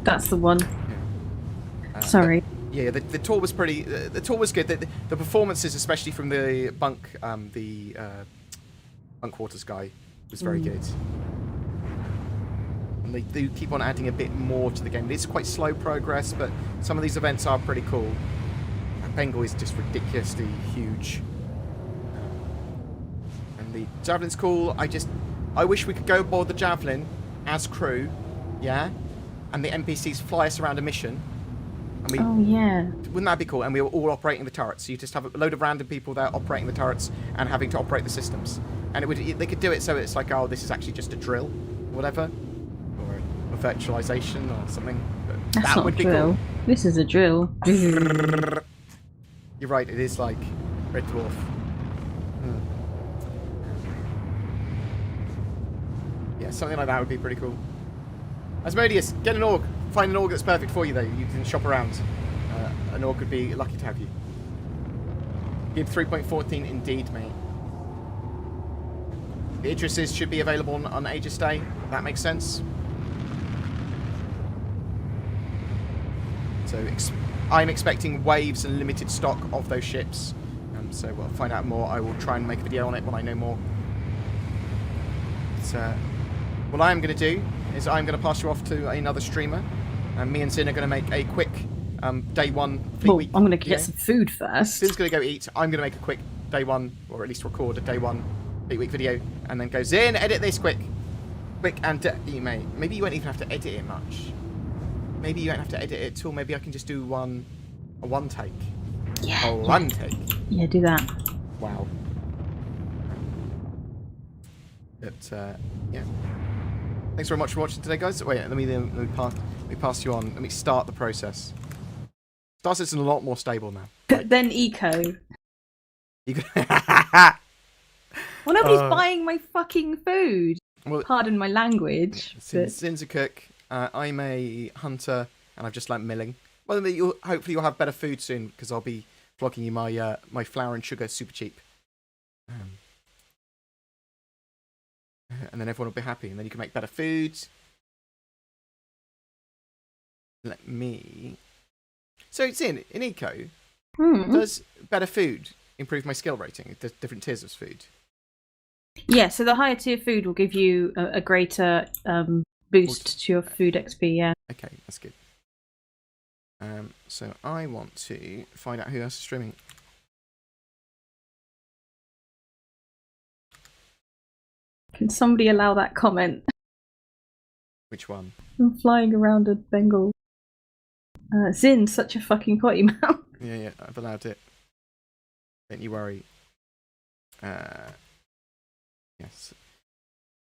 that's the one. Yeah. Sorry. The tour was pretty. The tour was good. The performances, especially from the bunk quarters guy, was very good. And they do keep on adding a bit more to the game. It's quite slow progress, but some of these events are pretty cool. Bengal is just ridiculously huge. And the Javelin's cool. I wish we could go aboard the Javelin as crew, yeah? And the NPCs fly us around a mission. And oh, yeah. Wouldn't that be cool? And we were all operating the turrets. So you just have a load of random people there operating the turrets and having to operate the systems. And they could do it so it's like, oh, this is actually just a drill, or whatever. Or a virtualization or something. But That's that not would a be drill. cool. This is a drill. You're right, it is like Red Dwarf. Yeah, something like that would be pretty cool. Asmodeus, get an org. Find an org that's perfect for you, though. You can shop around. An org would be lucky to have you. Give 3.14 indeed, mate. The Idrises should be available on Aegis Day. That makes sense. So I'm expecting waves and limited stock of those ships. So we'll find out more. I will try and make a video on it when I know more. So, what I am going to do is I'm going to pass you off to another streamer. And me and Sin are going to make a quick day one Fleet Week. I'm going to get some food first. Sin's going to go eat. I'm going to make a quick day one, or at least record a day one Fleet Week video, and then go, Zin, edit this quick. Quick and mate. Maybe you won't even have to edit it much. Maybe you won't have to edit it at all. Maybe I can just do a one take. Yeah. A one take. Yeah, do that. Wow. But yeah. Thanks very much for watching today, guys. Wait, let me pass you on. Let me start the process. Star Citizen's a lot more stable now. Then eco. Well, Well, nobody's buying my fucking food. Well, pardon my language. Sin's a cook. I'm a hunter, and I've just learnt milling. Well, hopefully you'll have better food soon, because I'll be vlogging you my flour and sugar super cheap. And then everyone will be happy, and then you can make better food. Let me... So it's in Eco. Does better food improve my skill rating? There's different tiers of food. Yeah, so the higher tier food will give you a greater boost to your food XP, yeah. Okay, that's good. So I want to find out who else is streaming. Can somebody allow that comment? Which one? I'm flying around a Bengal. Zin's such a fucking potty mouth. Yeah, I've allowed it. Don't you worry. Yes.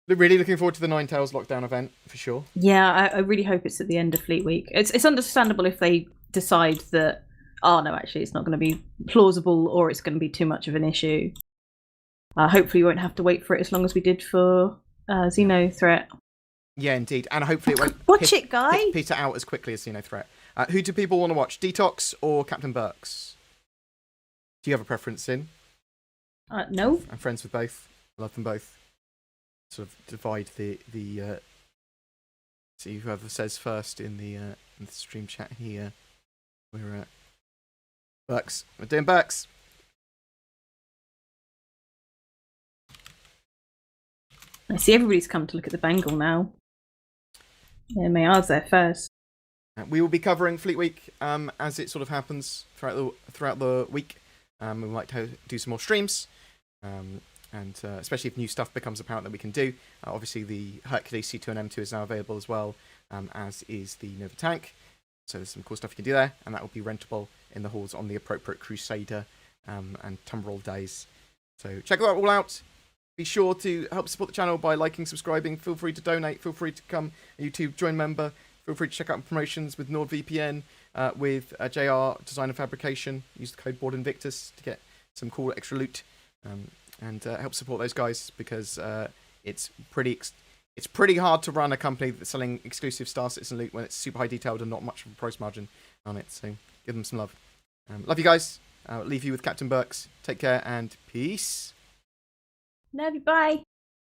Really looking forward to the Ninetales lockdown event, for sure. Yeah, I really hope it's at the end of Fleet Week. It's understandable if they decide that, oh no, actually it's not going to be plausible or it's going to be too much of an issue. Hopefully we won't have to wait for it as long as we did for Xenothreat. Yeah, indeed. And hopefully it won't Watch it, guy! peter out as quickly as Xenothreat. Who do people want to watch? Detox or Captain Burks? Do you have a preference, Sin? No. I'm friends with both. I love them both. Sort of divide the see whoever says first in the stream chat here. We're Burks. We're doing Burks. I see everybody's come to look at the Bengal now. Yeah, Mayar's there first. We will be covering Fleet Week as it sort of happens throughout the week. We might do some more streams. And especially if new stuff becomes apparent that we can do. Obviously, the Hercules C2 and M2 is now available as well, as is the Nova Tank. So there's some cool stuff you can do there, and that will be rentable in the halls on the appropriate Crusader and Tumbril days. So check that all out. Be sure to help support the channel by liking, subscribing. Feel free to donate. Feel free to become a YouTube join member. Feel free to check out promotions with NordVPN, with JR Design and Fabrication. Use the code BoredInvictus to get some cool extra loot. And help support those guys because it's pretty hard to run a company that's selling exclusive Star Citizen loot when it's super high detailed and not much of a price margin on it. So give them some love. Love you guys. I'll leave you with Captain Burks. Take care and peace. Love you. Bye.